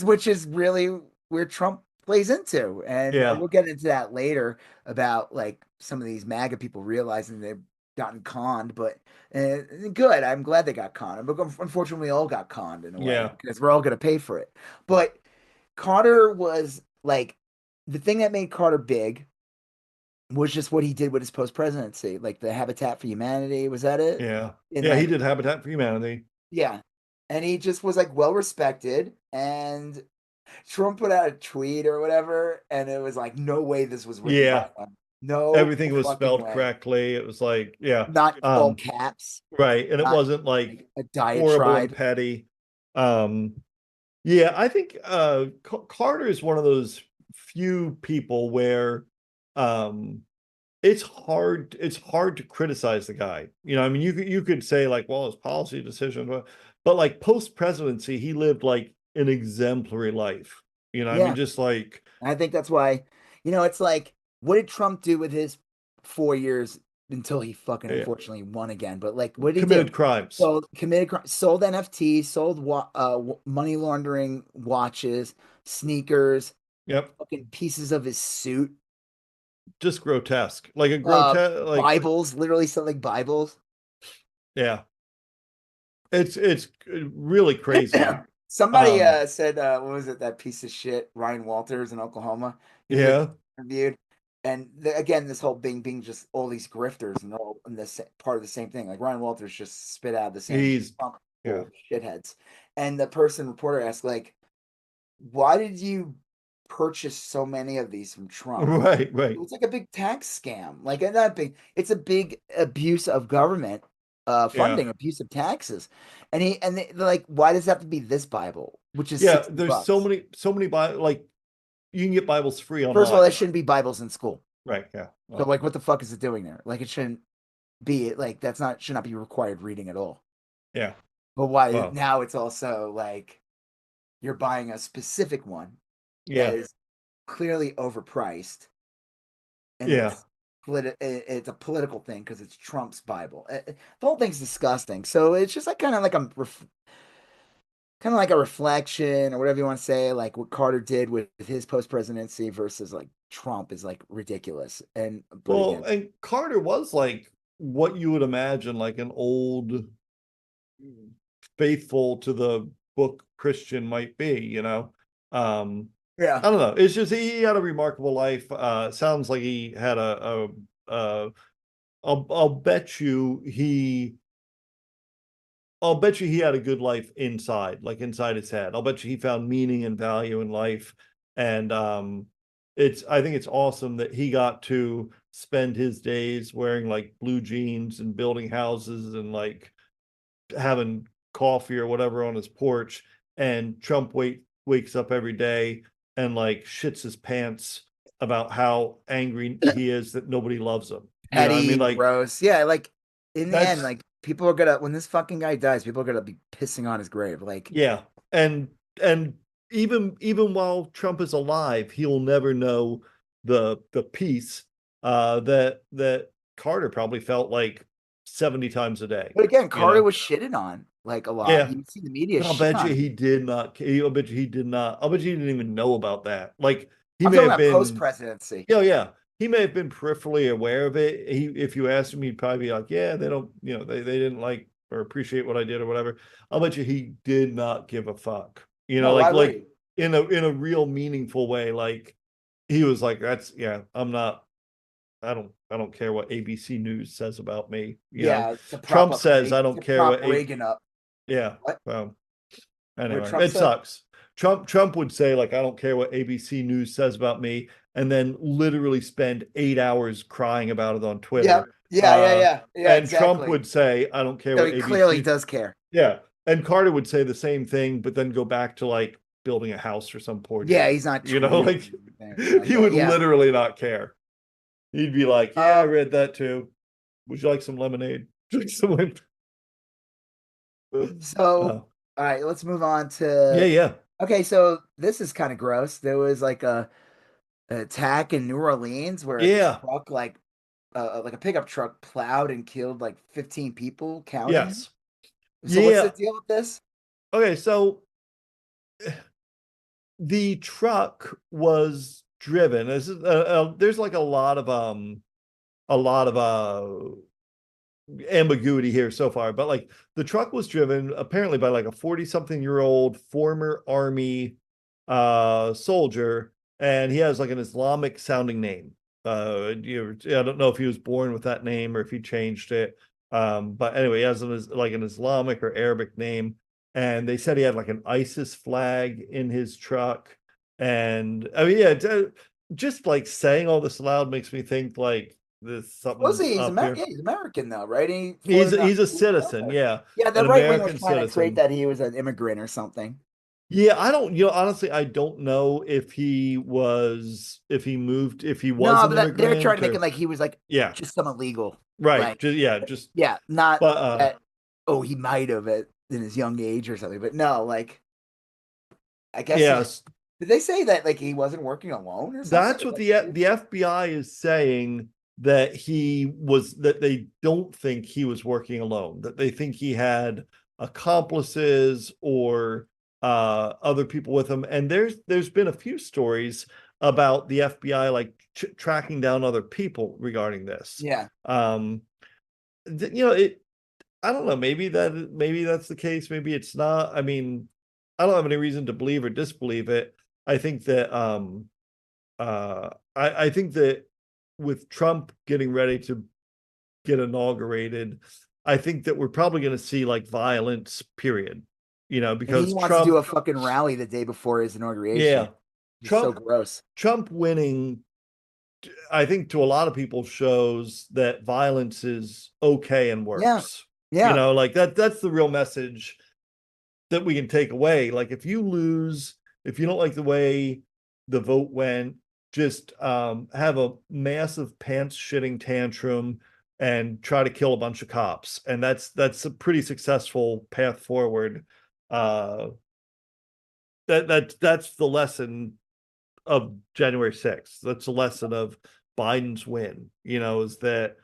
Speaker 1: which is really where Trump plays into. And
Speaker 2: Yeah.
Speaker 1: we'll get into that later about like some of these MAGA people realizing they gotten conned, but good. I'm glad they got conned. But unfortunately, we all got conned in a way
Speaker 2: Yeah.
Speaker 1: because we're all going to pay for it. But Carter was like the thing that made Carter big was just what he did with his post presidency, like the Habitat for Humanity. Was that it?
Speaker 2: Yeah.
Speaker 1: In
Speaker 2: Yeah, he
Speaker 1: like,
Speaker 2: did Habitat for Humanity.
Speaker 1: yeah. And he just was like well respected. And Trump put out a tweet or whatever, and it was like, no way this was written by
Speaker 2: Yeah.
Speaker 1: him. No
Speaker 2: Everything was
Speaker 1: fucking
Speaker 2: spelled
Speaker 1: way.
Speaker 2: correctly. It was like, yeah.
Speaker 1: Not all caps,
Speaker 2: Right. And it
Speaker 1: not
Speaker 2: wasn't
Speaker 1: like
Speaker 2: like
Speaker 1: a
Speaker 2: horrible and
Speaker 1: diatribe.
Speaker 2: petty. Um, yeah, I think Carter is one of those few people where um it's hard to criticize the guy. I mean, you could say like, well, his policy decision, but like post presidency, he lived like an exemplary life. I mean,
Speaker 1: Yeah.
Speaker 2: just like,
Speaker 1: I think that's why, it's like, what did Trump do with his 4 years until he fucking
Speaker 2: yeah,
Speaker 1: unfortunately won again? But like, what did he do?
Speaker 2: committed crimes.
Speaker 1: So committed crime, sold NFTs, sold money laundering watches, sneakers,
Speaker 2: Yep,
Speaker 1: fucking pieces of his suit,
Speaker 2: just grotesque, like a grotesque, like,
Speaker 1: Bibles, literally selling Bibles.
Speaker 2: yeah, it's really crazy.
Speaker 1: Somebody
Speaker 2: Um,
Speaker 1: said, what was it? That piece of shit, Ryan Walters in Oklahoma. He was
Speaker 2: yeah,
Speaker 1: interviewed, and again, this whole being just all these grifters, and they're all in this part of the same thing. Like Ryan Walters just spit out the same
Speaker 2: he's
Speaker 1: Trump
Speaker 2: yeah,
Speaker 1: shitheads, and the reporter asked, like, why did you purchase so many of these from Trump?
Speaker 2: right, right,
Speaker 1: It's like a big tax scam. Like not big. It's a big abuse of government
Speaker 2: yeah.
Speaker 1: funding, abuse of taxes. They're like, why does it have to be this Bible, which is
Speaker 2: Yeah,
Speaker 1: 60
Speaker 2: there's so
Speaker 1: bucks?
Speaker 2: many like you can get Bibles free
Speaker 1: First of all,
Speaker 2: online.
Speaker 1: there shouldn't be Bibles in school.
Speaker 2: Right, yeah.
Speaker 1: So
Speaker 2: Well,
Speaker 1: like, what the fuck is it doing there? Like, it shouldn't be like should not be required reading at all.
Speaker 2: yeah.
Speaker 1: But why
Speaker 2: Well,
Speaker 1: now it's also like you're buying a specific one that
Speaker 2: yeah.
Speaker 1: is clearly overpriced, and
Speaker 2: Yeah.
Speaker 1: it's a political thing because it's Trump's Bible. The whole thing's disgusting. So it's just like kind of like a reflection or whatever you want to say, like what Carter did with his post presidency versus like Trump is like ridiculous. But
Speaker 2: Well,
Speaker 1: again,
Speaker 2: and Carter was like what you would imagine like an old faithful to the book Christian might be. Um,
Speaker 1: yeah,
Speaker 2: I don't know. It's just he had a remarkable life. Sounds like he had I'll bet you he had a good life inside, like inside his head. I'll bet you he found meaning and value in life. And I think it's awesome that he got to spend his days wearing like blue jeans and building houses and like having coffee or whatever on his porch. And Trump wakes up every day and like shits his pants about how angry he is that nobody loves him. I mean,
Speaker 1: petty,
Speaker 2: like,
Speaker 1: gross. Yeah, like in the end,
Speaker 2: that's
Speaker 1: like people are gonna when this fucking guy dies, people are gonna be pissing on his grave. Like,
Speaker 2: yeah. And even while Trump is alive, he'll never know the peace that Carter probably felt like 70 times a day,
Speaker 1: but again,
Speaker 2: you
Speaker 1: Carter
Speaker 2: know?
Speaker 1: was shitted on like a lot.
Speaker 2: Yeah.
Speaker 1: You see the media
Speaker 2: But I'll
Speaker 1: shit
Speaker 2: bet you
Speaker 1: on him.
Speaker 2: he did not. I'll bet you he did not. I'll bet you he didn't even know about that. Like he
Speaker 1: I'm
Speaker 2: may
Speaker 1: talking
Speaker 2: have
Speaker 1: about post
Speaker 2: been,
Speaker 1: presidency.
Speaker 2: yeah. He may have been peripherally aware of it. If you asked him, he'd probably be like, yeah, they don't, they didn't like or appreciate what I did or whatever. I'll bet you he did not give a fuck.
Speaker 1: No,
Speaker 2: Like
Speaker 1: why would he?
Speaker 2: in a real meaningful way. Like he was like, that's yeah, I'm not. I don't care what ABC News says about me.
Speaker 1: Yeah, to prop
Speaker 2: Trump
Speaker 1: up
Speaker 2: says I
Speaker 1: Reagan,
Speaker 2: don't
Speaker 1: to
Speaker 2: care
Speaker 1: prop
Speaker 2: what a
Speaker 1: Reagan up.
Speaker 2: yeah.
Speaker 1: What?
Speaker 2: Well,
Speaker 1: What did
Speaker 2: anyway,
Speaker 1: Trump
Speaker 2: it
Speaker 1: say?
Speaker 2: sucks. Trump would say like I don't care what ABC News says about me, and then literally spend 8 hours crying about it on
Speaker 1: Yeah,
Speaker 2: Twitter.
Speaker 1: yeah,
Speaker 2: And Trump
Speaker 1: exactly.
Speaker 2: would say I don't care
Speaker 1: So
Speaker 2: what
Speaker 1: he clearly
Speaker 2: ABC.
Speaker 1: does care.
Speaker 2: Yeah, and Carter would say the same thing, but then go back to like building a house for some poor
Speaker 1: Yeah,
Speaker 2: dude.
Speaker 1: he's not tweeting
Speaker 2: Like
Speaker 1: anything like
Speaker 2: he
Speaker 1: that.
Speaker 2: would
Speaker 1: Yeah.
Speaker 2: literally not care. He'd be like, "Yeah, I
Speaker 1: Um.
Speaker 2: read that too. Would you like some lemonade? Would you like some lemonade?"
Speaker 1: So,
Speaker 2: Oh,
Speaker 1: all right, let's move on
Speaker 2: yeah,
Speaker 1: to.
Speaker 2: yeah,
Speaker 1: Okay, so this is kind of gross. There was like an attack in New Orleans where a
Speaker 2: yeah,
Speaker 1: truck, like a pickup truck, plowed and killed like 15 people, counting.
Speaker 2: yes,
Speaker 1: So, what's the
Speaker 2: yeah.
Speaker 1: deal with this?
Speaker 2: Okay, so the truck was driven. There's like a lot of ambiguity here so far, but like the truck was driven apparently by like a 40-something-year-old former army soldier, and he has like an Islamic sounding name. I don't know if he was born with that name or if he changed it. But anyway, he has like an Islamic or Arabic name, and they said he had like an ISIS flag in his truck. And I mean, yeah, just like saying all this aloud makes me think like there's something's
Speaker 1: He's
Speaker 2: up here.
Speaker 1: He's American though, right?
Speaker 2: He's a citizen, yeah,
Speaker 1: Yeah, the
Speaker 2: an
Speaker 1: right wing was
Speaker 2: American
Speaker 1: trying to create
Speaker 2: citizen.
Speaker 1: that he was an immigrant or something.
Speaker 2: Yeah, I don't, honestly, I don't know if he was, if he was
Speaker 1: No,
Speaker 2: an
Speaker 1: but they're trying to
Speaker 2: immigrant
Speaker 1: make it
Speaker 2: or,
Speaker 1: like he was like
Speaker 2: yeah,
Speaker 1: just some illegal.
Speaker 2: right.
Speaker 1: Like,
Speaker 2: Just, yeah, just,
Speaker 1: yeah, not
Speaker 2: but,
Speaker 1: that. Oh, he might have it in his young age or something, but no, like I guess
Speaker 2: yes,
Speaker 1: did they say that like he wasn't working alone or something?
Speaker 2: that's what the FBI is saying, that that they don't think he was working alone, that they think he had accomplices or other people with him. And there's been a few stories about the FBI like tracking down other people regarding this.
Speaker 1: Yeah.
Speaker 2: It, I don't know, maybe that's the case, maybe it's not. I mean, I don't have any reason to believe or disbelieve it. I think that I think that with Trump getting ready to get inaugurated, I think that we're probably going to see like violence, period.
Speaker 1: And he
Speaker 2: Because
Speaker 1: wants to do
Speaker 2: Trump,
Speaker 1: a fucking rally the day before his inauguration.
Speaker 2: yeah,
Speaker 1: It's so
Speaker 2: Trump,
Speaker 1: gross.
Speaker 2: Trump winning, I think to a lot of people shows that violence is okay and
Speaker 1: Yeah.
Speaker 2: works.
Speaker 1: Yeah.
Speaker 2: Like that's the real message that we can take away. Like if you lose, if you don't like the way the vote went, just have a massive pants shitting tantrum and try to kill a bunch of cops, and that's a pretty successful path forward. uh that's the lesson of January 6th. That's a lesson of Biden's win, is that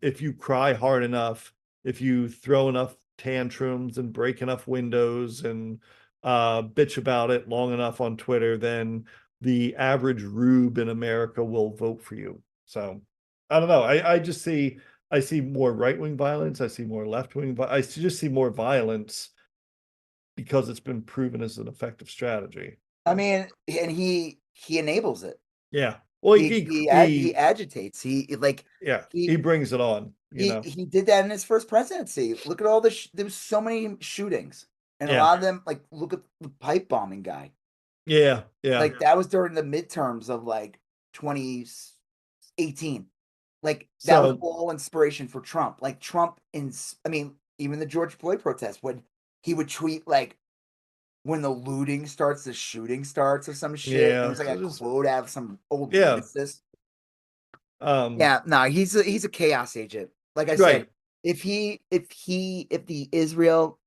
Speaker 2: if you cry hard enough, if you throw enough tantrums and break enough windows and bitch about it long enough on Twitter, then the average rube in America will vote for you. So I don't know. I see more right-wing violence. I see more left-wing. I just see more violence because it's been proven as an effective strategy.
Speaker 1: I mean, and he enables it.
Speaker 2: Yeah. Well,
Speaker 1: He agitates.
Speaker 2: he brings it on,
Speaker 1: he did that in his first presidency. Look at all there was so many shootings, and a
Speaker 2: Yeah.
Speaker 1: lot of them like look at the pipe bombing guy.
Speaker 2: Yeah. Yeah.
Speaker 1: Like that was during the midterms of like 2018. Like that was all inspiration for Trump. Like I mean, even the George Floyd protest, when he would tweet like when the looting starts, the shooting starts or some shit.
Speaker 2: Yeah.
Speaker 1: It was like a quote out of some old
Speaker 2: Yeah.
Speaker 1: lyricist. Yeah, no, he's a chaos agent. Like I said, if the Israel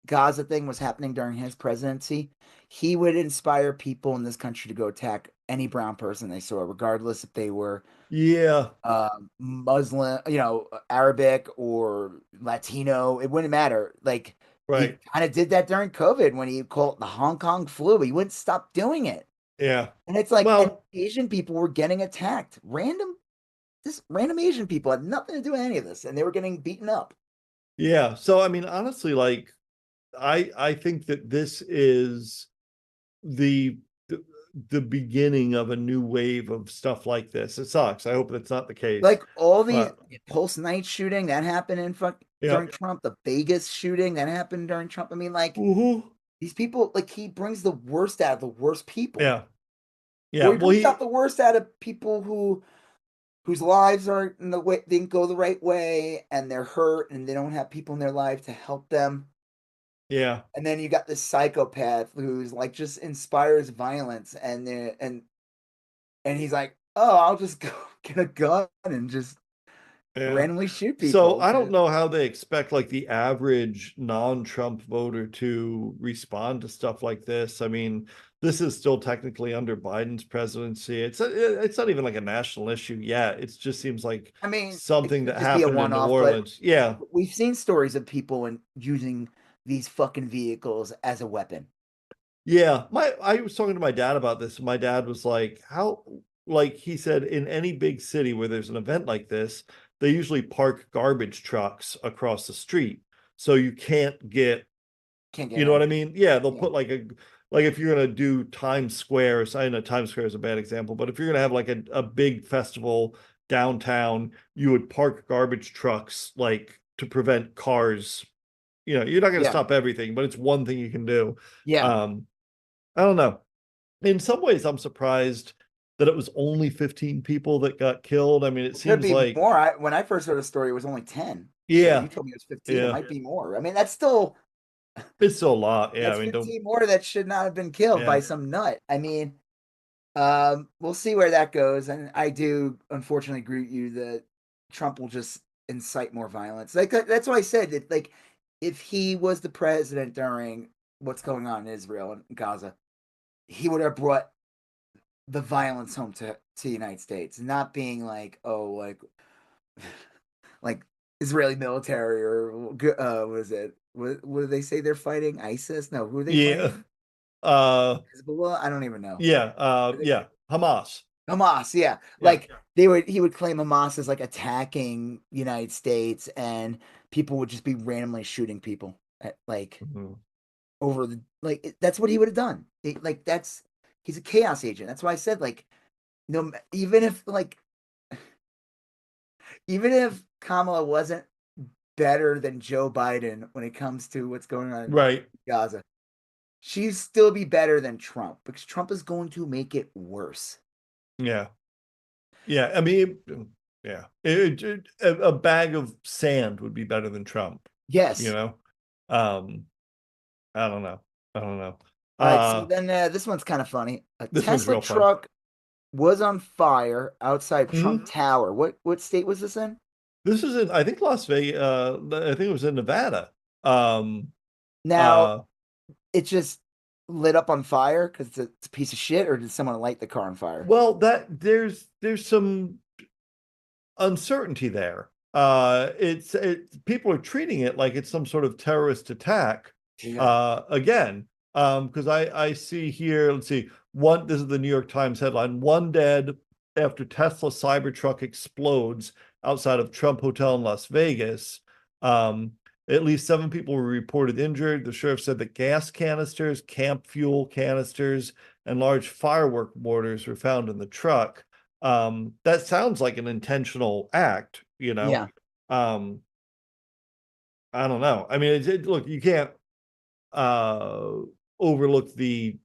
Speaker 1: Gaza thing was happening during his presidency, he would inspire people in this country to go attack any brown person they saw, regardless if they were Muslim, Arabic or Latino. It wouldn't matter. Like he kind of did that during COVID when he called it the Hong Kong flu. He wouldn't stop doing it.
Speaker 2: Yeah.
Speaker 1: And it's like Asian people were getting attacked. Random Asian people had nothing to do with any of this, and they were getting beaten up.
Speaker 2: Yeah. So I mean, honestly, like I think that this is the beginning of a new wave of stuff like this. It sucks. I hope that's not the case.
Speaker 1: Like all these Pulse Night shooting that happened during Trump, the Vegas shooting that happened during Trump. I mean, like these people, like he brings the worst out of the worst people.
Speaker 2: Yeah. Yeah.
Speaker 1: Or he brings out the worst out of people whose lives aren't in the way, didn't go the right way, and they're hurt and they don't have people in their life to help them.
Speaker 2: Yeah.
Speaker 1: And then you got this psychopath who's like just inspires violence and he's like, "Oh, I'll just go get a gun and just randomly shoot people."
Speaker 2: So I don't know how they expect like the average non-Trump voter to respond to stuff like this. I mean, this is still technically under Biden's presidency. It's not even like a national issue yet. It just seems like something that happened in New Orleans. Yeah.
Speaker 1: We've seen stories of people using these fucking vehicles as a weapon.
Speaker 2: Yeah. I was talking to my dad about this, and my dad was like, how, like he said, in any big city where there's an event like this, they usually park garbage trucks across the street, so you can't get you know what I mean? Yeah, they'll put like if you're gonna do Times Square, so I know Times Square is a bad example, but if you're gonna have like a big festival downtown, you would park garbage trucks like to prevent cars. You're not gonna stop everything, but it's one thing you can do.
Speaker 1: Yeah.
Speaker 2: I don't know. In some ways, I'm surprised that it was only 15 people that got killed. I mean, it
Speaker 1: Could
Speaker 2: seems
Speaker 1: be
Speaker 2: like
Speaker 1: more. When I first heard the story, it was only 10. So
Speaker 2: yeah,
Speaker 1: you told me it was 15. It
Speaker 2: yeah,
Speaker 1: might be more. I mean, that's still
Speaker 2: it's still a lot. Yeah,
Speaker 1: that's
Speaker 2: I mean, don't
Speaker 1: 15 more that should not have been killed by
Speaker 2: yeah,
Speaker 1: some nut. I mean, we'll see where that goes. And I do unfortunately agree with you that Trump will just incite more violence. Like that's why I said that like if he was the president during what's going on in Israel and Gaza, he would have brought the violence home to the United States, not being like, oh, like Israeli military or what is it? What do they say they're fighting? ISIS? No, who are they
Speaker 2: yeah,
Speaker 1: fighting?
Speaker 2: uh,
Speaker 1: Hezbollah? I don't even know.
Speaker 2: yeah, yeah, Hamas.
Speaker 1: Hamas, yeah.
Speaker 2: Yeah.
Speaker 1: Like he would claim Hamas as like attacking United States and people would just be randomly shooting people at like
Speaker 2: Mhm.
Speaker 1: over the that's what he would have done. He's a chaos agent. That's why I said like no even if Kamala wasn't better than Joe Biden when it comes to what's going on in
Speaker 2: Right.
Speaker 1: Gaza, she'd still be better than Trump because Trump is going to make it worse.
Speaker 2: Yeah. Yeah. I mean, yeah. A bag of sand would be better than Trump.
Speaker 1: Yes.
Speaker 2: You know? Um, I don't know. I don't know.
Speaker 1: All right. So then this one's kind of funny. A
Speaker 2: This one's
Speaker 1: Tesla
Speaker 2: real fun.
Speaker 1: truck was on fire outside Trump
Speaker 2: Mhm.
Speaker 1: Tower. What state was this in?
Speaker 2: This is in, I think, Las Vegas. I think it was in Nevada.
Speaker 1: Now it just lit up on fire because it's a piece of shit, or did someone light the car on fire?
Speaker 2: Well, there's some uncertainty there. It's people are treating it like it's some sort of terrorist attack. Again, because I see here, let's see, this is the New York Times headline: one dead after Tesla Cybertruck explodes outside of Trump Hotel in Las Vegas. At least 7 people were reported injured. The sheriff said that gas canisters, camp fuel canisters, and large firework mortars were found in the truck. That sounds like an intentional act,
Speaker 1: Yeah.
Speaker 2: I don't know. I mean, look, you can't overlook the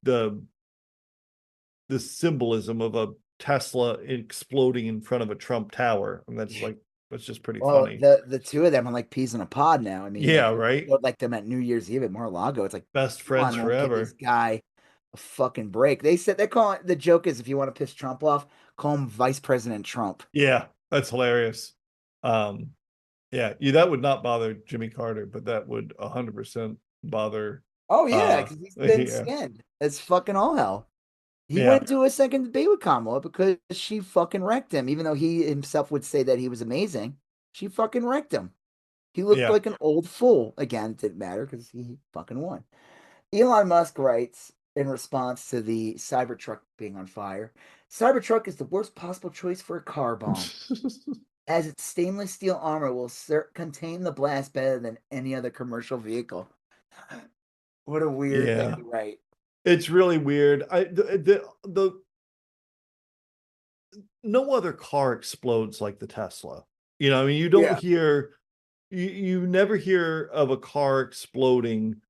Speaker 2: symbolism of a Tesla exploding in front of a Trump tower. And that's just pretty
Speaker 1: Well,
Speaker 2: funny.
Speaker 1: the two of them are like peas in a pod now. I mean,
Speaker 2: Yeah, right.
Speaker 1: like them at New Year's Eve at Mar-a-Lago. It's like
Speaker 2: Best
Speaker 1: come
Speaker 2: friends
Speaker 1: on, man, give this
Speaker 2: forever.
Speaker 1: guy a fucking break. They said they're calling the joke is if you want to piss Trump off, call him Vice President Trump.
Speaker 2: Yeah, that's hilarious. Yeah, that would not bother Jimmy Carter, but that would 100% bother.
Speaker 1: Oh yeah, because he's been
Speaker 2: Yeah,
Speaker 1: skinned. It's fucking all hell. He
Speaker 2: yeah,
Speaker 1: went into a second debate with Kamala because she fucking wrecked him, even though he himself would say that he was amazing. She fucking wrecked him. He looked
Speaker 2: yeah.
Speaker 1: like an old fool. Again, it didn't matter because he fucking won. Elon Musk writes in response to the Cybertruck being on fire, Cybertruck is the worst possible choice for a car bomb, as its stainless steel armor will contain the blast better than any other commercial vehicle. What a weird thing
Speaker 2: Yeah,
Speaker 1: to write.
Speaker 2: it's really weird. The no other car explodes like the Tesla. I mean, you don't
Speaker 1: Yeah.
Speaker 2: hear you never hear of a car exploding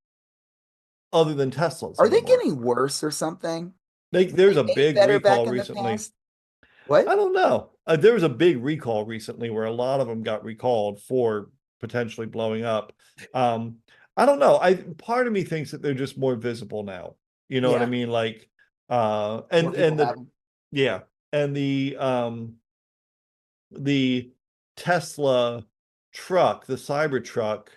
Speaker 2: other than Teslas
Speaker 1: Are they
Speaker 2: anymore.
Speaker 1: getting worse or something?
Speaker 2: There's
Speaker 1: They
Speaker 2: a
Speaker 1: made
Speaker 2: big
Speaker 1: better
Speaker 2: recall
Speaker 1: back in the
Speaker 2: recently.
Speaker 1: past. What?
Speaker 2: I don't know. There was a big recall recently where a lot of them got recalled for potentially blowing up. I don't know. Part of me thinks that they're just more visible now. You know what I
Speaker 1: Yeah.
Speaker 2: mean? Like,
Speaker 1: More people
Speaker 2: and
Speaker 1: have them.
Speaker 2: yeah, and the Tesla truck, the Cybertruck,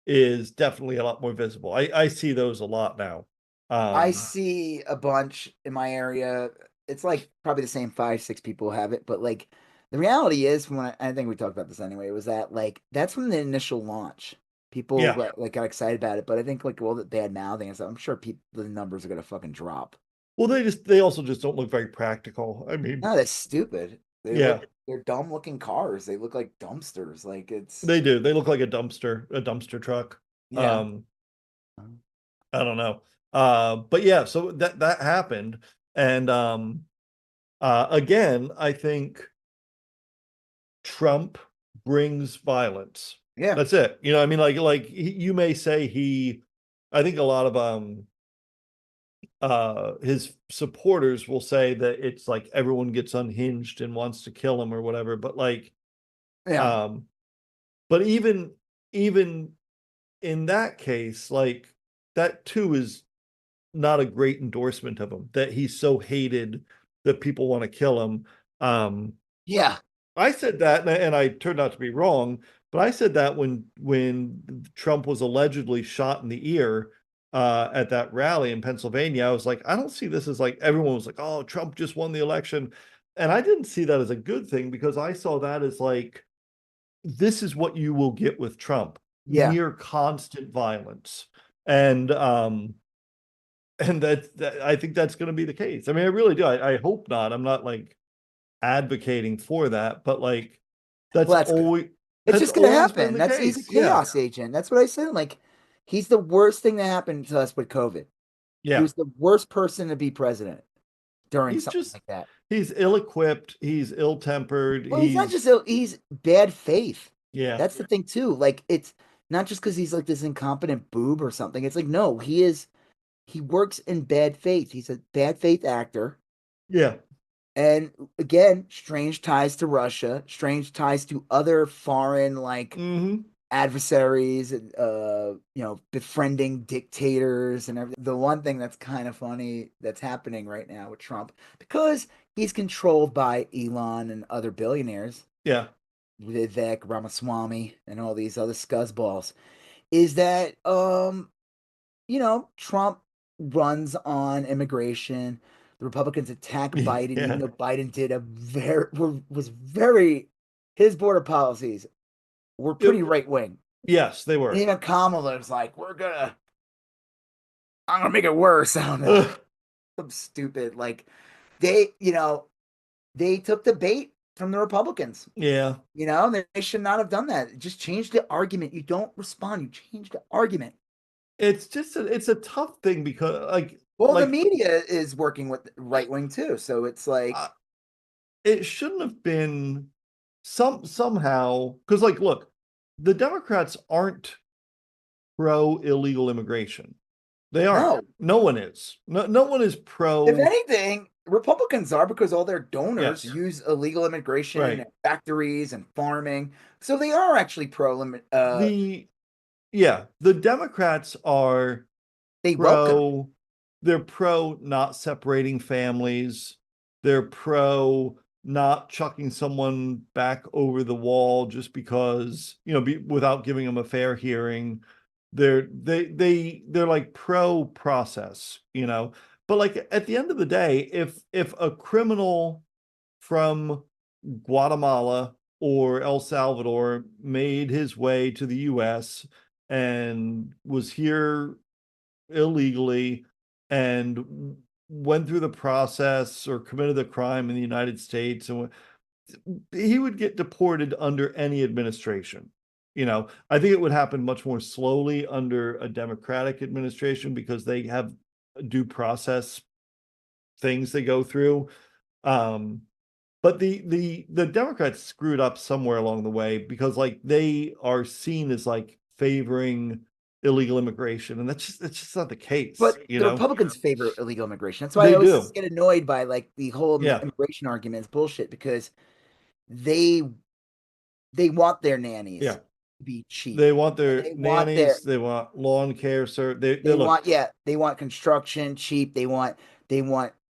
Speaker 2: is definitely a lot more visible. I see those a lot now.
Speaker 1: I see a bunch in my area. It's like probably the same 5, 6 people have it, but like the reality is, when I think we talked about this anyway, was that like that's when the initial launch, people
Speaker 2: Yeah.
Speaker 1: got excited about it, but I think like all the bad mouthing and stuff, I'm sure the numbers are gonna fucking drop.
Speaker 2: Well, they also just don't look very practical. I mean,
Speaker 1: No, that's stupid. They
Speaker 2: yeah.
Speaker 1: look they're dumb looking cars. They look like dumpsters. Like it's
Speaker 2: They do. They look like a dumpster truck.
Speaker 1: yeah.
Speaker 2: I don't know. But yeah, so that happened. And again, I think Trump brings violence.
Speaker 1: Yeah.
Speaker 2: That's it. You know, I mean, you may say I think a lot of his supporters will say that it's like everyone gets unhinged and wants to kill him or whatever, but like
Speaker 1: Yeah.
Speaker 2: but even in that case, like that too is not a great endorsement of him, that he's so hated that people want to kill him.
Speaker 1: Yeah.
Speaker 2: I said that, and I turned out to be wrong, but I said that when Trump was allegedly shot in the ear at that rally in Pennsylvania, I was like, I don't see this as like everyone was like, oh, Trump just won the election. And I didn't see that as a good thing, because I saw that as like, this is what you will get with Trump.
Speaker 1: Yeah.
Speaker 2: Near constant violence. And that I think that's going to be the case. I mean, I really do. I hope not. I'm not like advocating for that, but like that's
Speaker 1: Well, that's good.
Speaker 2: always
Speaker 1: It's
Speaker 2: that's
Speaker 1: just gonna
Speaker 2: always been
Speaker 1: happen.
Speaker 2: the
Speaker 1: That's He's a
Speaker 2: case. Yeah.
Speaker 1: chaos agent. That's what I said. Like he's the worst thing that happened to us with COVID. He
Speaker 2: Yeah.
Speaker 1: was the worst person to be president during
Speaker 2: He's
Speaker 1: something
Speaker 2: just
Speaker 1: like that.
Speaker 2: he's ill-equipped, he's ill-tempered,
Speaker 1: Well, he's not just he's bad faith.
Speaker 2: yeah.
Speaker 1: That's the thing too. Like it's not just because he's like this incompetent boob or something. It's like no, he works in bad faith. He's a bad faith actor.
Speaker 2: Yeah.
Speaker 1: And again, strange ties to Russia, strange ties to other foreign like adversaries, and befriending dictators and everything. The one thing that's kind of funny that's happening right now with Trump, because he's controlled by Elon and other billionaires,
Speaker 2: Yeah.
Speaker 1: Vivek Ramaswamy and all these other scuzzballs, is that Trump runs on immigration. The Republicans attack Biden, even
Speaker 2: Yeah.
Speaker 1: though Biden did was very his border policies were pretty right wing.
Speaker 2: Yes, they were.
Speaker 1: And even Kamala was like, I'm gonna make it worse. I don't know. Some stupid like they took the bait from the Republicans.
Speaker 2: Yeah.
Speaker 1: They should not have done that. Just change the argument. You don't respond. You change the argument.
Speaker 2: It's just it's a tough thing, because
Speaker 1: the media is working with right wing too, so it's like
Speaker 2: it shouldn't have been somehow, because look, the Democrats aren't pro illegal immigration. They aren't. No one is. No one is pro.
Speaker 1: If anything, Republicans are, because all their donors use illegal immigration in factories and farming, so they are actually pro.
Speaker 2: The Democrats are pro. They're pro not separating families. They're pro not chucking someone back over the wall just because, without giving them a fair hearing. They're like pro process, but like at the end of the day, if a criminal from Guatemala or El Salvador made his way to the US and was here illegally and went through the process or committed the crime in the United States, and he would get deported under any administration. I think it would happen much more slowly under a Democratic administration, because they have due process things they go through. But the Democrats screwed up somewhere along the way, because they are seen as favoring illegal immigration, and that's just not the case.
Speaker 1: But the Republicans favor illegal immigration. That's why
Speaker 2: they
Speaker 1: I always
Speaker 2: do
Speaker 1: get annoyed by the whole immigration argument is bullshit, because they want their nannies to be cheap.
Speaker 2: They want their nannies. They want lawn care, sir. They
Speaker 1: want construction cheap. They want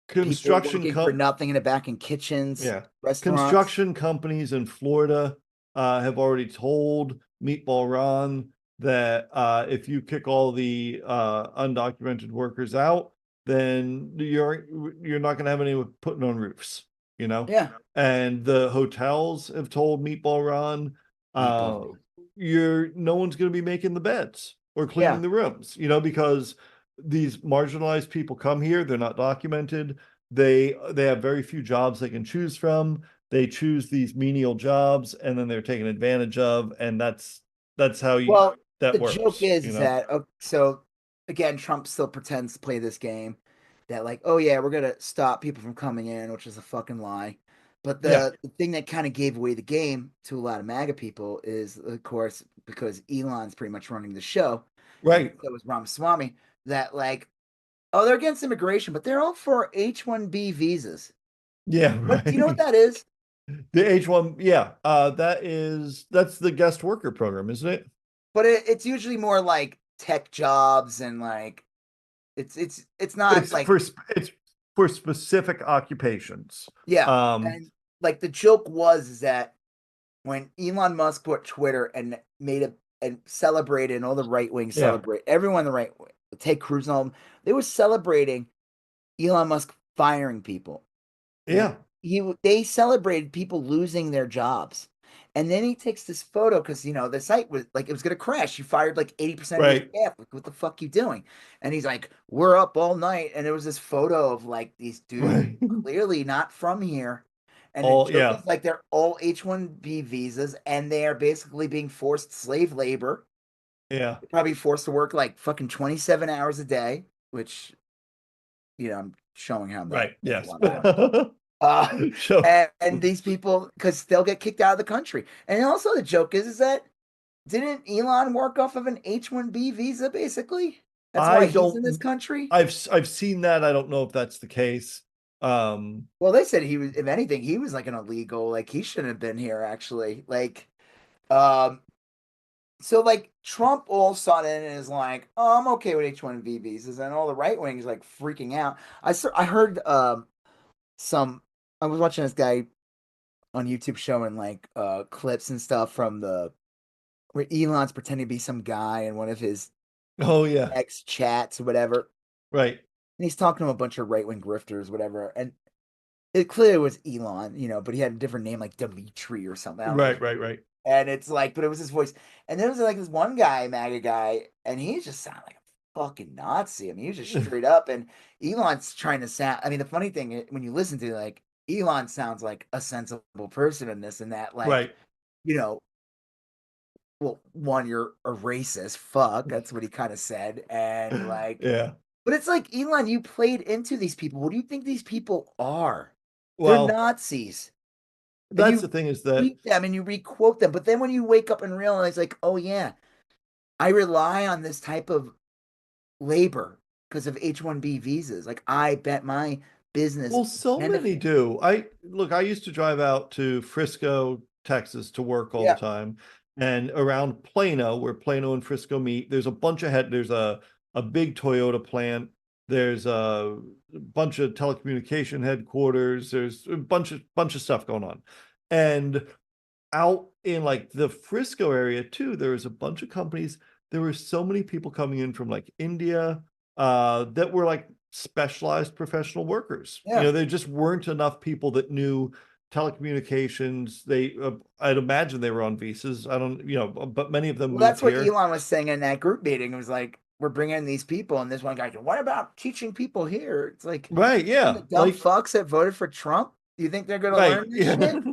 Speaker 2: construction
Speaker 1: people working for nothing in the back in kitchens. Restaurants.
Speaker 2: Construction companies in Florida have already told Meatball Ron that if you kick all the undocumented workers out, then you're not going to have anyone putting on roofs. And the hotels have told Meatball Ron, no one's going to be making the beds or cleaning the rooms, because these marginalized people come here, they're not documented, they have very few jobs they can choose from, they choose these menial jobs and then they're taken advantage of, and that's how
Speaker 1: Well,
Speaker 2: that
Speaker 1: the joke
Speaker 2: works,
Speaker 1: is that so again, Trump still pretends to play this game that like, oh yeah, we're gonna stop people from coming in, which is a fucking lie. But
Speaker 2: Yeah,
Speaker 1: the thing that kind of gave away the game to a lot of MAGA people is, of course, because Elon's pretty much running the show, and
Speaker 2: right.
Speaker 1: so was Ramaswamy, that like, oh, they're against immigration, but they're all for H-1B visas.
Speaker 2: Yeah,
Speaker 1: What do you know what
Speaker 2: right.
Speaker 1: that is?
Speaker 2: The H1, yeah, that's the guest worker program, isn't it?
Speaker 1: But it's usually more like tech jobs and like it's not
Speaker 2: It's
Speaker 1: like
Speaker 2: for specific occupations.
Speaker 1: yeah.
Speaker 2: Um,
Speaker 1: And like the joke was is that when Elon Musk bought Twitter and made it and celebrated and all the right wing
Speaker 2: yeah,
Speaker 1: celebrate everyone the right way, Ted Cruz and all them, they were celebrating Elon Musk firing people. And
Speaker 2: yeah,
Speaker 1: they celebrated people losing their jobs. And then he takes this photo because the site was like it was gonna crash. You fired like 80% of your
Speaker 2: right,
Speaker 1: staff. Like, what the fuck you doing? And he's like, we're up all night. And it was this photo of like these dudes
Speaker 2: right.
Speaker 1: clearly not from here. And the
Speaker 2: All,
Speaker 1: joke
Speaker 2: yeah,
Speaker 1: is like they're all H-1B visas and they are basically being forced slave labor.
Speaker 2: yeah,
Speaker 1: They're probably forced to work like fucking 27 hours a day, which I'm showing how
Speaker 2: right,
Speaker 1: that's a
Speaker 2: yes.
Speaker 1: lot of hours.
Speaker 2: So,
Speaker 1: And these people, because they'll get kicked out of the country. And also the joke is that didn't Elon work off of an H-1B visa, basically? That's
Speaker 2: I
Speaker 1: why he's in this
Speaker 2: don't,
Speaker 1: country.
Speaker 2: I've seen that. I don't know if that's the case. Um,
Speaker 1: Well, they said he was, if anything, he was like an illegal, like he shouldn't have been here, actually. Like, um, so like Trump all of a sudden is like, oh, I'm okay with H-1B visas, and all the right wings like freaking out. I heard some I was watching this guy on YouTube showing like clips and stuff from the where Elon's pretending to be some guy in one of his
Speaker 2: oh yeah,
Speaker 1: X chats or whatever.
Speaker 2: right,
Speaker 1: And he's talking to a bunch of right wing grifters, whatever. And it clearly was Elon, but he had a different name like Dimitri or something. I don't know.
Speaker 2: right.
Speaker 1: And it's like, but it was his voice. And there was like this one guy, MAGA guy, and he just sounded like a fucking Nazi. I mean, he was just straight up. And Elon's trying to sound. I mean, the funny thing when you listen to it, like Elon sounds like a sensible person in this and that. Like,
Speaker 2: Right.
Speaker 1: you know, well, one, you're a racist. Fuck, that's what he kind of said. And like,
Speaker 2: Yeah.
Speaker 1: but it's like, Elon, you played into these people. What do you think these people are? They're
Speaker 2: Well,
Speaker 1: Nazis. And
Speaker 2: that's
Speaker 1: you
Speaker 2: the thing is that,
Speaker 1: read them and you requote them. But then when you wake up and realize, like, oh, yeah, I rely on this type of labor because of H-1B visas. Like, I bet my business
Speaker 2: well, so many
Speaker 1: benefit.
Speaker 2: do. I used to drive out to Frisco, Texas to work all the
Speaker 1: Yeah.
Speaker 2: time. And around Plano, where Plano and Frisco meet, there's a bunch of there's a big Toyota plant. There's a bunch of telecommunication headquarters. There's a bunch of stuff going on. And out in like the Frisco area too, there was a bunch of companies. There were so many people coming in from like India, that were like specialized professional workers.
Speaker 1: Yeah.
Speaker 2: There just weren't enough people that knew telecommunications. I'd imagine they were on visas. I don't, but many of them
Speaker 1: Well,
Speaker 2: moved
Speaker 1: that's what
Speaker 2: here.
Speaker 1: Elon was saying in that group meeting. It was like, we're bringing in these people. And this one guy said, what about teaching people here? It's like,
Speaker 2: Right.
Speaker 1: and the
Speaker 2: Yeah.
Speaker 1: dumb fucks that voted for Trump. Do you think they're going to
Speaker 2: Right.
Speaker 1: learn this
Speaker 2: Yeah.
Speaker 1: shit?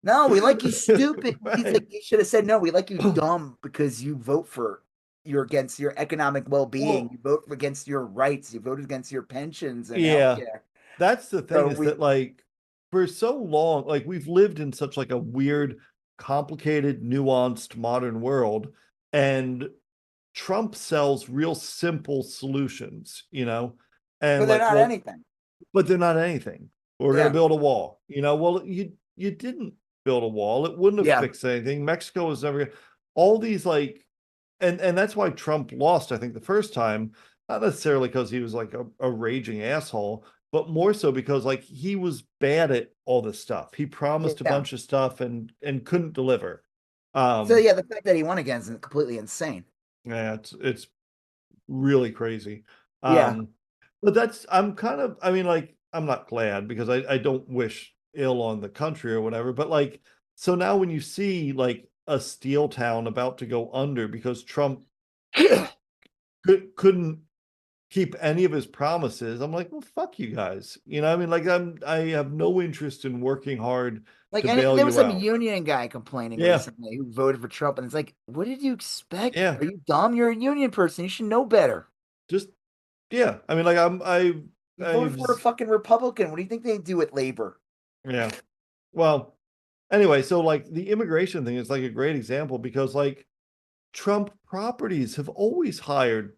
Speaker 1: No, we like you stupid. He's
Speaker 2: Right.
Speaker 1: like, you should have said no. We like you dumb because you're against your economic well-being.
Speaker 2: Well,
Speaker 1: You vote against your rights. You voted against your pensions and
Speaker 2: yeah.
Speaker 1: healthcare.
Speaker 2: That's the thing
Speaker 1: So
Speaker 2: is that like for so long, like we've lived in such like a weird, complicated, nuanced modern world, and Trump sells real simple solutions, and
Speaker 1: but they're
Speaker 2: like,
Speaker 1: not
Speaker 2: well,
Speaker 1: anything.
Speaker 2: but they're not anything. We're going to
Speaker 1: Yeah.
Speaker 2: build a wall, well, you didn't build a wall. It wouldn't have
Speaker 1: Yeah.
Speaker 2: fixed anything. Mexico was never all these like, and that's why Trump lost, I think, the first time, not necessarily because he was like a raging asshole, but more so because like he was bad at all this stuff. He promised a
Speaker 1: Yeah.
Speaker 2: bunch of stuff and couldn't deliver.
Speaker 1: So
Speaker 2: Um,
Speaker 1: yeah, the fact that he won again is completely insane.
Speaker 2: yeah, it's really crazy.
Speaker 1: Yeah.
Speaker 2: Um, but I'm kind of, I mean, like, I'm not glad because I don't wish ill on the country or whatever, but like, so now when you see like a steel town about to go under because Trump couldn't keep any of his promises, I'm like, well, fuck you guys. You know, I mean, like I have no interest in working hard
Speaker 1: Like,
Speaker 2: to
Speaker 1: and
Speaker 2: bail
Speaker 1: there was
Speaker 2: you
Speaker 1: some
Speaker 2: out.
Speaker 1: union guy complaining
Speaker 2: Yeah,
Speaker 1: recently who voted for Trump, and it's like, what did you expect?
Speaker 2: yeah,
Speaker 1: Are you dumb? You're a union person. You should know better.
Speaker 2: just yeah. I mean, like
Speaker 1: You voted for a
Speaker 2: I've
Speaker 1: fucking Republican. What do you think they do with labor?
Speaker 2: yeah. Well, anyway, so like the immigration thing is like a great example because like Trump properties have always hired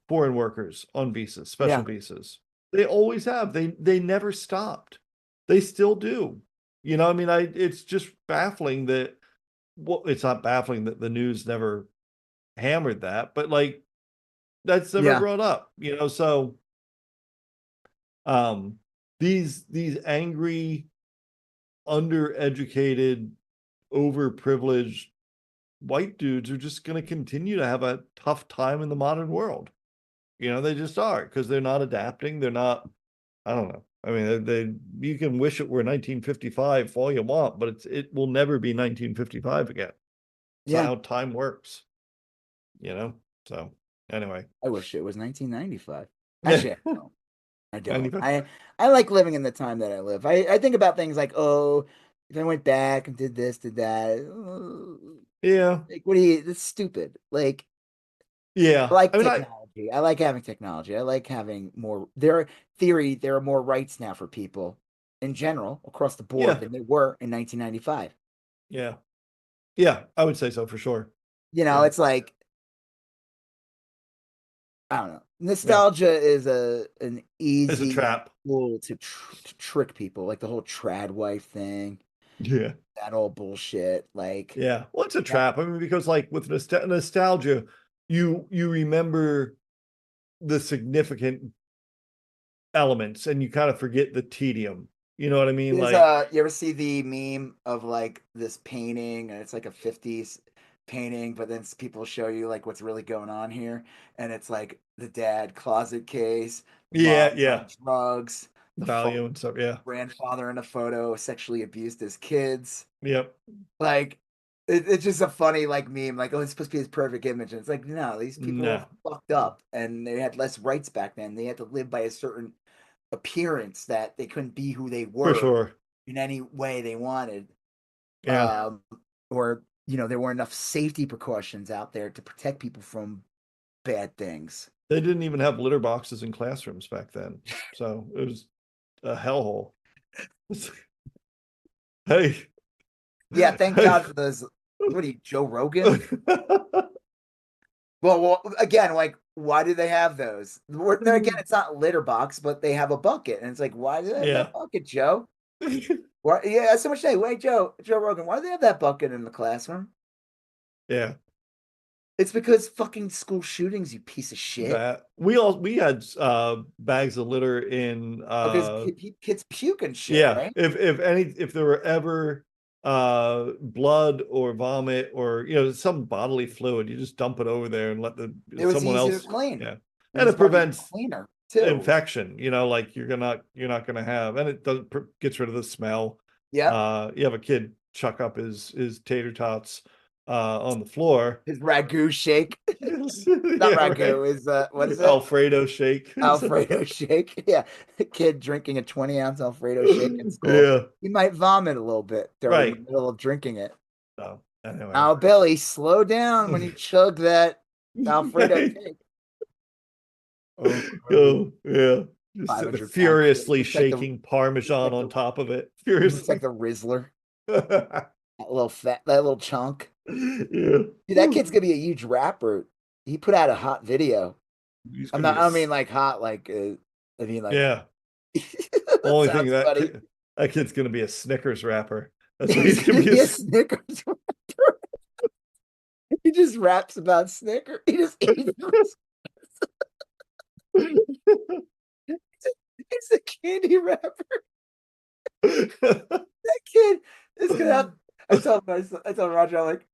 Speaker 2: foreign workers on visas, special
Speaker 1: Yeah.
Speaker 2: visas. They always have. They never stopped. They still do. You know, I mean, it's just baffling that well, it's not baffling that the news never hammered that, but like that's never
Speaker 1: Yeah.
Speaker 2: brought up, you know. So um these angry, undereducated, overprivileged white dudes are just going to continue to have a tough time in the modern world. You know, they just are because they're not adapting. They're not, I don't know. I mean, you can wish it were 1955 all you want, but it will never be 1955 again. It's not
Speaker 1: Yeah.
Speaker 2: how time works, you know? So anyway.
Speaker 1: I wish it was 1995.
Speaker 2: Yeah.
Speaker 1: Actually, I don't. I don't.
Speaker 2: 95.
Speaker 1: I like living in the time that I live. I think about things like, oh, if I went back and did this, did that.
Speaker 2: Yeah.
Speaker 1: Like, what do you? That's stupid. Like, I
Speaker 2: Yeah.
Speaker 1: like
Speaker 2: I mean,
Speaker 1: technology. I like having technology. I like having more. There are more rights now for people in general across the board
Speaker 2: yeah.
Speaker 1: than there were in 1995.
Speaker 2: Yeah. Yeah. I would say so for sure.
Speaker 1: You know,
Speaker 2: Yeah.
Speaker 1: it's like I don't know.
Speaker 2: Yeah.
Speaker 1: Nostalgia is an
Speaker 2: It's a
Speaker 1: easy
Speaker 2: trap.
Speaker 1: tool to trick people, like the whole trad wife thing,
Speaker 2: Yeah.
Speaker 1: that old bullshit. Like,
Speaker 2: Yeah. Well, it's a
Speaker 1: that,
Speaker 2: trap. I mean, because like with nostalgia, you remember the significant elements and you kind of forget the tedium. You know what I mean?
Speaker 1: is
Speaker 2: Like,
Speaker 1: you ever see the meme of like this painting and it's like a 50s painting, but then people show you like what's really going on here, and it's like the dad closet case,
Speaker 2: yeah,
Speaker 1: mom's
Speaker 2: yeah.
Speaker 1: on drugs, the
Speaker 2: Value and stuff. Yeah.
Speaker 1: grandfather in a photo sexually abused his kids.
Speaker 2: Yep.
Speaker 1: Like it's just a funny like meme, like, oh, it's supposed to be his perfect image. And it's like, no, these people
Speaker 2: No,
Speaker 1: are fucked up and they had less rights back then. They had to live by a certain appearance that they couldn't be who they
Speaker 2: for
Speaker 1: were
Speaker 2: sure.
Speaker 1: in any way they wanted.
Speaker 2: Yeah.
Speaker 1: Or there weren't enough safety precautions out there to protect people from bad things.
Speaker 2: They didn't even have litter boxes in classrooms back then. So it was a hellhole. Hey.
Speaker 1: Yeah, thank
Speaker 2: Hey.
Speaker 1: God for those. What are you, Joe Rogan? Well, again, like, why do they have those? Again, it's not litter box, but they have a bucket, and it's like, why do they have
Speaker 2: Yeah.
Speaker 1: that bucket, Joe? Why, yeah, so much say, wait, Joe Rogan, why do they have that bucket in the classroom?
Speaker 2: Yeah.
Speaker 1: It's because fucking school shootings, you piece of shit.
Speaker 2: That we had bags of litter in
Speaker 1: Because kids puke and shit,
Speaker 2: yeah.
Speaker 1: right?
Speaker 2: If there were ever blood or vomit or some bodily fluid, you just dump it over there and let
Speaker 1: It was
Speaker 2: someone
Speaker 1: easy to
Speaker 2: else.
Speaker 1: clean.
Speaker 2: Yeah.
Speaker 1: It
Speaker 2: And
Speaker 1: was
Speaker 2: it
Speaker 1: probably
Speaker 2: prevents
Speaker 1: cleaner too.
Speaker 2: infection, like you're not gonna have, and it does gets rid of the smell.
Speaker 1: Yeah.
Speaker 2: You have a kid chuck up his tater tots on the floor.
Speaker 1: His ragu shake. Not
Speaker 2: Yeah, right.
Speaker 1: ragu, is what is it?
Speaker 2: Alfredo shake.
Speaker 1: Alfredo shake. Yeah. A kid drinking a 20-ounce Alfredo shake in school.
Speaker 2: Yeah.
Speaker 1: He might vomit a little bit during the
Speaker 2: Right.
Speaker 1: middle of drinking it.
Speaker 2: So anyway.
Speaker 1: Now, Billy, slow down when you chug that Alfredo
Speaker 2: Right.
Speaker 1: shake. Oh,
Speaker 2: Oh, yeah. Just
Speaker 1: 500-pound kid.
Speaker 2: furiously shaking Parmesan on top of it.
Speaker 1: Looks like
Speaker 2: Furiously.
Speaker 1: the Rizzler. That little chunk.
Speaker 2: Yeah.
Speaker 1: Dude, that kid's gonna be a huge rapper. He put out a hot video.
Speaker 2: He's
Speaker 1: I'm
Speaker 2: gonna
Speaker 1: not.
Speaker 2: be
Speaker 1: I mean, like hot. Like, I mean, like.
Speaker 2: yeah.
Speaker 1: That
Speaker 2: Only thing
Speaker 1: sounds funny.
Speaker 2: that kid's gonna be a Snickers rapper. That's what
Speaker 1: He's
Speaker 2: he's gonna
Speaker 1: gonna
Speaker 2: be.
Speaker 1: be a Snickers rapper. He just raps about Snickers. He just eats. He's a candy rapper. That kid is gonna have. I told Roger, I'm like,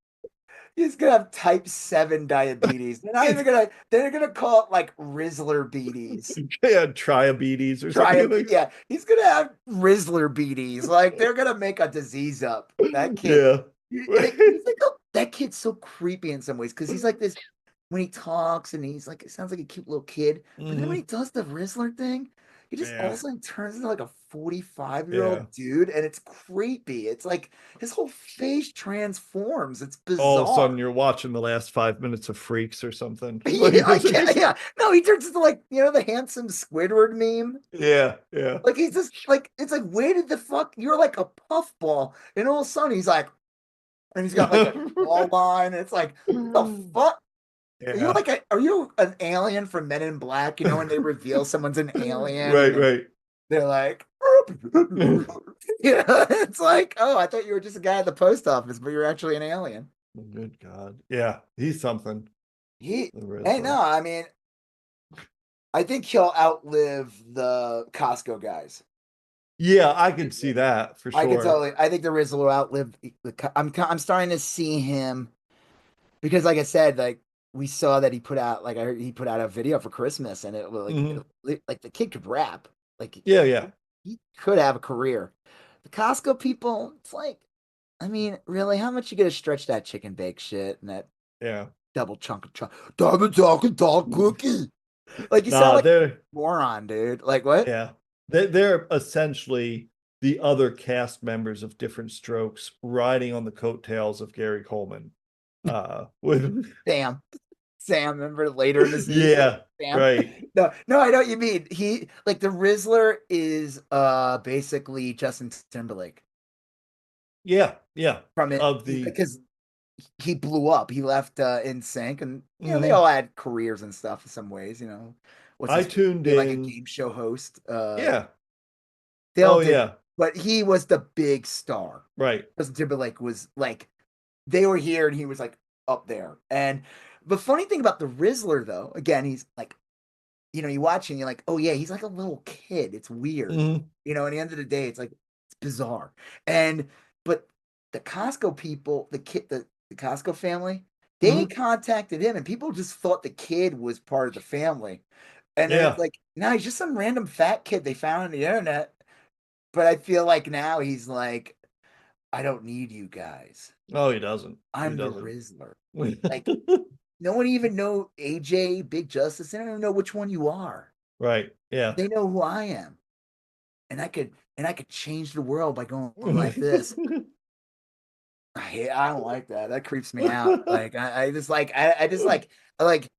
Speaker 1: he's gonna have type 7 diabetes. They're not even gonna. They're gonna call it like Rizzler beaties.
Speaker 2: Yeah, triabetes or something.
Speaker 1: Yeah, he's gonna have Rizzler beaties. Like, they're gonna make a disease up. That kid.
Speaker 2: Yeah.
Speaker 1: That kid's so creepy in some ways because he's like this when he talks and he's like, it sounds like a cute little kid. But then when he
Speaker 2: Mm-hmm.
Speaker 1: does the Rizzler thing, he just all of
Speaker 2: Yeah.
Speaker 1: a sudden turns into like a 45-year-old
Speaker 2: Yeah.
Speaker 1: dude, and it's creepy. It's like his whole face transforms. It's
Speaker 2: All of a
Speaker 1: bizarre.
Speaker 2: sudden you're watching the last 5 minutes of Freaks or something.
Speaker 1: Yeah, I can't, yeah. No, he turns into like, the handsome Squidward meme.
Speaker 2: Yeah, yeah.
Speaker 1: Like he's just like, it's like, where did the fuck, you're like a puffball, and all of a sudden he's like, and he's got like a claw line. And it's like, what the fuck?
Speaker 2: Yeah.
Speaker 1: Are you an alien from Men in Black? When they reveal someone's an alien
Speaker 2: Right,
Speaker 1: and
Speaker 2: right.
Speaker 1: they're like, it's like, oh, I thought you were just a guy at the post office, but you're actually an alien.
Speaker 2: Good God. Yeah, he's something.
Speaker 1: Hey,
Speaker 2: Rizzler.
Speaker 1: no, I mean, I think he'll outlive the Costco guys.
Speaker 2: Yeah, I could see that for
Speaker 1: I can
Speaker 2: sure.
Speaker 1: totally. I think the Rizzler will outlive I'm starting to see him because, like I said, like we saw that he put out, like I heard he put out a video for Christmas, and it was
Speaker 2: Mhm.
Speaker 1: like the kid could rap, like
Speaker 2: Yeah, yeah.
Speaker 1: he could have a career. The Costco people, it's like, I mean, really, how much you gonna stretch that chicken bake shit and that
Speaker 2: Yeah.
Speaker 1: double chunk of double chocolate dog cookie? Like you sound
Speaker 2: Nah,
Speaker 1: like a
Speaker 2: they're
Speaker 1: moron, dude. Like what?
Speaker 2: yeah. They're essentially the other cast members of Different Strokes riding on the coattails of Gary Coleman. With
Speaker 1: Sam, remember later in the season?
Speaker 2: yeah,
Speaker 1: Sam.
Speaker 2: right.
Speaker 1: No, no, I know what you mean. He like the Rizzler is basically Justin Timberlake
Speaker 2: Yeah, yeah.
Speaker 1: from it
Speaker 2: Of the
Speaker 1: because he blew up. He left in sync, and they
Speaker 2: Mhm.
Speaker 1: all had careers and stuff in some ways. What's
Speaker 2: I
Speaker 1: his
Speaker 2: tuned
Speaker 1: being like a
Speaker 2: in.
Speaker 1: game show host?
Speaker 2: Yeah.
Speaker 1: They all
Speaker 2: Oh
Speaker 1: did,
Speaker 2: yeah.
Speaker 1: but he was the big star.
Speaker 2: Right.
Speaker 1: Justin Timberlake was like, they were here, and he was like up there. And the funny thing about the Rizzler, though, again, he's like, you watch and you're like, oh yeah, he's like a little kid. It's weird.
Speaker 2: Mhm.
Speaker 1: At the end of the day, it's like it's bizarre. And but the Costco people, the Costco family, they
Speaker 2: Mhm.
Speaker 1: contacted him, and people just thought the kid was part of the family. And then it's
Speaker 2: Yeah.
Speaker 1: like, no, he's just some random fat kid they found on the internet. But I feel like now he's like, I don't need you guys.
Speaker 2: Oh, he doesn't. He
Speaker 1: I'm the
Speaker 2: doesn't.
Speaker 1: Rizzler. Like, no one even know AJ, Big Justice. They don't even know which one you are.
Speaker 2: Right. Yeah.
Speaker 1: They know who I am. And I could change the world by going like this. I don't like that. That creeps me out. Like I just like I just like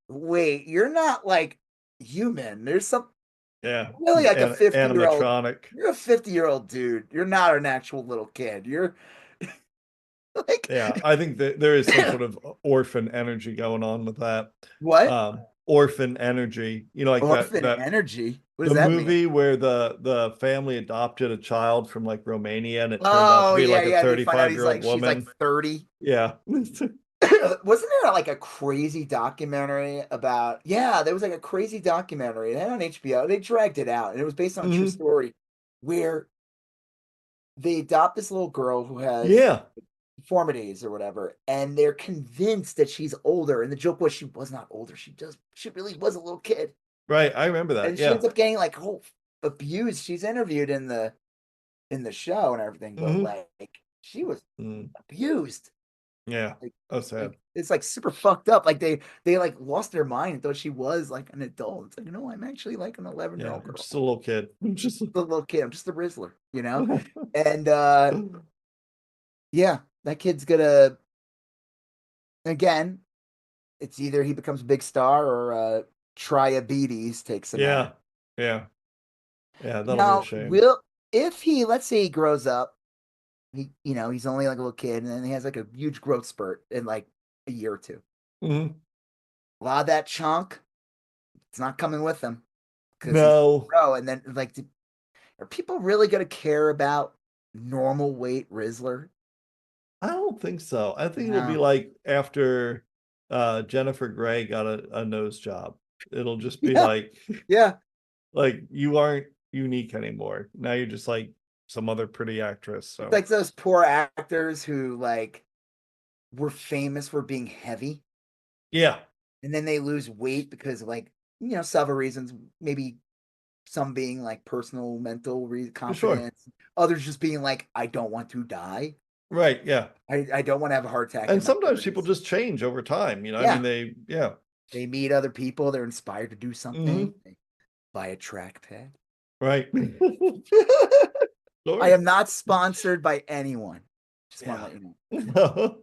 Speaker 1: wait, you're not like human. There's some
Speaker 2: Yeah.
Speaker 1: really
Speaker 2: He's
Speaker 1: like a 50-year-old.
Speaker 2: animatronic.
Speaker 1: You're a 50-year-old dude. You're not an actual little kid. You're like
Speaker 2: Yeah, I think that there is some sort of orphan energy going on with that.
Speaker 1: what?
Speaker 2: Orphan energy, like
Speaker 1: Orphan
Speaker 2: that
Speaker 1: energy. What does
Speaker 2: the
Speaker 1: that mean?
Speaker 2: movie where the family adopted a child from like Romania and it turned out to
Speaker 1: Oh
Speaker 2: be
Speaker 1: yeah,
Speaker 2: like a
Speaker 1: yeah. They find out
Speaker 2: 35-year-old
Speaker 1: she's like
Speaker 2: woman.
Speaker 1: 30.
Speaker 2: Yeah.
Speaker 1: Wasn't there like a crazy documentary about, yeah, there was like a crazy documentary. It had on HBO. They dragged it out, and it was based on a true
Speaker 2: Mhm.
Speaker 1: story where they adopt this little girl who has
Speaker 2: Yeah.
Speaker 1: deformities or whatever, and they're convinced that she's older. And the joke was she was not older. She really was a little kid.
Speaker 2: Right. I remember that.
Speaker 1: And she
Speaker 2: Yeah.
Speaker 1: ends up getting like whole abused. She's interviewed in the show and everything, but
Speaker 2: Hmm.
Speaker 1: like she was
Speaker 2: Mm.
Speaker 1: abused.
Speaker 2: Yeah.
Speaker 1: Like,
Speaker 2: Oh, sad.
Speaker 1: it's like super fucked up. Like they like lost their mind and thought she was like an adult. It's like, no, I'm actually like an 11-year
Speaker 2: Yeah.
Speaker 1: old girl.
Speaker 2: Just a little. Just
Speaker 1: The little kid. I'm just a Rizzler. And yeah, that kid's gonna, again, it's either he becomes a big star or triabetes takes him
Speaker 2: yeah.
Speaker 1: out.
Speaker 2: Yeah. Yeah. That'll be a
Speaker 1: Now,
Speaker 2: shame.
Speaker 1: will if he, let's say he grows up, he's only like a little kid, and then he has like a huge growth spurt in like a year or two.
Speaker 2: Mhm.
Speaker 1: A lot of that chunk, it's not coming with him because he's
Speaker 2: No.
Speaker 1: grow. And then like, are people really going to care about normal weight Rizzler?
Speaker 2: I don't think so. I think it'll be
Speaker 1: No.
Speaker 2: like after Jennifer Grey got a nose job. It'll just be
Speaker 1: Yeah.
Speaker 2: like
Speaker 1: Yeah.
Speaker 2: like you aren't unique anymore. Now you're just like some other pretty actress.
Speaker 1: It's
Speaker 2: So
Speaker 1: like those poor actors who like were famous for being heavy,
Speaker 2: yeah,
Speaker 1: and then they lose weight because of like, several reasons, maybe some being like personal mental
Speaker 2: for sure.
Speaker 1: confidence, others just being like, I don't want to die.
Speaker 2: Right. Yeah.
Speaker 1: I don't want to have a heart attack in
Speaker 2: And
Speaker 1: my
Speaker 2: sometimes people
Speaker 1: 30s.
Speaker 2: just change over time, I mean
Speaker 1: Yeah.
Speaker 2: they yeah.
Speaker 1: They meet other people. They're inspired to do something. They buy a trackpad.
Speaker 2: Right.
Speaker 1: I am not sponsored by anyone. Just want to let you know.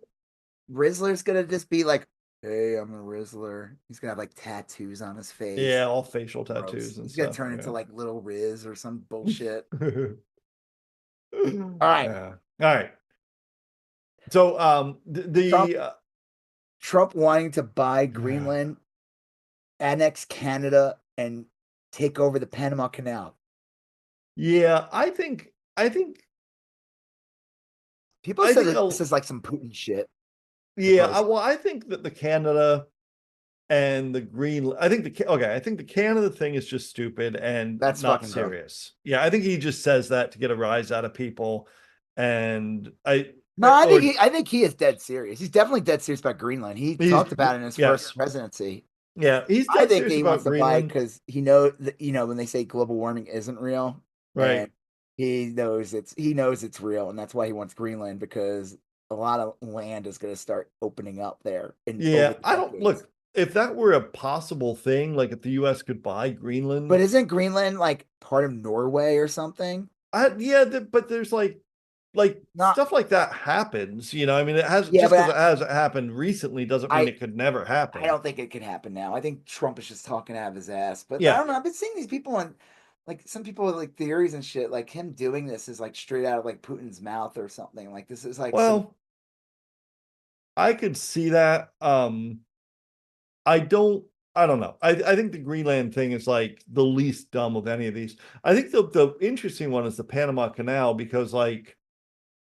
Speaker 1: Rizzler's gonna just be like, "Hey, I'm a Rizzler." He's gonna have like tattoos on his face.
Speaker 2: Yeah, all facial tattoos and
Speaker 1: He's
Speaker 2: stuff.
Speaker 1: gonna turn into like Little Riz or some bullshit.
Speaker 2: All
Speaker 1: right.
Speaker 2: Yeah. All right. So
Speaker 1: Trump wanting to buy Greenland, annex Canada, and take over the Panama Canal.
Speaker 2: Yeah, I think
Speaker 1: people said this is like some Putin shit.
Speaker 2: Yeah, well, I think that the Canada and the Greenland, I think the Canada thing is just stupid and
Speaker 1: that's
Speaker 2: not serious. Dumb. Yeah, I think he just says that to get a rise out of people, and I
Speaker 1: think he is dead serious. He's definitely dead serious about Greenland. He talked about it in his first presidency.
Speaker 2: Yeah, he's dead serious
Speaker 1: he
Speaker 2: about
Speaker 1: wants
Speaker 2: Greenland
Speaker 1: because he knows that, when they say global warming isn't real,
Speaker 2: right?
Speaker 1: He knows it's real, and that's why he wants Greenland, because a lot of land is going to start opening up there.
Speaker 2: I don't look. If that were a possible thing, like if the U.S. could buy Greenland,
Speaker 1: but isn't Greenland like part of Norway or something?
Speaker 2: But there's like stuff like that happens. I mean, it has just because it hasn't happened recently doesn't mean it could never happen.
Speaker 1: I don't think it could happen now. I think Trump is just talking out of his ass. But I don't know. I've been seeing these people on, like, some people with like theories and shit. Like, him doing this is like straight out of like Putin's mouth or something. Like, this is like
Speaker 2: I could see that. I don't know. I think the Greenland thing is like the least dumb of any of these. I think the interesting one is the Panama Canal, because like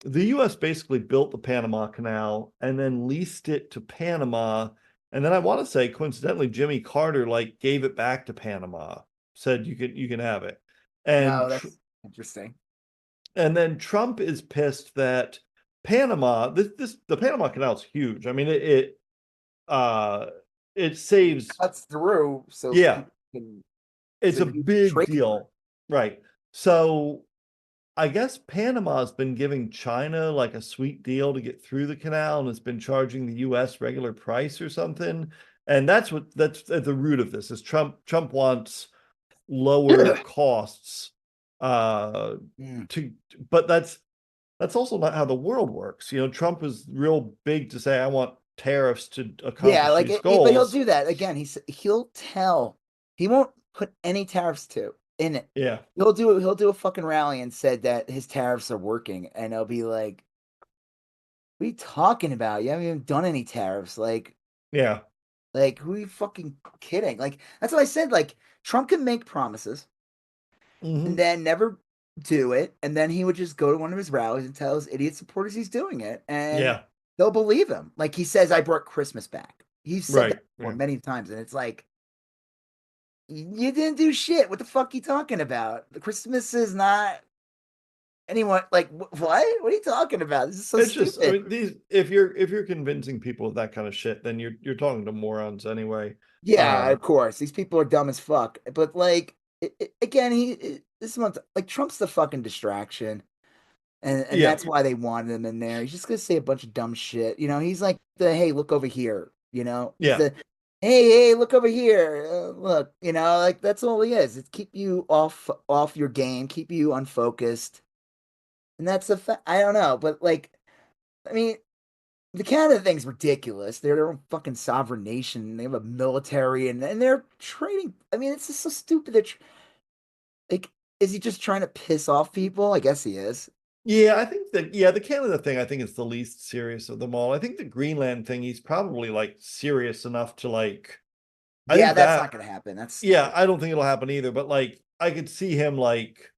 Speaker 2: the US basically built the Panama Canal and then leased it to Panama. And then I want to say, coincidentally, Jimmy Carter like gave it back to Panama, said you can have it. And
Speaker 1: that's interesting.
Speaker 2: And then Trump is pissed that Panama, the Panama Canal is huge. I mean, it saves
Speaker 1: cuts through, so
Speaker 2: it's a big deal, right? So I guess Panama's been giving China like a sweet deal to get through the canal, and it's been charging the U.S. regular price or something. And that's at the root of this is Trump wants lower costs but that's also not how the world works. Trump is real big to say I want tariffs to accomplish these goals.
Speaker 1: But he'll do that again. He won't put any tariffs in it.
Speaker 2: Yeah,
Speaker 1: he'll do a fucking rally and said that his tariffs are working, and I'll be like, what are you talking about? You haven't even done any tariffs. Like,
Speaker 2: yeah,
Speaker 1: like, who are you fucking kidding? Like, that's what I said. Like, Trump can make promises and then never do it, and then he would just go to one of his rallies and tell his idiot supporters he's doing it, and they'll believe him. Like, he says, I brought Christmas back. He's said that before many times, and it's like, you didn't do shit. What the fuck are you talking about? The Christmas is not anyone. Like, what? What are you talking about? This is so stupid.
Speaker 2: Just, I mean, if you're convincing people of that kind of shit, then you're talking to morons anyway.
Speaker 1: Yeah, of course. These people are dumb as fuck. But like, again, this month, like, Trump's the fucking distraction. And that's why they wanted him in there. He's just gonna say a bunch of dumb shit. He's like hey, look over here. Hey, look over here. Look, like, that's all he is. It's keep you off your game, keep you unfocused. And that's I don't know, but like, I mean, the Canada thing's ridiculous. They're their own fucking sovereign nation. They have a military, and they're trading. I mean, it's just so stupid. Like, is he just trying to piss off people? I guess he is.
Speaker 2: Yeah, I think that the Canada thing I think is the least serious of them all. I think the Greenland thing he's probably like serious enough to like.
Speaker 1: That's not gonna happen. That's stupid.
Speaker 2: I don't think it'll happen either. But like, I could see him like.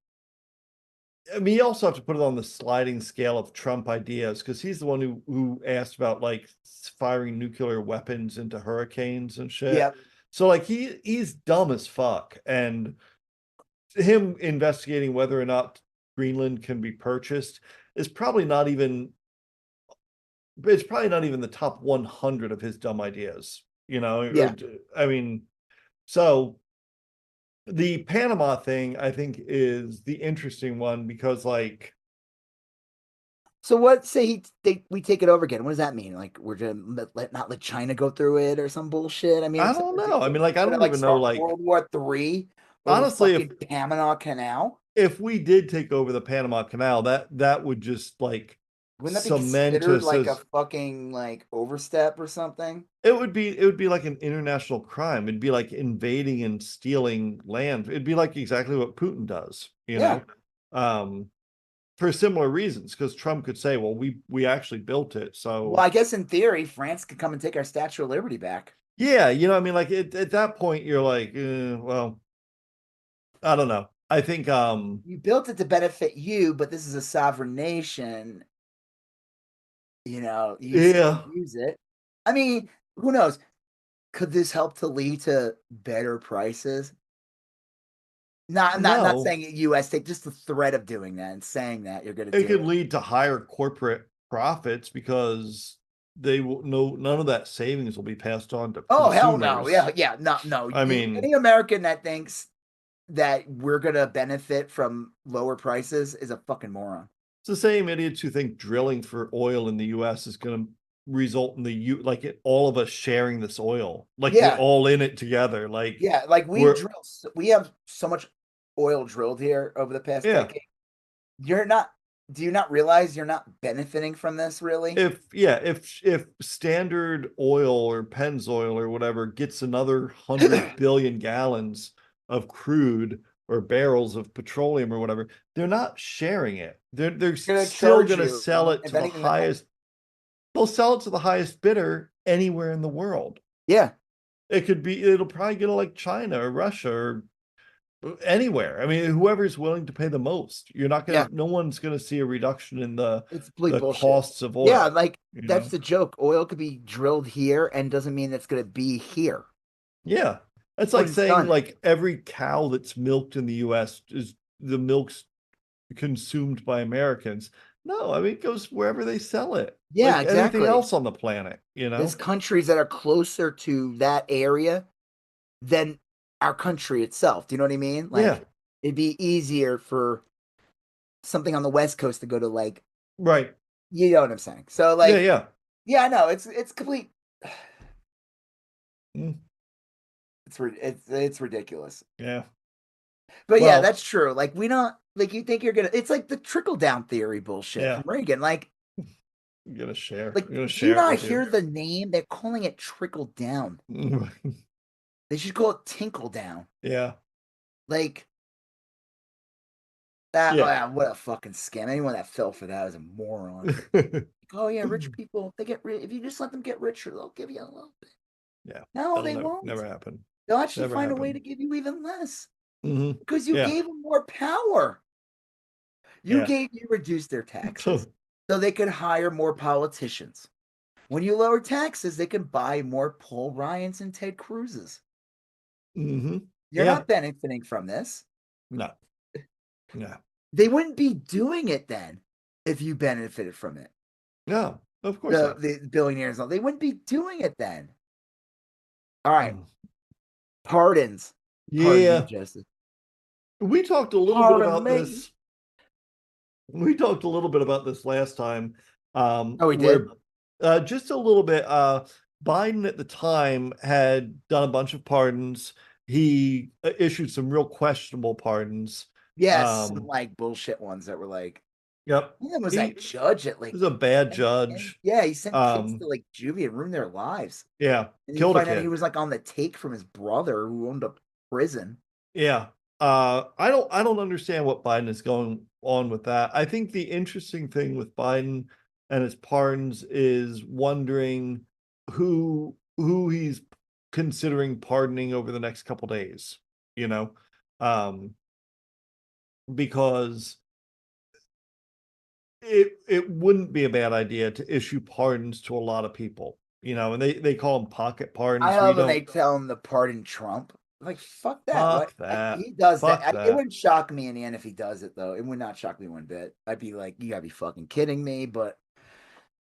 Speaker 2: I mean, you also have to put it on the sliding scale of Trump ideas, because he's the one who asked about like firing nuclear weapons into hurricanes and shit. Yeah. So like he's dumb as fuck, and him investigating whether or not Greenland can be purchased is probably not even. It's probably not even the top 100 of his dumb ideas.
Speaker 1: Yeah.
Speaker 2: I mean, so. The Panama thing, I think, is the interesting one, because like
Speaker 1: So what? Say we take it over again. What does that mean? Like we're gonna not let China go through it or some bullshit? I mean,
Speaker 2: I
Speaker 1: it's
Speaker 2: don't know. I mean,
Speaker 1: ridiculous.
Speaker 2: like, I
Speaker 1: We're gonna
Speaker 2: don't
Speaker 1: like
Speaker 2: even know,
Speaker 1: start
Speaker 2: like,
Speaker 1: World War III over
Speaker 2: honestly,
Speaker 1: fucking Panama Canal.
Speaker 2: if we did take over the Panama Canal, that would just like
Speaker 1: Wouldn't that be
Speaker 2: cement
Speaker 1: considered
Speaker 2: us
Speaker 1: like a
Speaker 2: as
Speaker 1: fucking like overstep or something?
Speaker 2: it would be like an international crime. It'd be like invading and stealing land. It'd be like exactly what Putin does,
Speaker 1: Yeah.
Speaker 2: um, for similar reasons. Because Trump could say, "Well, we actually built it."
Speaker 1: Well,
Speaker 2: So
Speaker 1: I guess in theory, France could come and take our Statue of Liberty back.
Speaker 2: yeah, I mean, like at that point, you're like, well, I don't know. I think,
Speaker 1: You built it to benefit you, but this is a sovereign nation. You still
Speaker 2: yeah,
Speaker 1: use it. I mean, who knows? Could this help to lead to better prices? Not
Speaker 2: no,
Speaker 1: saying U.S. take just the threat of doing that and saying that you're going to
Speaker 2: it
Speaker 1: do
Speaker 2: could
Speaker 1: it.
Speaker 2: lead to higher corporate profits because they will no none of that savings will be passed on to
Speaker 1: Oh hell no!
Speaker 2: consumers.
Speaker 1: Yeah, no.
Speaker 2: I mean,
Speaker 1: Any American that thinks that we're gonna benefit from lower prices is a fucking moron.
Speaker 2: it's the same idiots who think drilling for oil in the US is going to result in all of us sharing this oil. Like we're
Speaker 1: Yeah,
Speaker 2: all in it together. Like
Speaker 1: yeah. Like
Speaker 2: we're
Speaker 1: we have so much oil drilled here over the past
Speaker 2: yeah.
Speaker 1: decade. You're not. Do you not realize you're not benefiting from this really?
Speaker 2: If Standard Oil or Pennzoil or whatever gets another 100 billion gallons of crude or barrels of petroleum or whatever, they're not sharing it. They're
Speaker 1: They're gonna
Speaker 2: still
Speaker 1: charge
Speaker 2: going to
Speaker 1: you.
Speaker 2: sell it
Speaker 1: If
Speaker 2: to the
Speaker 1: anything, they're
Speaker 2: highest. They'll sell it to the highest bidder anywhere in the world.
Speaker 1: yeah,
Speaker 2: It'll probably go to like China or Russia or anywhere. I mean, whoever's willing to pay the most.
Speaker 1: yeah.
Speaker 2: No one's gonna see a reduction in the
Speaker 1: It's complete
Speaker 2: the
Speaker 1: bullshit.
Speaker 2: costs of
Speaker 1: Yeah,
Speaker 2: oil,
Speaker 1: like
Speaker 2: you
Speaker 1: that's
Speaker 2: know?
Speaker 1: the joke. Oil could be drilled here and doesn't mean it's gonna be here
Speaker 2: Yeah. It's
Speaker 1: when
Speaker 2: like
Speaker 1: it's
Speaker 2: saying
Speaker 1: done.
Speaker 2: like every cow that's milked in the US is the milk's consumed by Americans. No, I mean it goes wherever they sell it.
Speaker 1: Yeah,
Speaker 2: Like anything
Speaker 1: exactly.
Speaker 2: else on the planet.
Speaker 1: There's countries that are closer to that area than our country itself. Do you know what I mean?
Speaker 2: Yeah,
Speaker 1: Like it'd be easier for something on the West Coast to go to like
Speaker 2: right.
Speaker 1: you know what I'm saying. So
Speaker 2: Yeah,
Speaker 1: like
Speaker 2: yeah.
Speaker 1: yeah, no, it's complete
Speaker 2: Mm,
Speaker 1: it's ridiculous.
Speaker 2: yeah.
Speaker 1: But yeah,
Speaker 2: Well,
Speaker 1: that's true. Like we don't like you think you're gonna it's like the trickle down theory bullshit
Speaker 2: yeah.
Speaker 1: from Reagan.
Speaker 2: I'm gonna share.
Speaker 1: Like,
Speaker 2: I'm gonna
Speaker 1: do you
Speaker 2: share it
Speaker 1: not
Speaker 2: with you.
Speaker 1: hear the name? They're calling it trickle down. They should call it tinkle down.
Speaker 2: Yeah.
Speaker 1: Like that. Oh,
Speaker 2: Yeah.
Speaker 1: yeah, what a fucking scam! Anyone that fell for that is a moron. Like, oh yeah, rich people they get rich. If you just let them get richer, they'll give you a little bit.
Speaker 2: Yeah.
Speaker 1: No,
Speaker 2: That'll
Speaker 1: they won't.
Speaker 2: never happen.
Speaker 1: They'll actually
Speaker 2: Never
Speaker 1: find a way to
Speaker 2: happen.
Speaker 1: give you even less because you
Speaker 2: Yeah.
Speaker 1: gave them more power.
Speaker 2: Yeah.
Speaker 1: You reduced their taxes so they could hire more politicians. When you lower taxes, they can buy more Paul Ryans and Ted Cruzes. You're
Speaker 2: Yeah.
Speaker 1: not benefiting from this.
Speaker 2: No. No.
Speaker 1: They wouldn't be doing it then if you benefited from it.
Speaker 2: No. Of course not.
Speaker 1: The billionaires, they wouldn't be doing it then. All right,
Speaker 2: Mm.
Speaker 1: pardons. Pardon me,
Speaker 2: Yeah.
Speaker 1: Justice.
Speaker 2: We talked a little bit
Speaker 1: Pardon
Speaker 2: about
Speaker 1: me.
Speaker 2: this. We talked a little bit about this last time.
Speaker 1: Oh, we did.
Speaker 2: Where just a little bit. Biden at the time had done a bunch of pardons. He issued some real questionable pardons.
Speaker 1: Yes, some
Speaker 2: Um,
Speaker 1: like bullshit ones that were like,
Speaker 2: yep.
Speaker 1: one of them was
Speaker 2: He
Speaker 1: that judge at like,
Speaker 2: was a bad judge.
Speaker 1: yeah, he sent kids
Speaker 2: Um,
Speaker 1: to like juvie and ruined their lives.
Speaker 2: yeah,
Speaker 1: And you
Speaker 2: killed a
Speaker 1: find out he
Speaker 2: kid.
Speaker 1: was like on the take from his brother who owned a prison.
Speaker 2: Yeah. I don't understand what Biden is going on with that. I think the interesting thing with Biden and his pardons is wondering who he's considering pardoning over the next couple days, you know. Um, because it wouldn't be a bad idea to issue pardons to a lot of people, and they call them pocket
Speaker 1: I
Speaker 2: pardons where you
Speaker 1: love when they
Speaker 2: don't
Speaker 1: tell him to pardon Trump. Like, fuck that. What?
Speaker 2: fuck that.
Speaker 1: He does that.
Speaker 2: Fuck
Speaker 1: It
Speaker 2: that.
Speaker 1: wouldn't shock me in the end if he does it, though. It would not shock me one bit. I'd be like, you gotta be fucking kidding me. But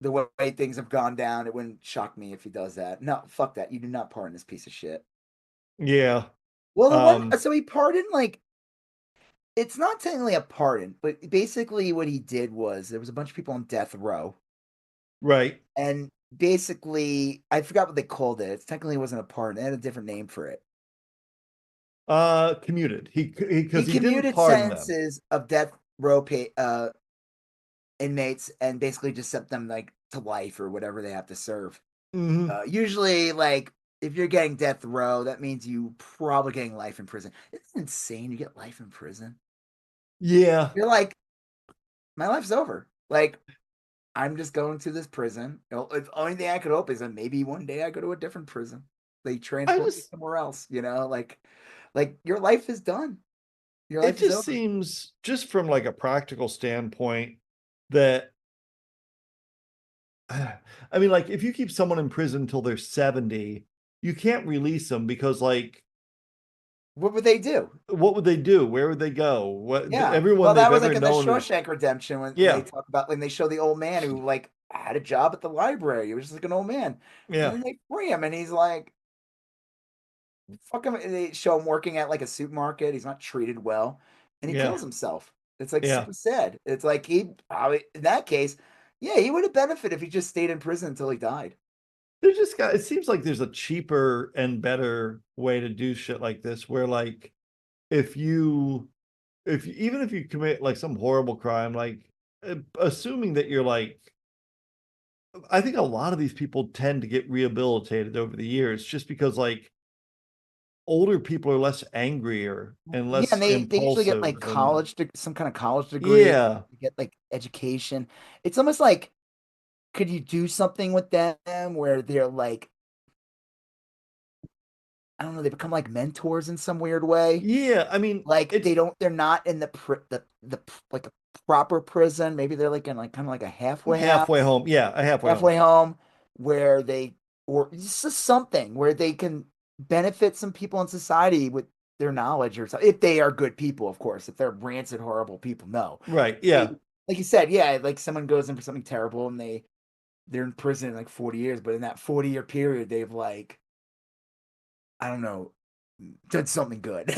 Speaker 1: the way things have gone down, it wouldn't shock me if he does that. No, fuck that. You do not pardon this piece of shit.
Speaker 2: Yeah.
Speaker 1: Well,
Speaker 2: Um
Speaker 1: so he pardoned, like, it's not technically a pardon, but basically what he did was there was a bunch of people on death row.
Speaker 2: Right.
Speaker 1: And basically, I forgot what they called it. It technically wasn't a pardon. They had a different name for it.
Speaker 2: Commuted. He
Speaker 1: He
Speaker 2: because he didn't
Speaker 1: commuted
Speaker 2: pardon them.
Speaker 1: sentences of death row inmates and basically just sent them like to life or whatever they have to serve. Usually, like if you're getting death row, that means you probably getting life in prison. It's insane. You get life in prison.
Speaker 2: Yeah.
Speaker 1: You're like, my life's over. Like, I'm just going to this prison. The only thing I could hope is that maybe one day I go to a different prison. They transport me somewhere else, like your life is done. Your
Speaker 2: It
Speaker 1: life is
Speaker 2: just
Speaker 1: over.
Speaker 2: seems, just from like a practical standpoint, that I mean, like if you keep someone in prison until they're 70, you can't release them because like
Speaker 1: what would they do?
Speaker 2: What would they do? Where would they go? What
Speaker 1: Yeah.
Speaker 2: everyone
Speaker 1: Well, that
Speaker 2: they've
Speaker 1: was
Speaker 2: ever
Speaker 1: like in the
Speaker 2: known
Speaker 1: Shawshank Redemption when they
Speaker 2: Yeah.
Speaker 1: talk about when they show the old man who like had a job at the library. He was just like an old man. And
Speaker 2: Yeah.
Speaker 1: then they free him and he's like, fuck him. They show him working at like a supermarket. He's not treated well. And he
Speaker 2: Yeah.
Speaker 1: kills himself. It's like
Speaker 2: Yeah.
Speaker 1: super sad. It's like he probably in that case, yeah, he would have benefited if he just stayed in prison until he died.
Speaker 2: There's just got, it seems like there's a cheaper and better way to do shit like this where like if you even if you commit like some horrible crime, like assuming that you're like, I think a lot of these people tend to get rehabilitated over the years just because like older people are less angrier and
Speaker 1: Yeah,
Speaker 2: less
Speaker 1: and they usually get
Speaker 2: impulsive
Speaker 1: like
Speaker 2: and
Speaker 1: some kind of college degree,
Speaker 2: yeah.
Speaker 1: get like education. It's almost like could you do something with them where they're like I don't know, they become like mentors in some weird way.
Speaker 2: Yeah, I mean,
Speaker 1: Like
Speaker 2: it's
Speaker 1: they're not in the like a proper prison. Maybe they're like in like kind of like a halfway
Speaker 2: halfway
Speaker 1: house,
Speaker 2: home. Yeah, a halfway home.
Speaker 1: halfway home where they or just something where they can benefit some people in society with their knowledge or something. If they are good people, of course. If they're rancid, horrible people, no.
Speaker 2: Right.
Speaker 1: They,
Speaker 2: Yeah.
Speaker 1: like you said, yeah, like someone goes in for something terrible and they're in prison like 40 years, but in that 40-year period, they've like, I don't know, done something good.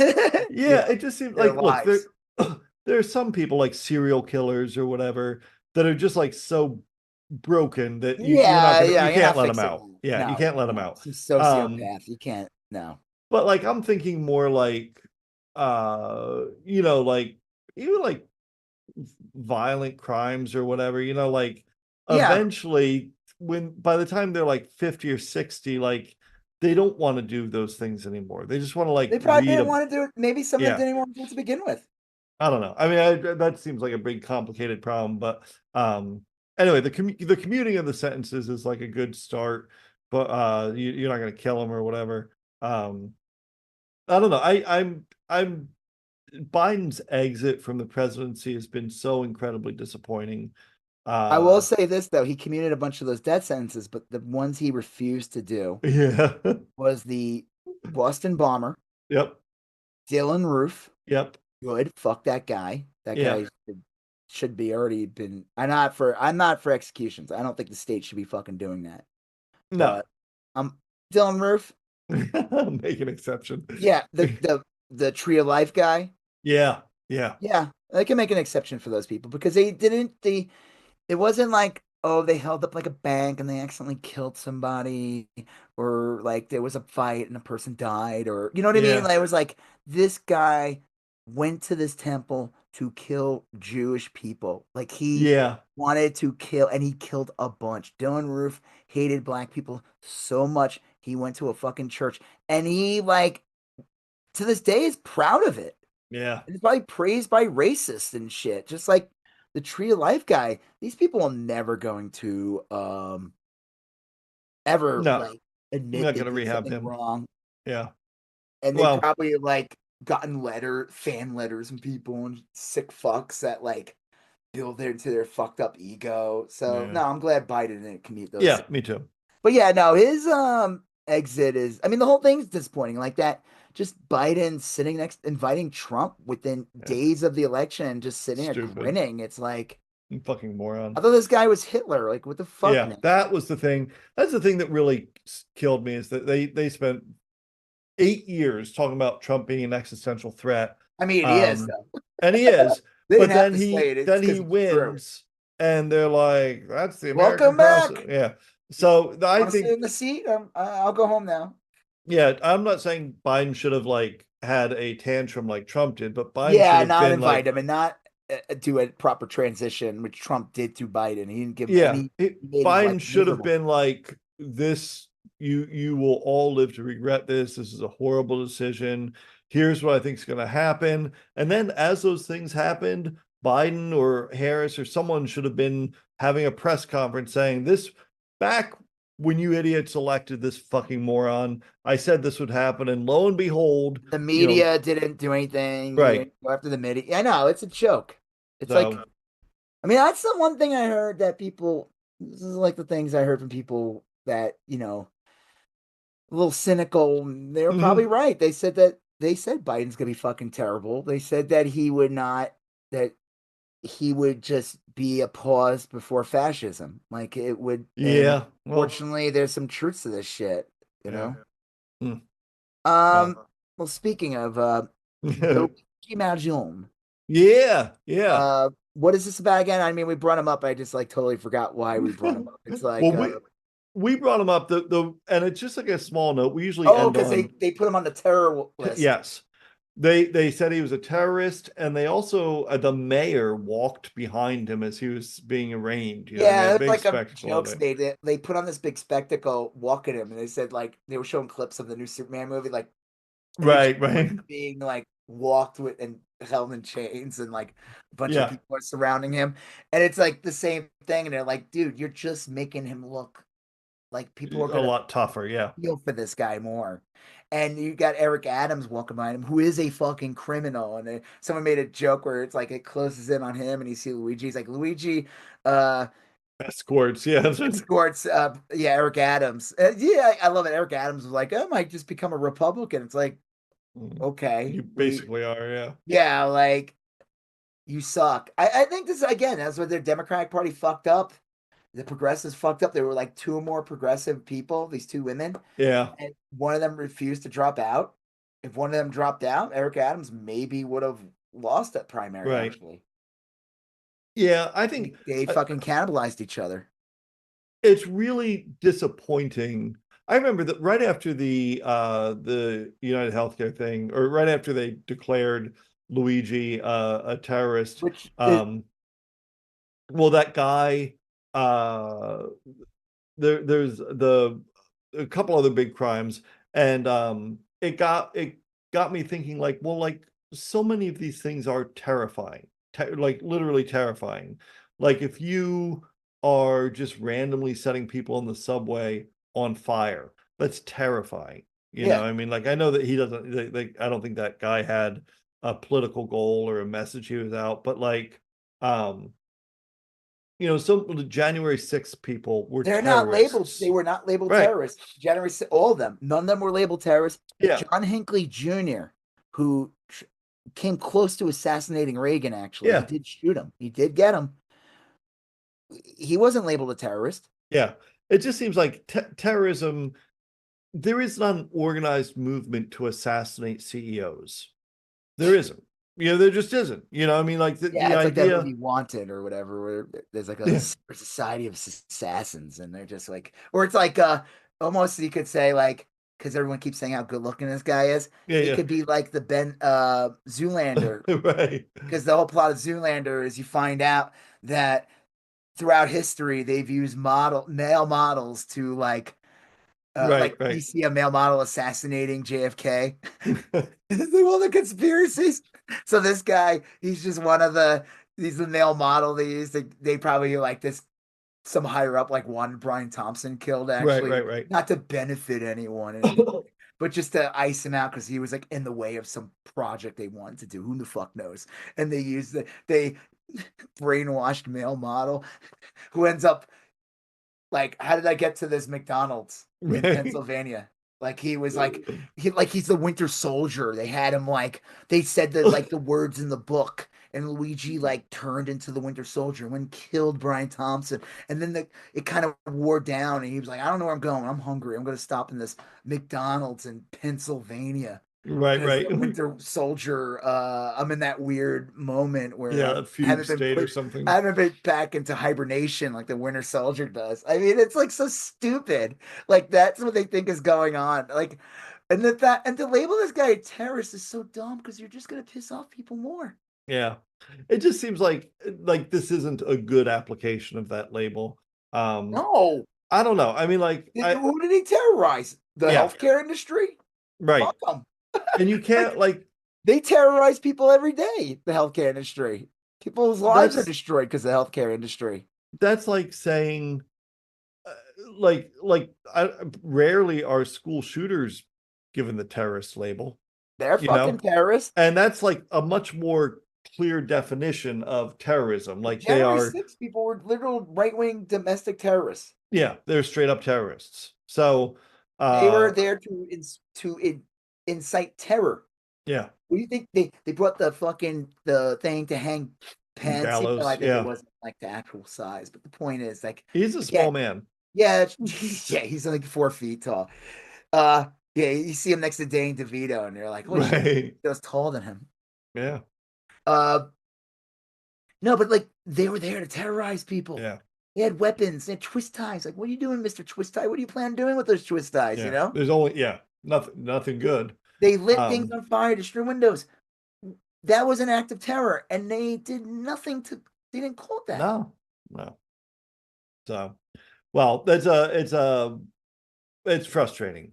Speaker 2: Yeah, it just seems
Speaker 1: Their
Speaker 2: like look,
Speaker 1: lives.
Speaker 2: there are some people like serial killers or whatever that are just like so broken that you're not
Speaker 1: Yeah,
Speaker 2: gonna,
Speaker 1: yeah,
Speaker 2: you
Speaker 1: you're
Speaker 2: can't
Speaker 1: not
Speaker 2: let them
Speaker 1: fixing
Speaker 2: out.
Speaker 1: that.
Speaker 2: Yeah, you
Speaker 1: No,
Speaker 2: can't let them
Speaker 1: no,
Speaker 2: out.
Speaker 1: some sociopath. You can't. No.
Speaker 2: But like I'm thinking more like like even like violent crimes or whatever, like
Speaker 1: Yeah,
Speaker 2: eventually when by the time they're like 50 or 60, like they don't want to do those things anymore. They just want to like
Speaker 1: they probably
Speaker 2: read
Speaker 1: didn't
Speaker 2: a
Speaker 1: want to do it. Maybe some of them
Speaker 2: yeah.
Speaker 1: didn't even want to do it to begin with.
Speaker 2: I don't know. I mean, that seems like a big complicated problem, but anyway, the commuting of the sentences is like a good start, but you're not going to kill them or whatever. I don't know. I'm Biden's exit from the presidency has been so incredibly disappointing.
Speaker 1: I will
Speaker 2: Uh,
Speaker 1: say this though, he commuted a bunch of those death sentences, but the ones he refused to do
Speaker 2: yeah.
Speaker 1: was the Boston bomber,
Speaker 2: Yep.
Speaker 1: Dylan Roof.
Speaker 2: Yep.
Speaker 1: Good. Fuck that guy. That
Speaker 2: Yeah.
Speaker 1: guy should be already been. I'm not for executions. I don't think the state should be fucking doing that.
Speaker 2: No.
Speaker 1: But Dylan Roof.
Speaker 2: Make an exception.
Speaker 1: Yeah, the Tree of Life guy.
Speaker 2: Yeah. Yeah.
Speaker 1: Yeah, I can make an exception for those people because they didn't. It wasn't like oh they held up like a bank and they accidentally killed somebody or like there was a fight and a person died or you know what I mean.
Speaker 2: Yeah.
Speaker 1: Like it was like this guy went to this temple to kill Jewish people. Like he
Speaker 2: Yeah.
Speaker 1: wanted to kill and he killed a bunch. Dylan Roof hated black people so much he went to a fucking church and he like to this day is proud of it.
Speaker 2: Yeah.
Speaker 1: And it's probably praised by racists and shit. Just like the Tree of Life guy. These people are never going to ever
Speaker 2: No,
Speaker 1: like
Speaker 2: I'm
Speaker 1: admit
Speaker 2: not
Speaker 1: they
Speaker 2: gonna
Speaker 1: did
Speaker 2: rehab
Speaker 1: something
Speaker 2: him.
Speaker 1: wrong.
Speaker 2: Yeah.
Speaker 1: And they
Speaker 2: Well,
Speaker 1: probably like gotten fan letters from people and sick fucks that like build into their fucked up ego. So
Speaker 2: yeah.
Speaker 1: no, I'm glad Biden didn't commute those.
Speaker 2: Yeah, me too.
Speaker 1: But yeah, no, his exit is I mean the whole thing's disappointing. Like that just Biden sitting next inviting Trump within
Speaker 2: Yeah.
Speaker 1: days of the election just sitting there
Speaker 2: Stupid.
Speaker 1: grinning. It's like
Speaker 2: You fucking moron.
Speaker 1: I thought this guy was Hitler. Like what the fuck,
Speaker 2: Yeah,
Speaker 1: man?
Speaker 2: that was the thing. That's the thing that really killed me is that they spent 8 years talking about Trump being an existential threat.
Speaker 1: I mean, he is
Speaker 2: Um,
Speaker 1: though.
Speaker 2: And he is.
Speaker 1: They
Speaker 2: But
Speaker 1: didn't have to say it. It's
Speaker 2: then he
Speaker 1: because it's true.
Speaker 2: wins, and they're like, "That's the American
Speaker 1: Welcome
Speaker 2: process."
Speaker 1: back.
Speaker 2: Yeah. So I
Speaker 1: Want to sit
Speaker 2: think,
Speaker 1: in the seat? I'll go home now.
Speaker 2: yeah, I'm not saying Biden should have like had a tantrum like Trump did, but Biden should
Speaker 1: Yeah,
Speaker 2: have
Speaker 1: not
Speaker 2: been
Speaker 1: invite
Speaker 2: like,
Speaker 1: him and not do a proper transition, which Trump did to Biden. He didn't give, and
Speaker 2: yeah,
Speaker 1: he made his life
Speaker 2: Biden should have
Speaker 1: miserable.
Speaker 2: been like, "This, you will all live to regret this. This is a horrible decision. Here's what I think is going to happen." And then as those things happened, Biden or Harris or someone should have been having a press conference saying, "This back when you idiots elected this fucking moron, I said this would happen, and lo and behold,
Speaker 1: The
Speaker 2: you know,
Speaker 1: media didn't do anything. You
Speaker 2: right."
Speaker 1: didn't go after the media. I know it's a joke. It's like,
Speaker 2: So,
Speaker 1: I mean, that's the one thing I heard that people. This is like the things I heard from people that a little cynical. They're probably
Speaker 2: mhm.
Speaker 1: right. They said Biden's gonna be fucking terrible. They said that he would not. That he would just be a pause before fascism. Like it would, and
Speaker 2: Yeah, well,
Speaker 1: fortunately, there's some truths to this shit. You
Speaker 2: yeah.
Speaker 1: know.
Speaker 2: Mm,
Speaker 1: Um.
Speaker 2: well,
Speaker 1: Well, speaking of Luigi Mangione,
Speaker 2: yeah.
Speaker 1: what is this about again? I mean, we brought him up. I just like totally forgot why we brought him up. It's like,
Speaker 2: Well, we brought him up and it's just like a small note. We usually
Speaker 1: oh,
Speaker 2: end
Speaker 1: because
Speaker 2: on
Speaker 1: they put him on the terror list.
Speaker 2: yes. They said he was a terrorist, and they also the mayor walked behind him as he was being arraigned. You know, they
Speaker 1: Yeah,
Speaker 2: had a
Speaker 1: it's
Speaker 2: big
Speaker 1: like a
Speaker 2: spectacle of
Speaker 1: jokes
Speaker 2: it.
Speaker 1: made. They put on this big spectacle walking him, and they said like they were showing clips of the new Superman movie, like, and it's
Speaker 2: Right, right.
Speaker 1: being like walked with and held in chains, and like a bunch of
Speaker 2: Yeah,
Speaker 1: people are surrounding him, and it's like the same thing, and they're like, dude, you're just making him look like people are
Speaker 2: a
Speaker 1: gonna
Speaker 2: lot tougher. Yeah,
Speaker 1: feel for this guy more. And you got Eric Adams walking by him, who is a fucking criminal. And someone made a joke where it's like it closes in on him, and you see Luigi. He's like Luigi, uh,
Speaker 2: escorts. Yeah,
Speaker 1: escorts, yeah, Eric Adams. Yeah, I love it. Eric Adams was like, I might just become a Republican. It's like, okay,
Speaker 2: you basically are. Yeah,
Speaker 1: yeah, like you suck. I think this again. That's what their Democratic Party fucked up. The progressives fucked up. There were like two more progressive people, these two women,
Speaker 2: yeah.
Speaker 1: and one of them refused to drop out. If one of them dropped out, Eric Adams maybe would have lost that primary,
Speaker 2: Right.
Speaker 1: actually.
Speaker 2: Yeah, I think
Speaker 1: They
Speaker 2: uh,
Speaker 1: fucking cannibalized each other.
Speaker 2: it's really disappointing. I remember that right after the United Healthcare thing, or right after they declared Luigi a terrorist,
Speaker 1: Which is,
Speaker 2: um, well, that guy, uh, there's a couple other big crimes, and it got me thinking, like, well, like so many of these things are terrifying, like literally terrifying. Like if you are just randomly setting people in the subway on fire, that's terrifying.
Speaker 1: yeah,
Speaker 2: I mean, like I know that he doesn't, like, I don't think that guy had a political goal or a message he was out, but like, um, some of the January 6th people were
Speaker 1: they're not labeled. They
Speaker 2: terrorists.
Speaker 1: were not labeled
Speaker 2: Right.
Speaker 1: terrorists. January, all of them. None of them were labeled terrorists.
Speaker 2: Yeah.
Speaker 1: John Hinckley Jr., who came close to assassinating Reagan, actually, he
Speaker 2: Yeah.
Speaker 1: did shoot him. He did get him. He wasn't labeled a terrorist.
Speaker 2: Yeah. It just seems like terrorism, there is not an organized movement to assassinate CEOs. There isn't. There just isn't. I mean, like
Speaker 1: Yeah,
Speaker 2: the
Speaker 1: it's like that
Speaker 2: idea.
Speaker 1: movie Wanted or whatever, where there's like a
Speaker 2: Yeah.
Speaker 1: society of assassins, and they're just like, or it's like almost you could say like, because everyone keeps saying how good looking this guy is,
Speaker 2: Yeah.
Speaker 1: it
Speaker 2: Yeah.
Speaker 1: could be like the Ben Zoolander,
Speaker 2: Right.
Speaker 1: because the whole plot of Zoolander is you find out that throughout history they've used male models to
Speaker 2: Right.
Speaker 1: like you
Speaker 2: Right.
Speaker 1: see a male model assassinating JFK. It's like all the conspiracies. So this guy, he's just he's the male model they use. They probably like this some higher up like one Brian Thompson killed
Speaker 2: Right.
Speaker 1: actually,
Speaker 2: Right. Right.
Speaker 1: not to benefit anyone in any way, but just to ice him out because he was like in the way of some project they wanted to do. Who the fuck knows? And they brainwashed male model who ends up like, how did I get to this McDonald's in
Speaker 2: Right.
Speaker 1: Pennsylvania? Like he was he's the Winter Soldier. They had him like they said that like the words in the book, and Luigi like turned into the Winter Soldier and when killed Brian Thompson. And then it kind of wore down, and he was like, I don't know where I'm going. I'm hungry. I'm gonna stop in this McDonald's in Pennsylvania.
Speaker 2: Right,
Speaker 1: because
Speaker 2: right.
Speaker 1: the Winter Soldier, I'm in that weird moment where
Speaker 2: Yeah, a fugue state or
Speaker 1: I
Speaker 2: something.
Speaker 1: haven't been back into hibernation like the Winter Soldier does. I mean, it's like so stupid. Like that's what they think is going on. Like, and to label this guy a terrorist is so dumb because you're just gonna piss off people more.
Speaker 2: Yeah. It just seems like this isn't a good application of that label.
Speaker 1: No,
Speaker 2: I don't know. I mean, like,
Speaker 1: who did he terrorize? The
Speaker 2: yeah,
Speaker 1: healthcare industry?
Speaker 2: right.
Speaker 1: Fuck them.
Speaker 2: And you
Speaker 1: Like
Speaker 2: can't like
Speaker 1: they terrorize people every day. The healthcare industry. People's lives are
Speaker 2: that's
Speaker 1: destroyed because of the healthcare industry.
Speaker 2: like saying uh, rarely are school shooters given the terrorist label,
Speaker 1: They're
Speaker 2: you
Speaker 1: fucking
Speaker 2: know?
Speaker 1: terrorists.
Speaker 2: And that's like a much more clear definition of terrorism. Like they
Speaker 1: January
Speaker 2: are,
Speaker 1: 6th people were literal right-wing domestic terrorists.
Speaker 2: yeah, they're straight up terrorists. So,
Speaker 1: They were there to incite terror.
Speaker 2: yeah,
Speaker 1: What do you think they brought the thing to hang Pence? Even though
Speaker 2: gallows,
Speaker 1: I think it
Speaker 2: yeah.
Speaker 1: wasn't like the actual size, but the point is like
Speaker 2: He's a
Speaker 1: again,
Speaker 2: small man.
Speaker 1: yeah, yeah, he's like 4 feet tall. Yeah, you see him next to Danny DeVito, and you're like, holy shit,
Speaker 2: Right.
Speaker 1: he was taller than him.
Speaker 2: Yeah.
Speaker 1: Uh, no, but like they were there to terrorize people.
Speaker 2: Yeah.
Speaker 1: They had weapons, they had twist ties. Like, what are you doing, Mr. Twist Tie? What do you plan on doing with those twist ties? You
Speaker 2: Yeah.
Speaker 1: know,
Speaker 2: There's only, yeah, nothing good.
Speaker 1: they lit things
Speaker 2: Um,
Speaker 1: on fire, destroy windows. That was an act of terror, and they did nothing to. They didn't call it that.
Speaker 2: no, no. So, well, it's frustrating.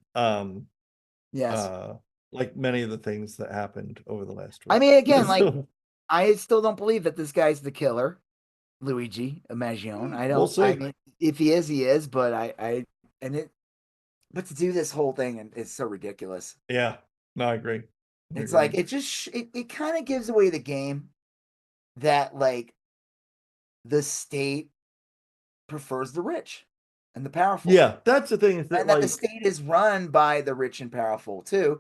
Speaker 1: Yes,
Speaker 2: Like many of the things that happened over the last
Speaker 1: I
Speaker 2: week.
Speaker 1: mean, again, like I still don't believe that this guy's the killer, Luigi Imagione. I
Speaker 2: We'll
Speaker 1: don't. I
Speaker 2: see.
Speaker 1: mean, if he is, he is. But and it. But to do this whole thing and it's so ridiculous.
Speaker 2: Yeah. No, I agree. I
Speaker 1: It's
Speaker 2: agree.
Speaker 1: like it kind of gives away the game that like the state prefers the rich and the powerful.
Speaker 2: Yeah, that's the thing is that
Speaker 1: And that the
Speaker 2: like
Speaker 1: state is run by the rich and powerful too,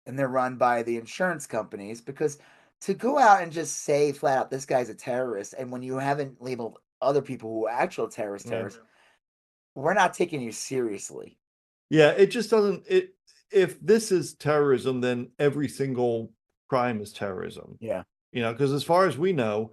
Speaker 1: and they're run by the insurance companies because to go out and just say flat out this guy's a terrorist, and when you haven't labeled other people who are actual terrorists, we're not taking you seriously.
Speaker 2: yeah, it just doesn't it if this is terrorism, then every single crime is terrorism.
Speaker 1: Yeah.
Speaker 2: Because as far as we know,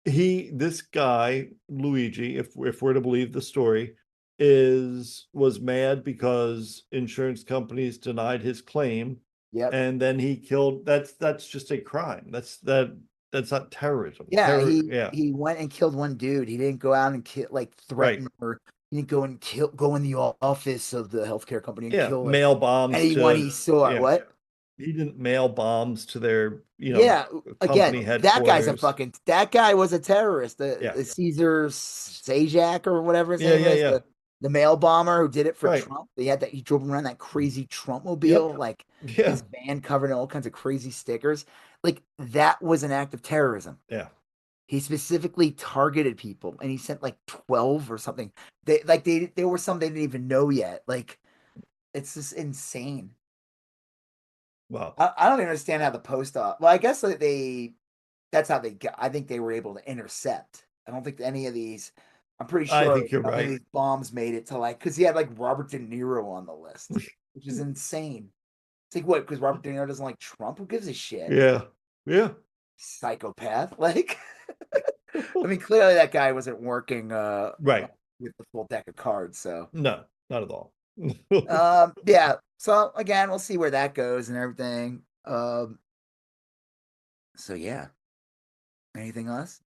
Speaker 2: this guy, Luigi, if we're to believe the story, was mad because insurance companies denied his claim.
Speaker 1: Yep.
Speaker 2: And then he killed that's just a crime. That's not terrorism.
Speaker 1: Yeah,
Speaker 2: Yeah.
Speaker 1: he went and killed one dude. He didn't go out and kill like
Speaker 2: Right.
Speaker 1: threaten or he didn't go in the office of the healthcare company and
Speaker 2: Yeah.
Speaker 1: kill like
Speaker 2: Mail bombs
Speaker 1: anyone
Speaker 2: to
Speaker 1: he saw.
Speaker 2: yeah.
Speaker 1: What?
Speaker 2: He didn't mail bombs to their,
Speaker 1: Yeah,
Speaker 2: company
Speaker 1: again,
Speaker 2: headquarters.
Speaker 1: that guy was a terrorist.
Speaker 2: Yeah.
Speaker 1: The Caesar Sajak or whatever his
Speaker 2: Yeah,
Speaker 1: name
Speaker 2: yeah,
Speaker 1: is,
Speaker 2: yeah.
Speaker 1: the mail bomber who did it for
Speaker 2: Right.
Speaker 1: Trump. He drove around that crazy Trump mobile,
Speaker 2: Yep.
Speaker 1: like
Speaker 2: Yeah.
Speaker 1: his van covered in all kinds of crazy stickers. Like that was an act of terrorism.
Speaker 2: Yeah.
Speaker 1: He specifically targeted people and he sent like 12 or something. There were some they didn't even know yet. Like it's just insane.
Speaker 2: Well,
Speaker 1: I don't even understand how the post office. Well, I guess that's how they got. I think they were able to intercept. I don't think any of these. I'm pretty
Speaker 2: I
Speaker 1: sure
Speaker 2: think you're
Speaker 1: none of
Speaker 2: right.
Speaker 1: these bombs made it to like because he had like Robert De Niro on the list, which is insane. It's like what? Because Robert De Niro doesn't like Trump. Who gives a shit?
Speaker 2: Yeah. Yeah.
Speaker 1: Psychopath. Like, I mean, clearly that guy wasn't working
Speaker 2: Right.
Speaker 1: with the full deck of cards. So,
Speaker 2: No, not at all.
Speaker 1: yeah. So again, we'll see where that goes and everything. So yeah. Anything else?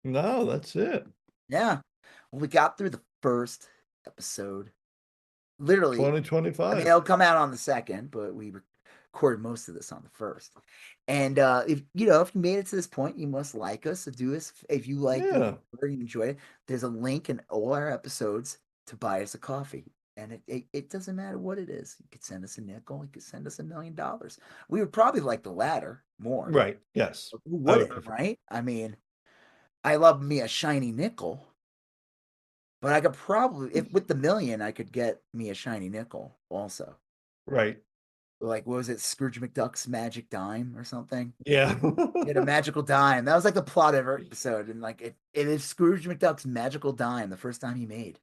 Speaker 2: No, that's it.
Speaker 1: Yeah. Well, we got through the first episode. Literally, I mean,
Speaker 2: 2025.
Speaker 1: it'll come out on the second, but we recorded most of this on the first. And if if you made it to this point, you must like us. So do us if you like
Speaker 2: Yeah.
Speaker 1: or you enjoy it. There's a link in all our episodes to buy us a coffee. And it doesn't matter what it is. You could send us a nickel. You could send us $1 million. We would probably like the latter more.
Speaker 2: Right. Yes.
Speaker 1: Who wouldn't, right? I mean, I love me a shiny nickel. But I could probably, if with the million, I could get me a shiny nickel also.
Speaker 2: Right.
Speaker 1: Like, what was it? Scrooge McDuck's magic dime or something?
Speaker 2: Yeah.
Speaker 1: He had a magical dime. That was like the plot of every episode. And like, it is Scrooge McDuck's magical dime, the first time he made,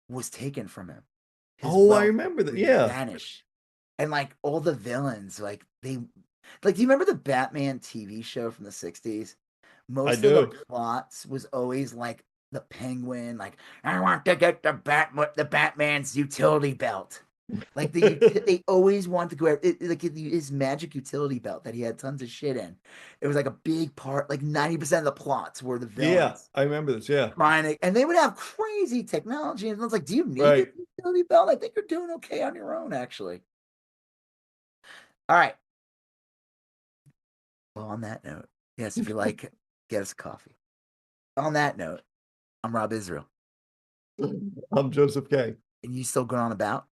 Speaker 1: was taken from him. His
Speaker 2: I
Speaker 1: wealth
Speaker 2: remember that.
Speaker 1: would
Speaker 2: Yeah.
Speaker 1: vanish. And like all the villains, like do you remember the Batman TV show from the 60s? Most of the plots was always like the Penguin, like, I want to get the Batman's utility belt. Like they always want to go his magic utility belt that he had tons of shit in. It was like a big part, like 90% of the plots were the villains.
Speaker 2: Yeah, I remember this. Yeah,
Speaker 1: and they would have crazy technology, and it's like, do you need a utility belt? I think you're doing okay on your own, actually. All right. Well, on that note, yes, if you like, get us a coffee. On that note, I'm Rob Israel.
Speaker 2: I'm Joseph K.
Speaker 1: And you still going on about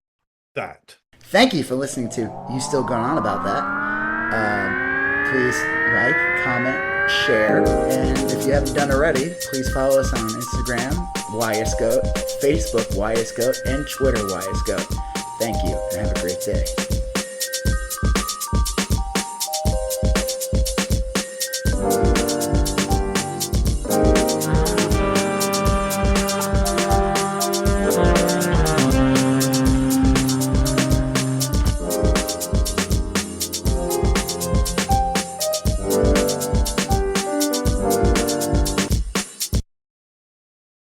Speaker 2: that?
Speaker 1: Thank you for listening to You Still Going On About That. Please like, comment, share, and if you haven't done already, please follow us on Instagram, YSGOAT, Facebook, YSGOAT, and Twitter, YSGOAT. Thank you, and have a great day.